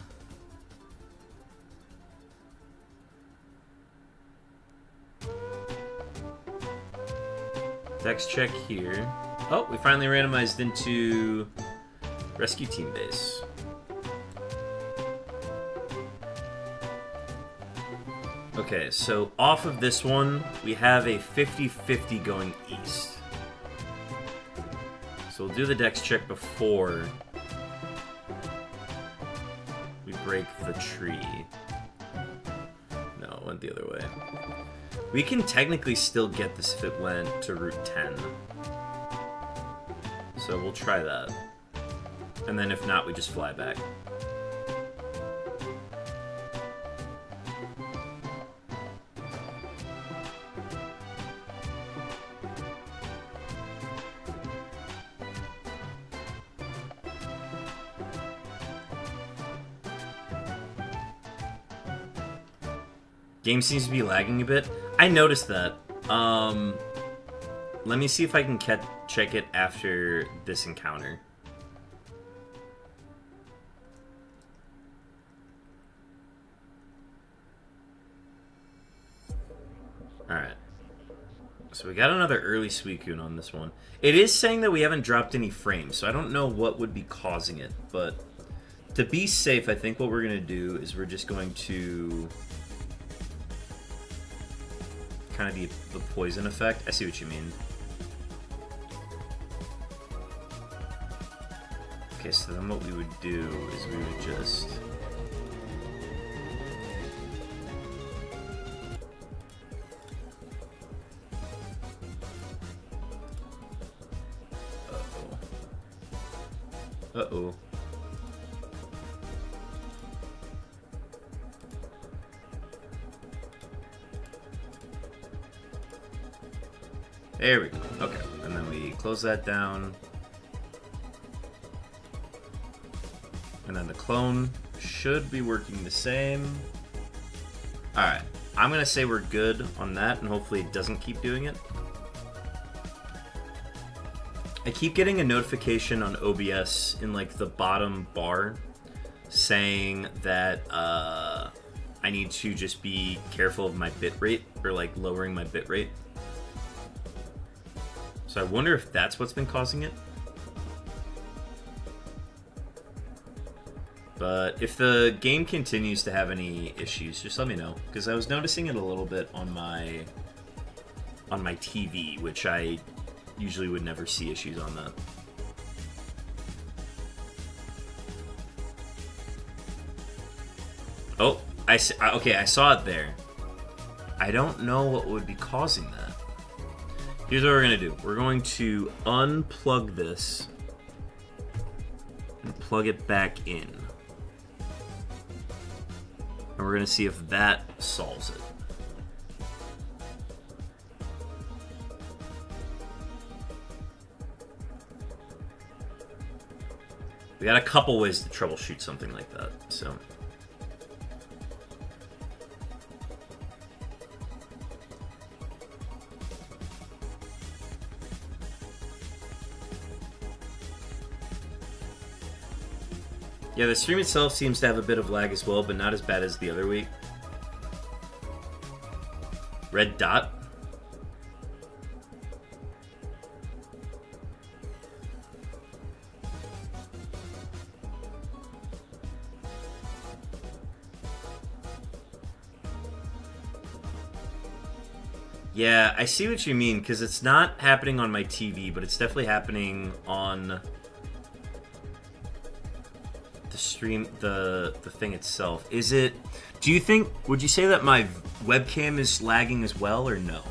Dex check here. Oh, we finally randomized into rescue team base. Okay, so off of this one, we have a 50-50 going east. So we'll do the dex check before we break the tree. No, it went the other way. We can technically still get this if it went to Route 10. So we'll try that. And then if not, we just fly back. Game seems to be lagging a bit. I noticed that. Let me see if I can check it after this encounter. Alright. So we got another early Suicune on this one. It is saying that we haven't dropped any frames, so I don't know what would be causing it, but to be safe, I think what we're going to do is we're just going to kind of the poison effect. I see what you mean. Okay, so then what we would do is we would just... Uh-oh. Uh-oh. There we go. Okay. And then we close that down. And then the clone should be working the same. Alright. I'm going to say we're good on that, and hopefully it doesn't keep doing it. I keep getting a notification on OBS in like the bottom bar saying that I need to just be careful of my bitrate, or like lowering my bitrate. So I wonder if that's what's been causing it. But if the game continues to have any issues, just let me know, because I was noticing it a little bit on my TV, which I usually would never see issues on that. Oh, okay, I saw it there. I don't know what would be causing that. Here's what we're gonna do. We're going to unplug this and plug it back in. And we're gonna see if that solves it. We got a couple ways to troubleshoot something like that, so. Yeah, the stream itself seems to have a bit of lag as well, but not as bad as the other week. Red dot. Yeah, I see what you mean, because it's not happening on my TV, but it's definitely happening on the stream, the thing itself. Is it... Do you think... Would you say that my webcam is lagging as well, or no?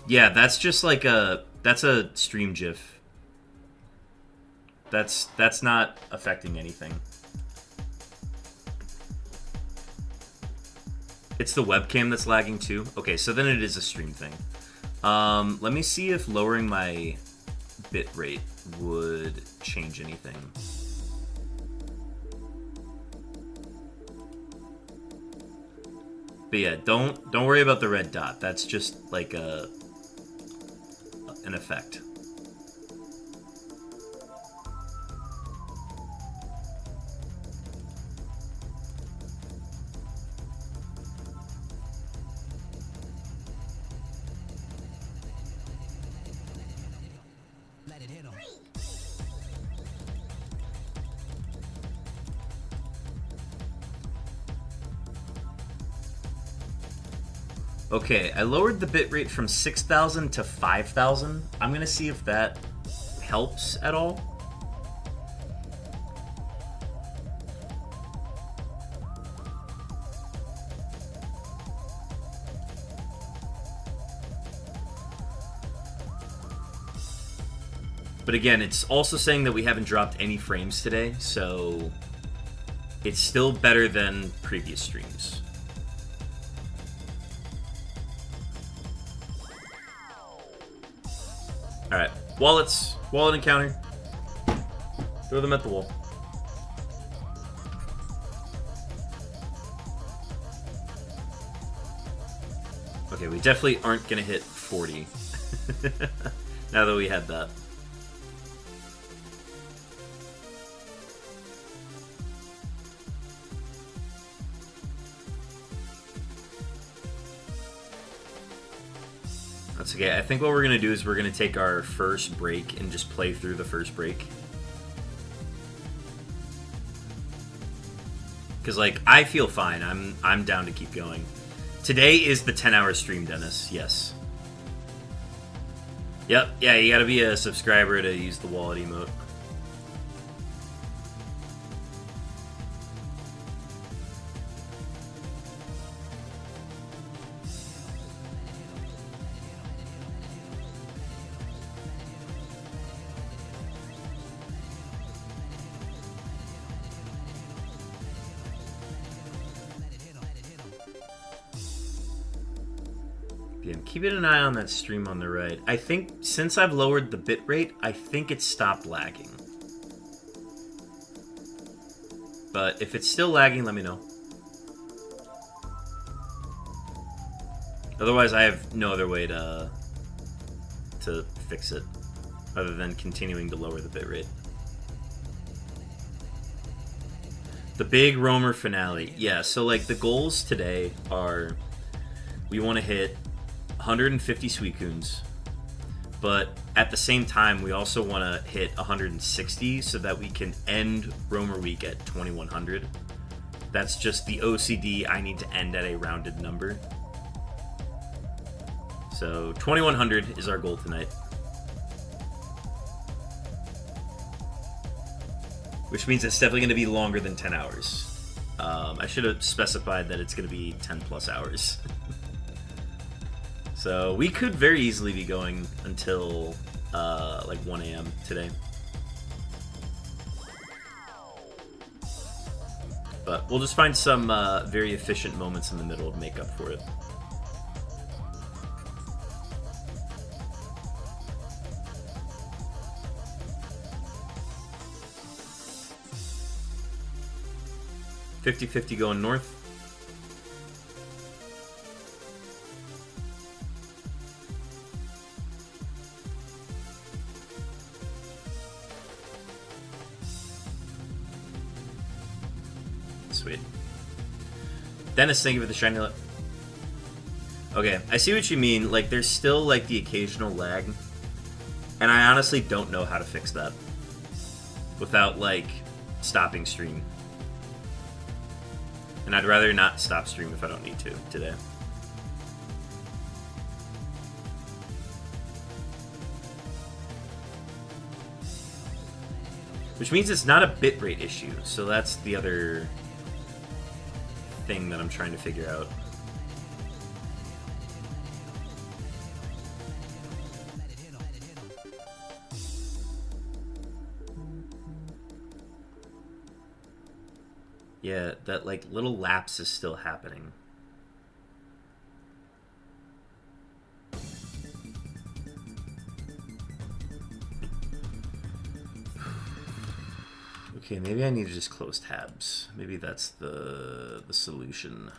Yeah, that's just like a... That's a stream GIF. That's not affecting anything. It's the webcam that's lagging too? Okay, so then it is a stream thing. Let me see if lowering my bitrate would change anything. But yeah, don't worry about the red dot. That's just like an effect. Okay, I lowered the bitrate from 6,000 to 5,000. I'm gonna see if that helps at all. But again, it's also saying that we haven't dropped any frames today, so it's still better than previous streams. Alright, wallet encounter. Throw them at the wall. Okay, we definitely aren't gonna hit 40. Now that we had that. That's okay. I think what we're going to do is we're going to take our first break and just play through the first break. Because, like, I feel fine. I'm down to keep going. Today is the 10-hour stream, Dennis. Yes. Yep. Yeah, you got to be a subscriber to use the wallet emote. Yeah, keeping an eye on that stream on the right. I think since I've lowered the bitrate, I think it stopped lagging. But if it's still lagging, let me know. Otherwise, I have no other way to fix it other than continuing to lower the bitrate. The big roamer finale. Yeah, so like the goals today are we want to hit 150 Suicunes, but at the same time we also want to hit 160 so that we can end roamer week at 2100. That's just the OCD. I need to end at a rounded number. So 2100 is our goal tonight. Which means it's definitely going to be longer than 10 hours. I should have specified that it's going to be 10 plus hours. So we could very easily be going until like 1 a.m. today. But we'll just find some very efficient moments in the middle to make up for it. $50-50 going north. Sweet. Dennis, thank you for the shiny light. Okay, I see what you mean. Like, there's still, like, the occasional lag. And I honestly don't know how to fix that without, like, stopping stream. And I'd rather not stop stream if I don't need to today. Which means it's not a bitrate issue, so that's the other thing that I'm trying to figure out. Yeah, that like little lapse is still happening. Okay, maybe I need to just close tabs. Maybe that's the solution.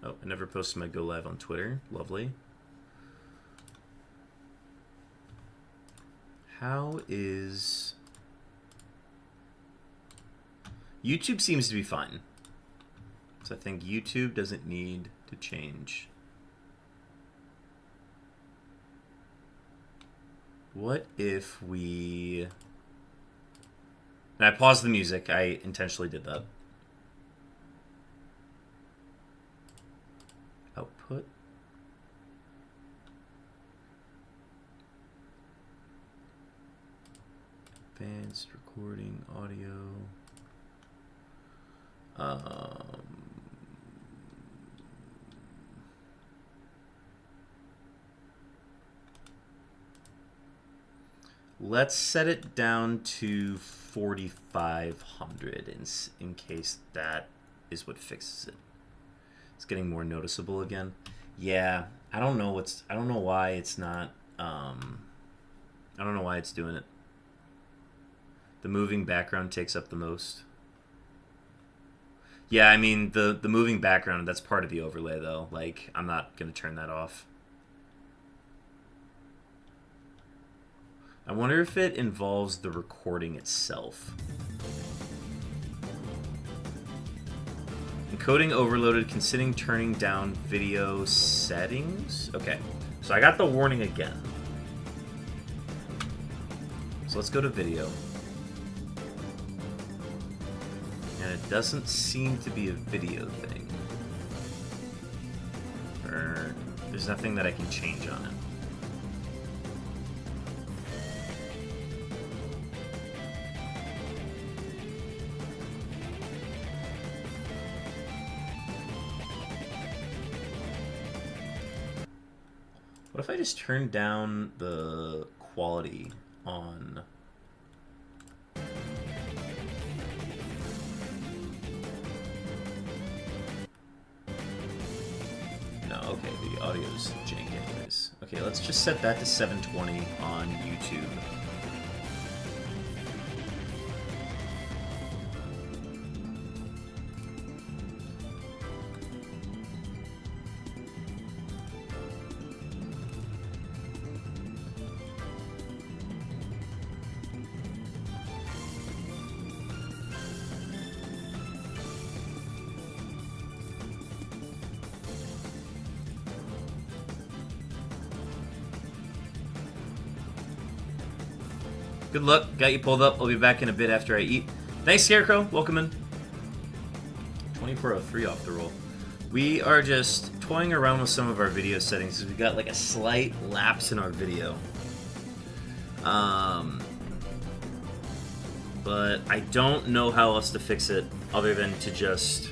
Oh, I never posted my go live on Twitter. Lovely. How is... YouTube seems to be fine. So I think YouTube doesn't need to change. What if we... And I paused the music. I intentionally did that. Output. Advanced recording audio. Let's set it down to 4,500 in case that is what fixes it. It's getting more noticeable again. Yeah, I don't know why it's not. I don't know why it's doing it. The moving background takes up the most. Yeah, I mean, the moving background, that's part of the overlay, though. Like, I'm not going to turn that off. I wonder if it involves the recording itself. Encoding overloaded, considering turning down video settings? Okay, so I got the warning again. So let's go to video. And it doesn't seem to be a video thing. Or there's nothing that I can change on it. What if I just turn down the quality on... No, okay, the audio's jank anyways. Okay, let's just set that to 720 on YouTube. Good luck. Got you pulled up. I'll be back in a bit after I eat. Thanks, Scarecrow. Welcome in. 2403 off the roll. We are just toying around with some of our video settings because we got like a slight lapse in our video. But I don't know how else to fix it other than to just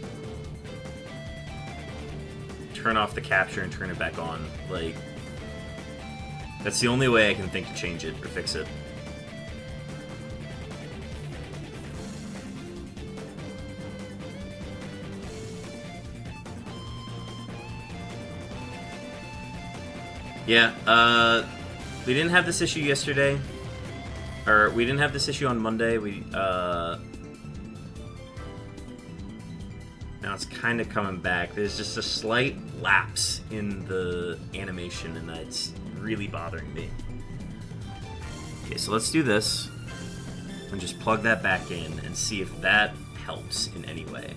turn off the capture and turn it back on. Like, that's the only way I can think to change it or fix it. Yeah, we didn't have this issue yesterday. Or, we didn't have this issue on Monday. Now it's kind of coming back. There's just a slight lapse in the animation, and that's really bothering me. Okay, so let's do this. And just plug that back in and see if that helps in any way.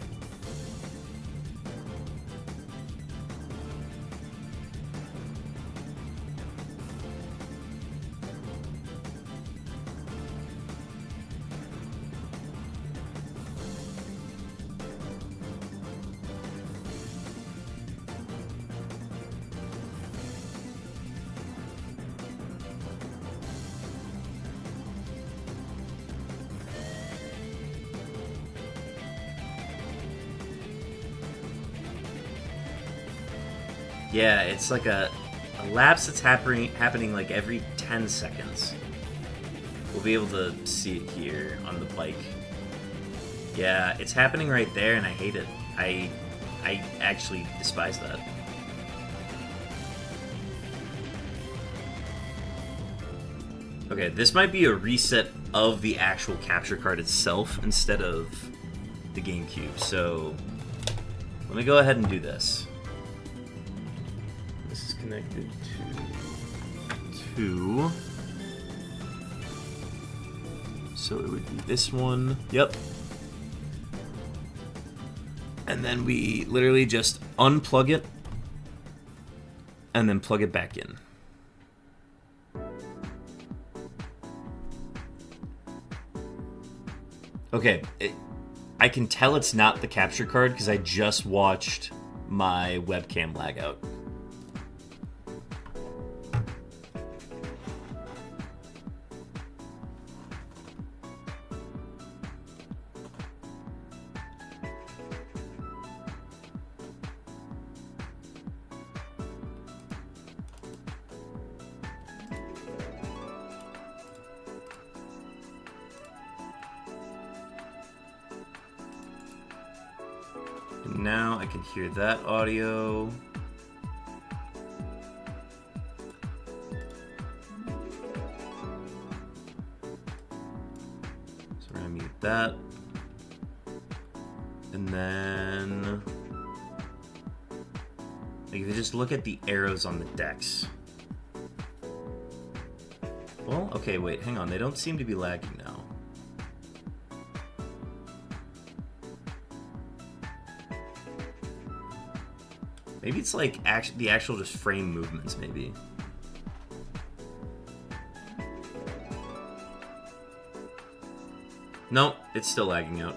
Yeah, it's like a lapse that's happening like every 10 seconds. We'll be able to see it here on the bike. Yeah, it's happening right there, and I hate it. I actually despise that. Okay, this might be a reset of the actual capture card itself instead of the GameCube. So let me go ahead and do this. This is connected to so it would be this one. Yep. And then we literally just unplug it and then plug it back in. Okay, I can tell it's not the capture card because I just watched my webcam lag out. Now I can hear that audio. So we're gonna mute that. And then, like, if you just look at the arrows on the decks. Well, okay, wait, hang on. They don't seem to be lagging now. Maybe it's like the actual just frame movements, maybe. Nope, it's still lagging out.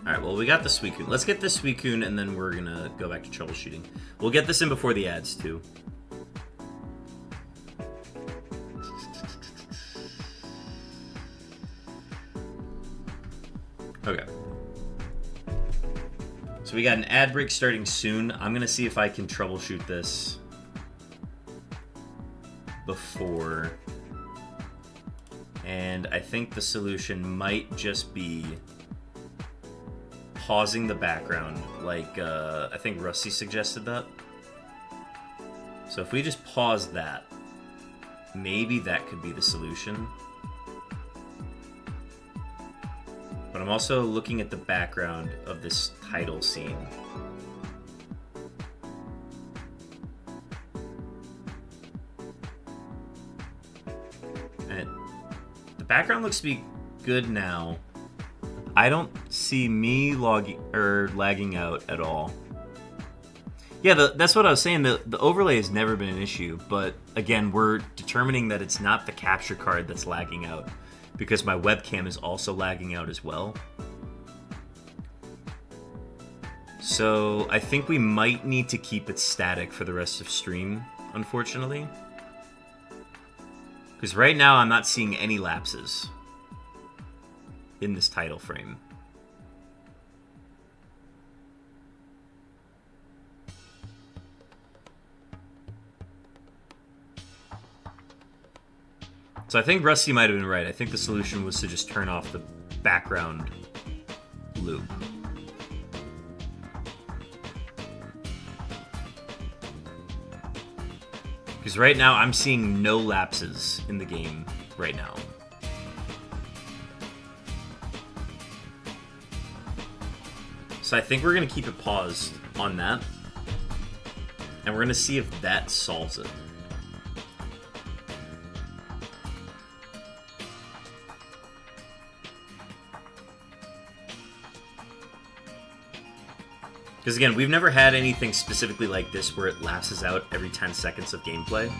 Alright, well, we got the Suicune. Let's get the Suicune, and then we're gonna go back to troubleshooting. We'll get this in before the ads, too. Okay. So we got an ad break starting soon. I'm going to see if I can troubleshoot this before. And I think the solution might just be pausing the background, like I think Rusty suggested that. So if we just pause that, maybe that could be the solution. But I'm also looking at the background of this title scene. And the background looks to be good now. I don't see me lagging out at all. Yeah, that's what I was saying. The overlay has never been an issue, but again, we're determining that it's not the capture card that's lagging out, because my webcam is also lagging out as well. So I think we might need to keep it static for the rest of stream, unfortunately. Because right now I'm not seeing any lapses in this title frame. So I think Rusty might have been right. I think the solution was to just turn off the background loop. Because right now I'm seeing no lapses in the game right now. So I think we're going to keep it paused on that. And we're going to see if that solves it. Because again, we've never had anything specifically like this where it lapses out every 10 seconds of gameplay.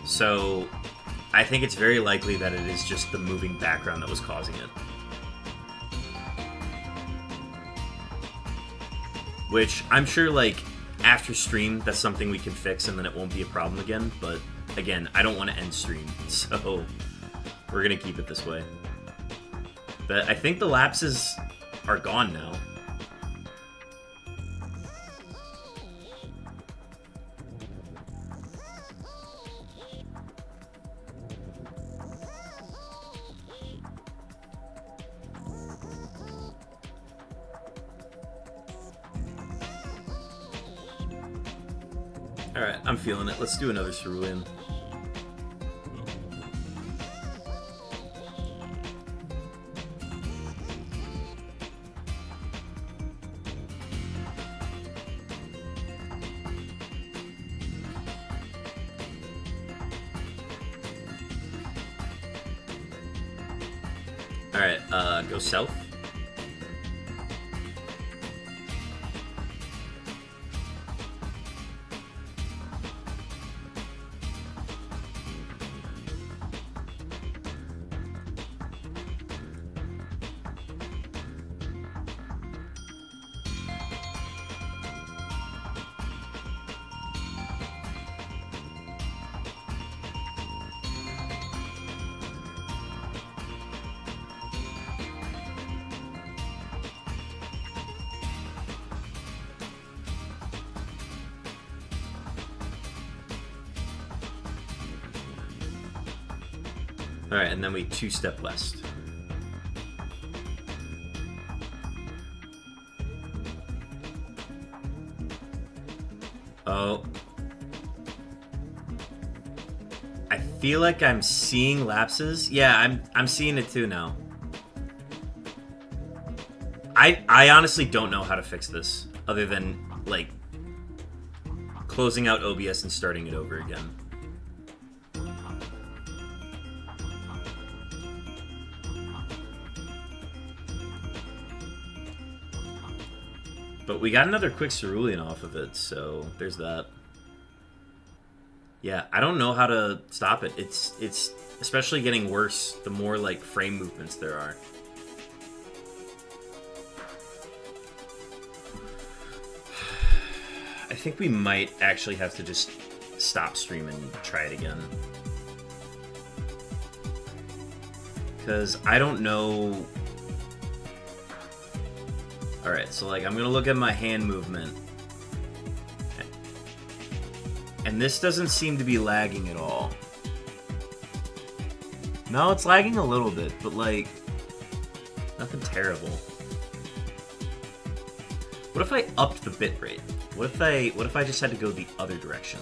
So I think it's very likely that it is just the moving background that was causing it. Which I'm sure, like, after stream, that's something we can fix and then it won't be a problem again. But again, I don't want to end stream, so we're going to keep it this way. But I think the lapses are gone now. Alright, I'm feeling it. Let's do another Suicune. Alright, go south. Alright, and then we two-step west. Oh. I feel like I'm seeing lapses. Yeah, I'm seeing it too now. I honestly don't know how to fix this, other than, like, closing out OBS and starting it over again. But we got another quick cerulean off of it, so there's that. Yeah, I don't know how to stop it. It's especially getting worse the more, like, frame movements there are. I think we might actually have to just stop streaming and try it again. Because I don't know... Alright, so, like, I'm gonna look at my hand movement. And this doesn't seem to be lagging at all. No, it's lagging a little bit, but, like, nothing terrible. What if I upped the bitrate? What if I just had to go the other direction?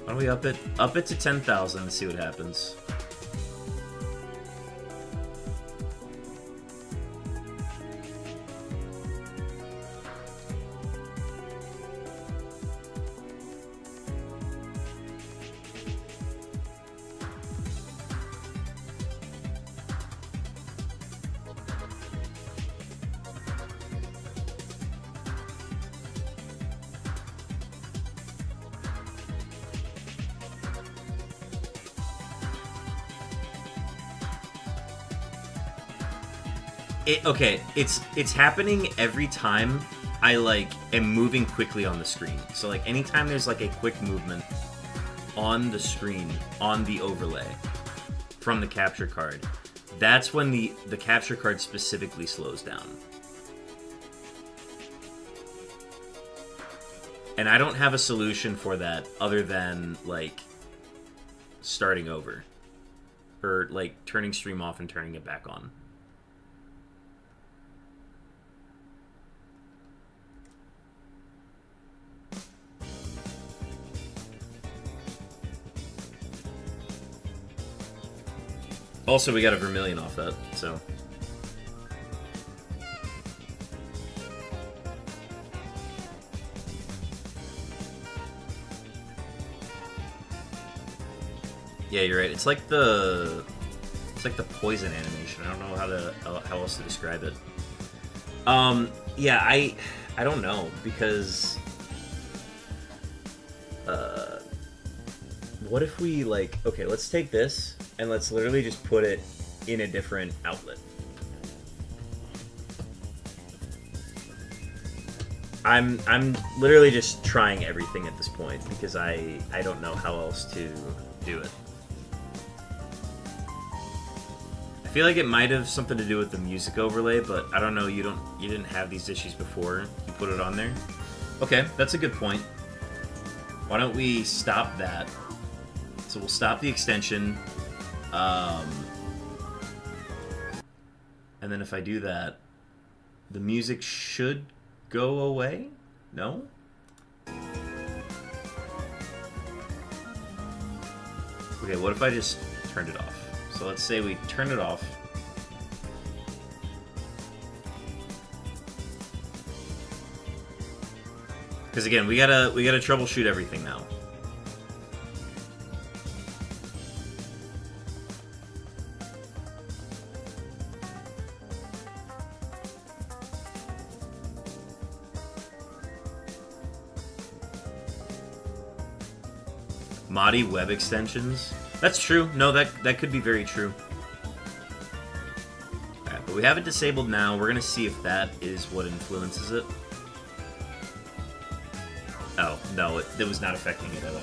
Why don't we up it to 10,000 and see what happens. Okay, it's happening every time I like am moving quickly on the screen. So like anytime there's like a quick movement on the screen on the overlay from the capture card, that's when the capture card specifically slows down. And I don't have a solution for that other than like starting over or like turning stream off and turning it back on. Also, we got a Vermilion off that, so. Yeah, you're right. It's like the poison animation. I don't know how else to describe it. Yeah, I don't know because what if we like okay, let's take this and let's literally just put it in a different outlet. I'm literally just trying everything at this point because I don't know how else to do it. I feel like it might have something to do with the music overlay, but I don't know. You didn't have these issues before you put it on there. Okay, that's a good point. Why don't we stop that? So we'll stop the extension. And then if I do that, the music should go away? No? Okay, what if I just turned it off? So let's say we turn it off. Because again, we gotta troubleshoot everything now. Modi web extensions? That's true. No, that could be very true. Alright, but we have it disabled now. We're gonna see if that is what influences it. Oh, no, it was not affecting it at all.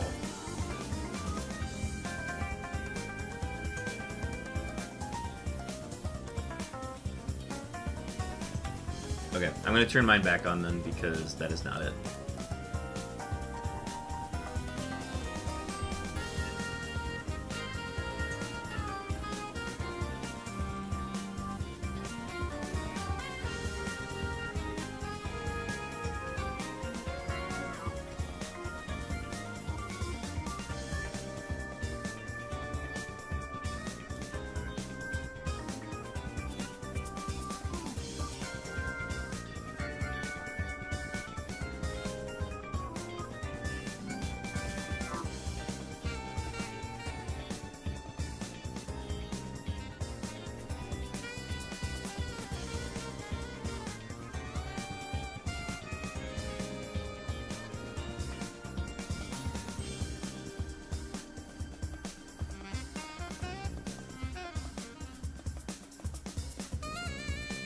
Okay, I'm gonna turn mine back on then because that is not it.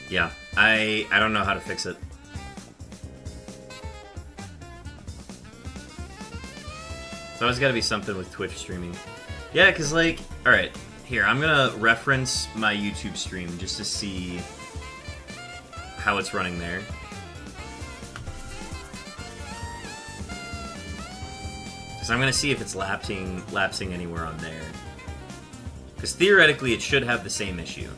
Yeah, I don't know how to fix it. It's always got to be something with Twitch streaming. Yeah, because, like, alright, here, I'm going to reference my YouTube stream just to see how it's running there. So I'm going to see if it's lapsing anywhere on there. Because theoretically, it should have the same issue.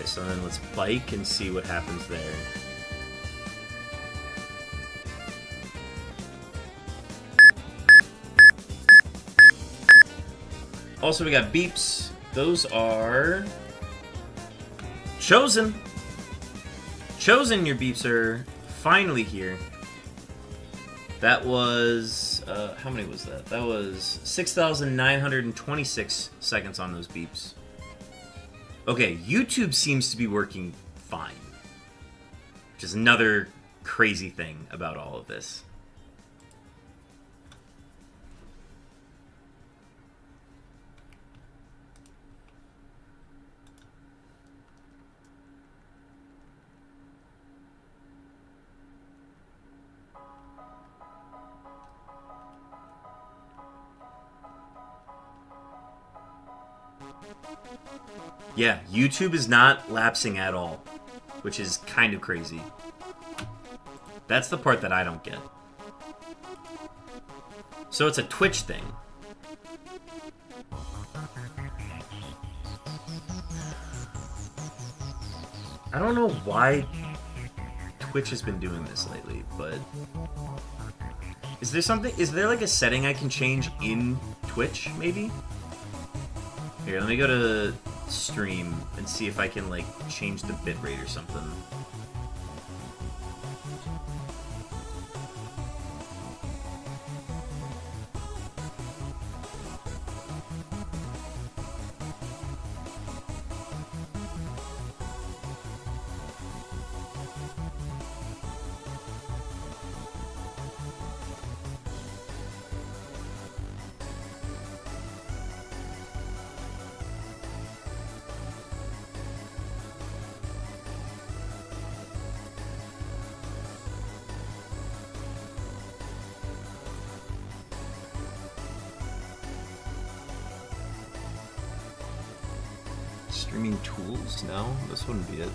So then let's bike and see what happens there. Also, we got beeps. Those are Chosen. Chosen, your beeps are finally here. That was How many was that? That was 6,926 seconds on those beeps. Okay, YouTube seems to be working fine. Which is another crazy thing about all of this. Yeah, YouTube is not lapsing at all, which is kind of crazy. That's the part that I don't get. So it's a Twitch thing. I don't know why Twitch has been doing this lately, but... Is there like a setting I can change in Twitch, maybe? Here, let me go to stream and see if I can, like, change the bitrate or something. Streaming tools? No, this wouldn't be it.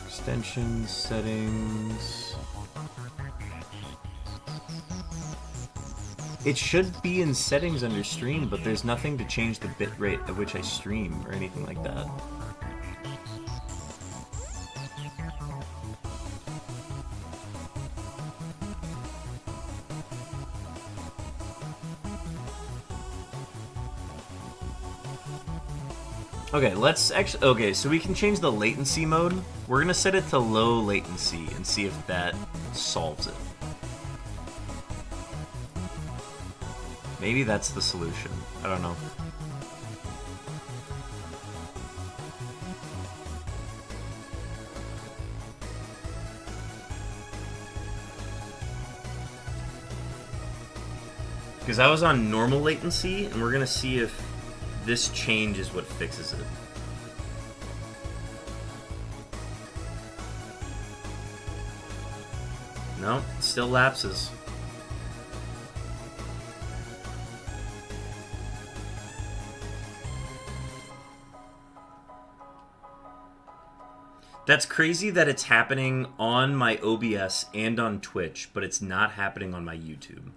Extensions, settings. It should be in settings under stream, but there's nothing to change the bitrate at which I stream or anything like that. Okay, let's actually... Okay, so we can change the latency mode. We're gonna set it to low latency and see if that solves it. Maybe that's the solution. I don't know. Because I was on normal latency, and we're gonna see if this change is what fixes it. No, still lapses. That's crazy that it's happening on my OBS and on Twitch, but it's not happening on my YouTube.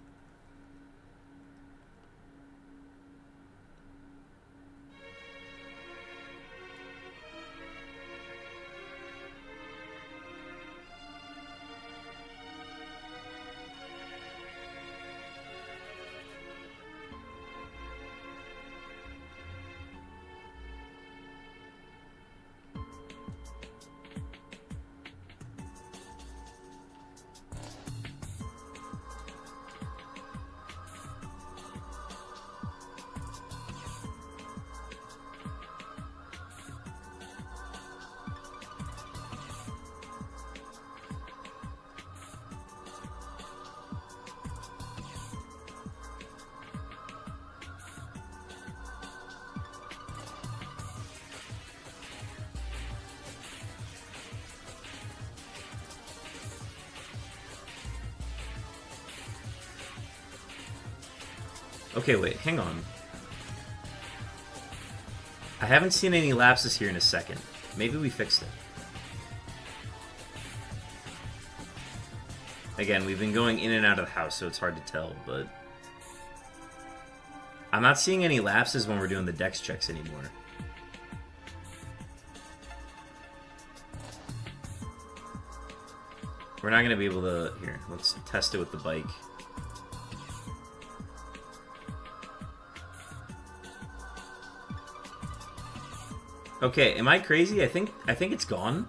Okay, wait, hang on. I haven't seen any lapses here in a second. Maybe we fixed it. Again, we've been going in and out of the house, so it's hard to tell, but... I'm not seeing any lapses when we're doing the dex checks anymore. We're not going to be able to... Here, let's test it with the bike. Okay, am I crazy? I think it's gone.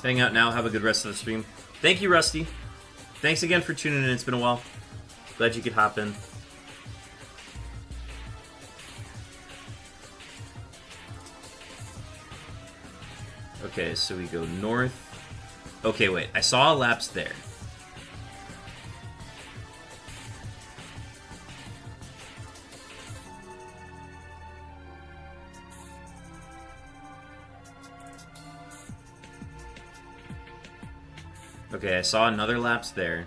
Hang out now. Have a good rest of the stream. Thank you, Rusty. Thanks again for tuning in. It's been a while. Glad you could hop in. Okay, so we go north. Okay, wait. I saw a lapse there. Okay, I saw another lapse there.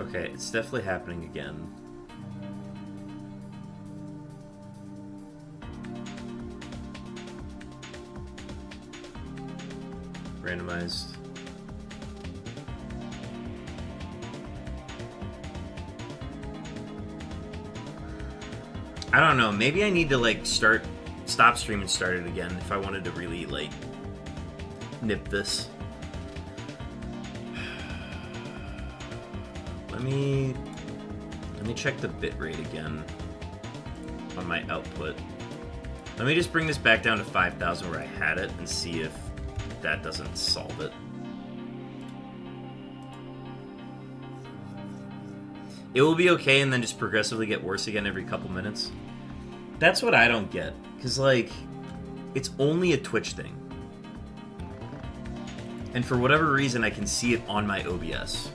Okay, it's definitely happening again. Randomized. I don't know, maybe I need to like stop stream and start it again if I wanted to really like nip this. Let me check the bitrate again on my output. Let me just bring this back down to 5,000 where I had it and see if that doesn't solve it. It will be okay and then just progressively get worse again every couple minutes. That's what I don't get. Because, like, it's only a Twitch thing. And for whatever reason, I can see it on my OBS.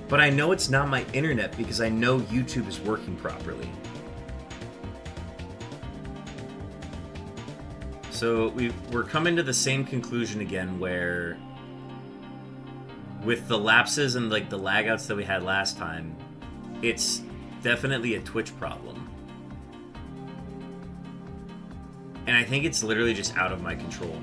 But I know it's not my internet because I know YouTube is working properly. So we're coming to the same conclusion again where with the lapses and like the lagouts that we had last time, it's definitely a Twitch problem. And I think it's literally just out of my control.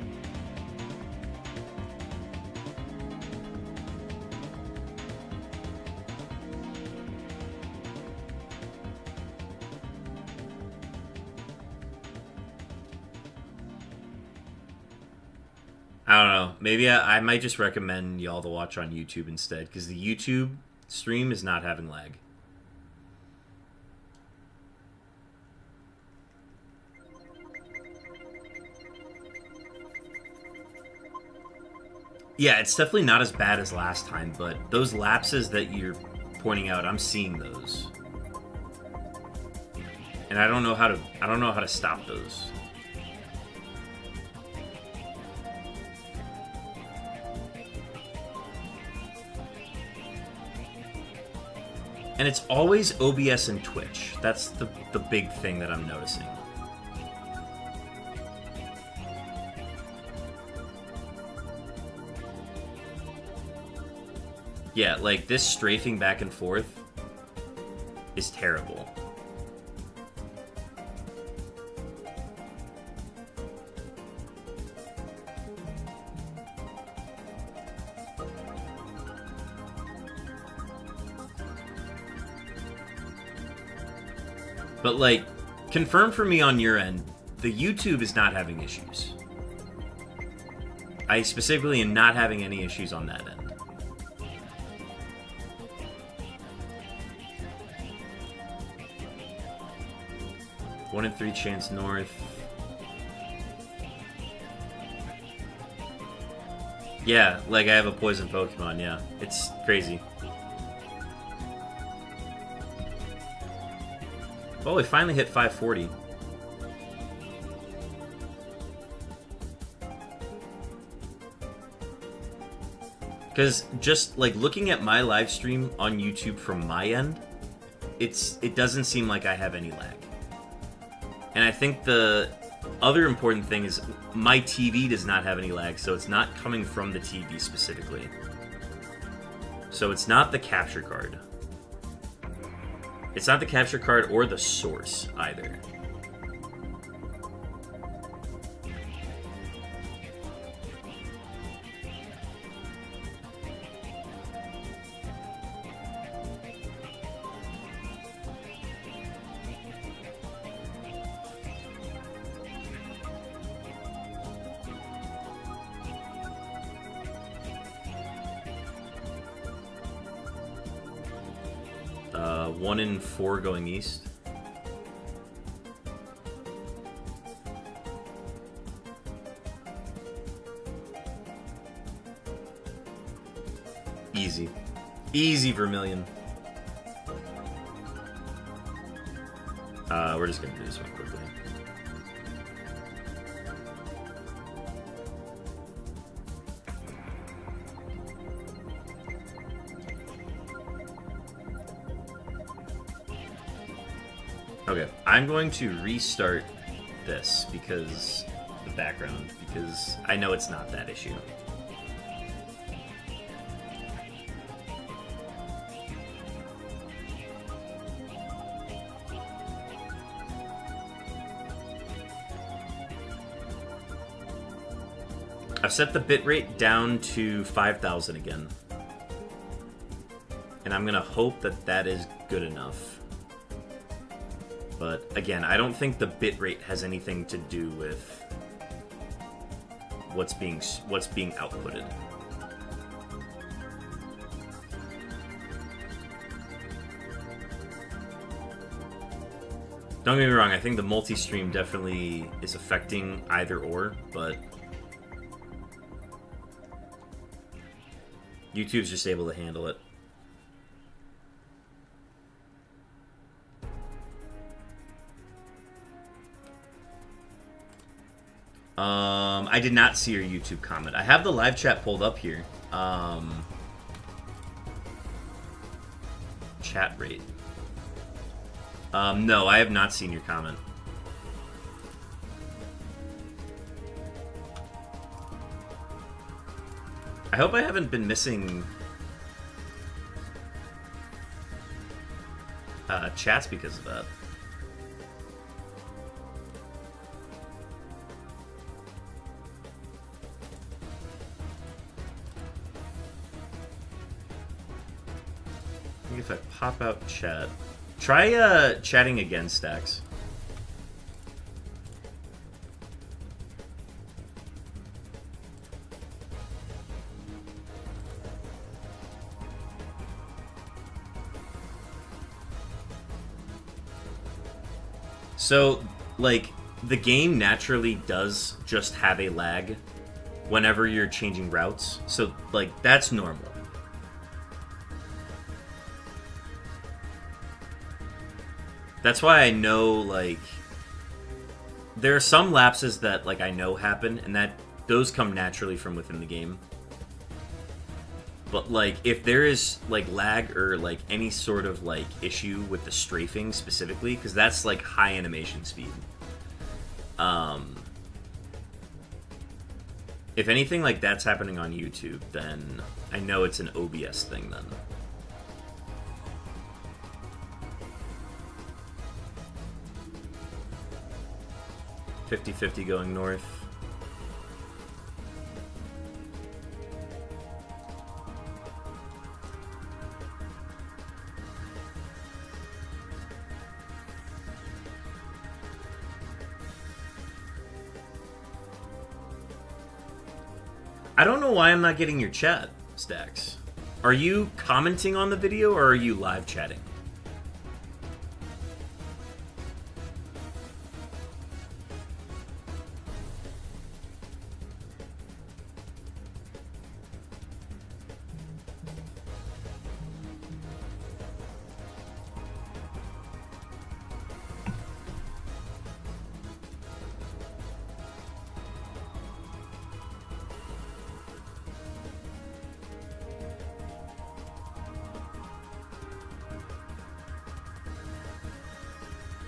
I don't know. Maybe I might just recommend y'all to watch on YouTube instead, because the YouTube stream is not having lag. Yeah, it's definitely not as bad as last time, but those lapses that you're pointing out, I'm seeing those. And I don't know how to stop those. And it's always OBS and Twitch. That's the big thing that I'm noticing. Yeah, like this strafing back and forth is terrible. But, like, confirm for me on your end, the YouTube is not having issues. I specifically am not having any issues on that end. One in 3 chance north. Yeah, like I have a poison Pokemon, yeah. It's crazy. Oh, we finally hit 540. Because just like looking at my live stream on YouTube from my end, it doesn't seem like I have any lag. And I think the other important thing is my TV does not have any lag, so it's not coming from the TV specifically. So it's not the capture card. It's not the capture card or the source either. 1 in 4 going east. Easy. Easy Vermilion. We're just gonna do this one quickly. Okay, I'm going to restart this because the background, because I know it's not that issue. I've set the bitrate down to 5,000 again. And I'm gonna hope that that is good enough. But again, I don't think the bitrate has anything to do with what's being outputted. Don't get me wrong, I think the multi-stream definitely is affecting either or, but YouTube's just able to handle it. I did not see your YouTube comment. I have the live chat pulled up here. Chat rate. No, I have not seen your comment. I hope I haven't been missing chats because of that. I think if I pop out chat, try chatting again, Stacks. So, like, the game naturally does just have a lag whenever you're changing routes. So, like, that's normal. That's why I know, like, there are some lapses that, like, I know happen, and that those come naturally from within the game. But, like, if there is, like, lag or, like, any sort of, like, issue with the strafing specifically, because that's, like, high animation speed. If anything like that's happening on YouTube, then I know it's an OBS thing then. $50-50 going north. I don't know why I'm not getting your chat, Stacks. Are you commenting on the video or are you live chatting?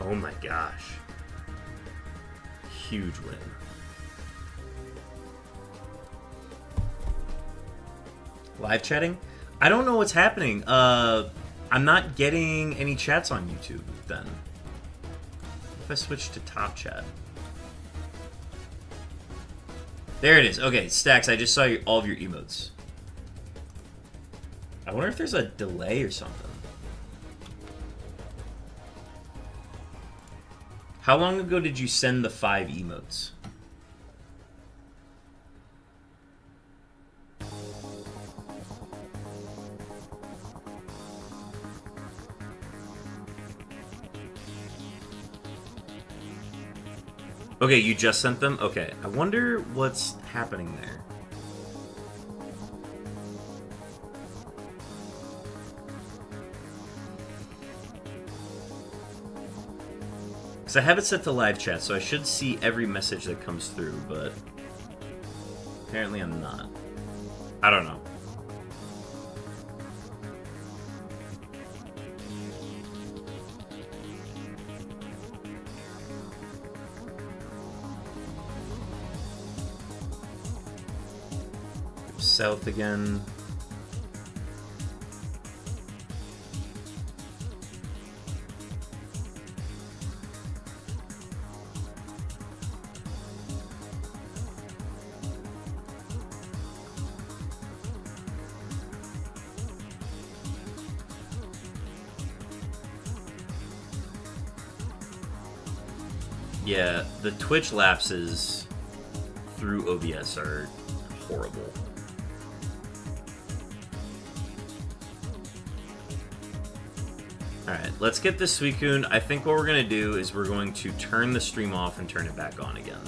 Oh my gosh. Huge win. Live chatting? I don't know what's happening. I'm not getting any chats on YouTube then. If I switch to top chat. There it is. Okay, Stacks, I just saw all of your emotes. I wonder if there's a delay or something. How long ago did you send the 5 emotes? Okay, you just sent them? Okay. I wonder what's happening there. Because I have it set to live chat, so I should see every message that comes through, but apparently I'm not. I don't know. South again. Yeah, the Twitch lapses through OBS are horrible. Alright, let's get this Suicune. I think what we're going to do is we're going to turn the stream off and turn it back on again.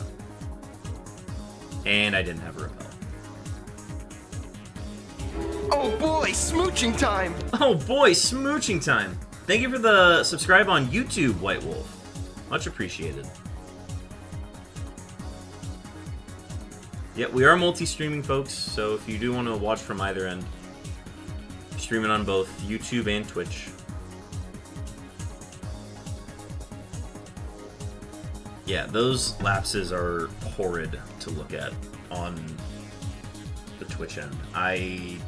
And I didn't have a repel. Oh boy, smooching time! Oh boy, smooching time! Thank you for the subscribe on YouTube, White Wolf. Much appreciated. Yeah, we are multi-streaming, folks, so if you do want to watch from either end, streaming on both YouTube and Twitch. Yeah, those lapses are horrid to look at on the Twitch end. I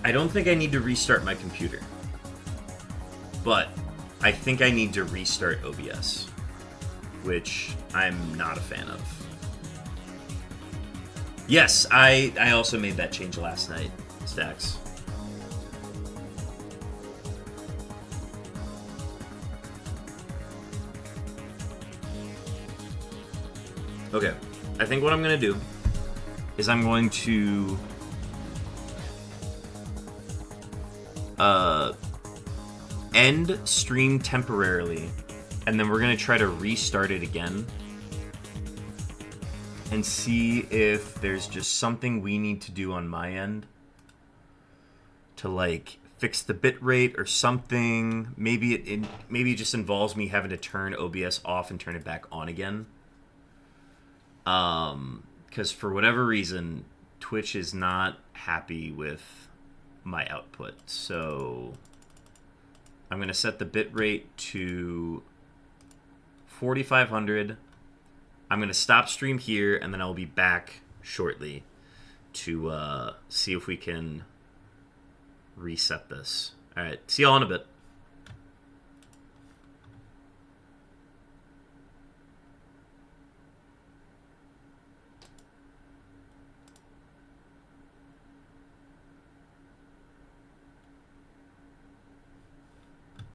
don't think I need to restart my computer, but I think I need to restart OBS, which I'm not a fan of. Yes, I also made that change last night, Stacks. Okay, I think what I'm going to do is I'm going to end stream temporarily, and then we're going to try to restart it again and see if there's just something we need to do on my end to, like, fix the bitrate or something. Maybe it just involves me having to turn OBS off and turn it back on again. Because for whatever reason, Twitch is not happy with my output. So I'm going to set the bitrate to 4500. I'm going to stop stream here, and then I'll be back shortly to see if we can reset this. All right, see y'all in a bit.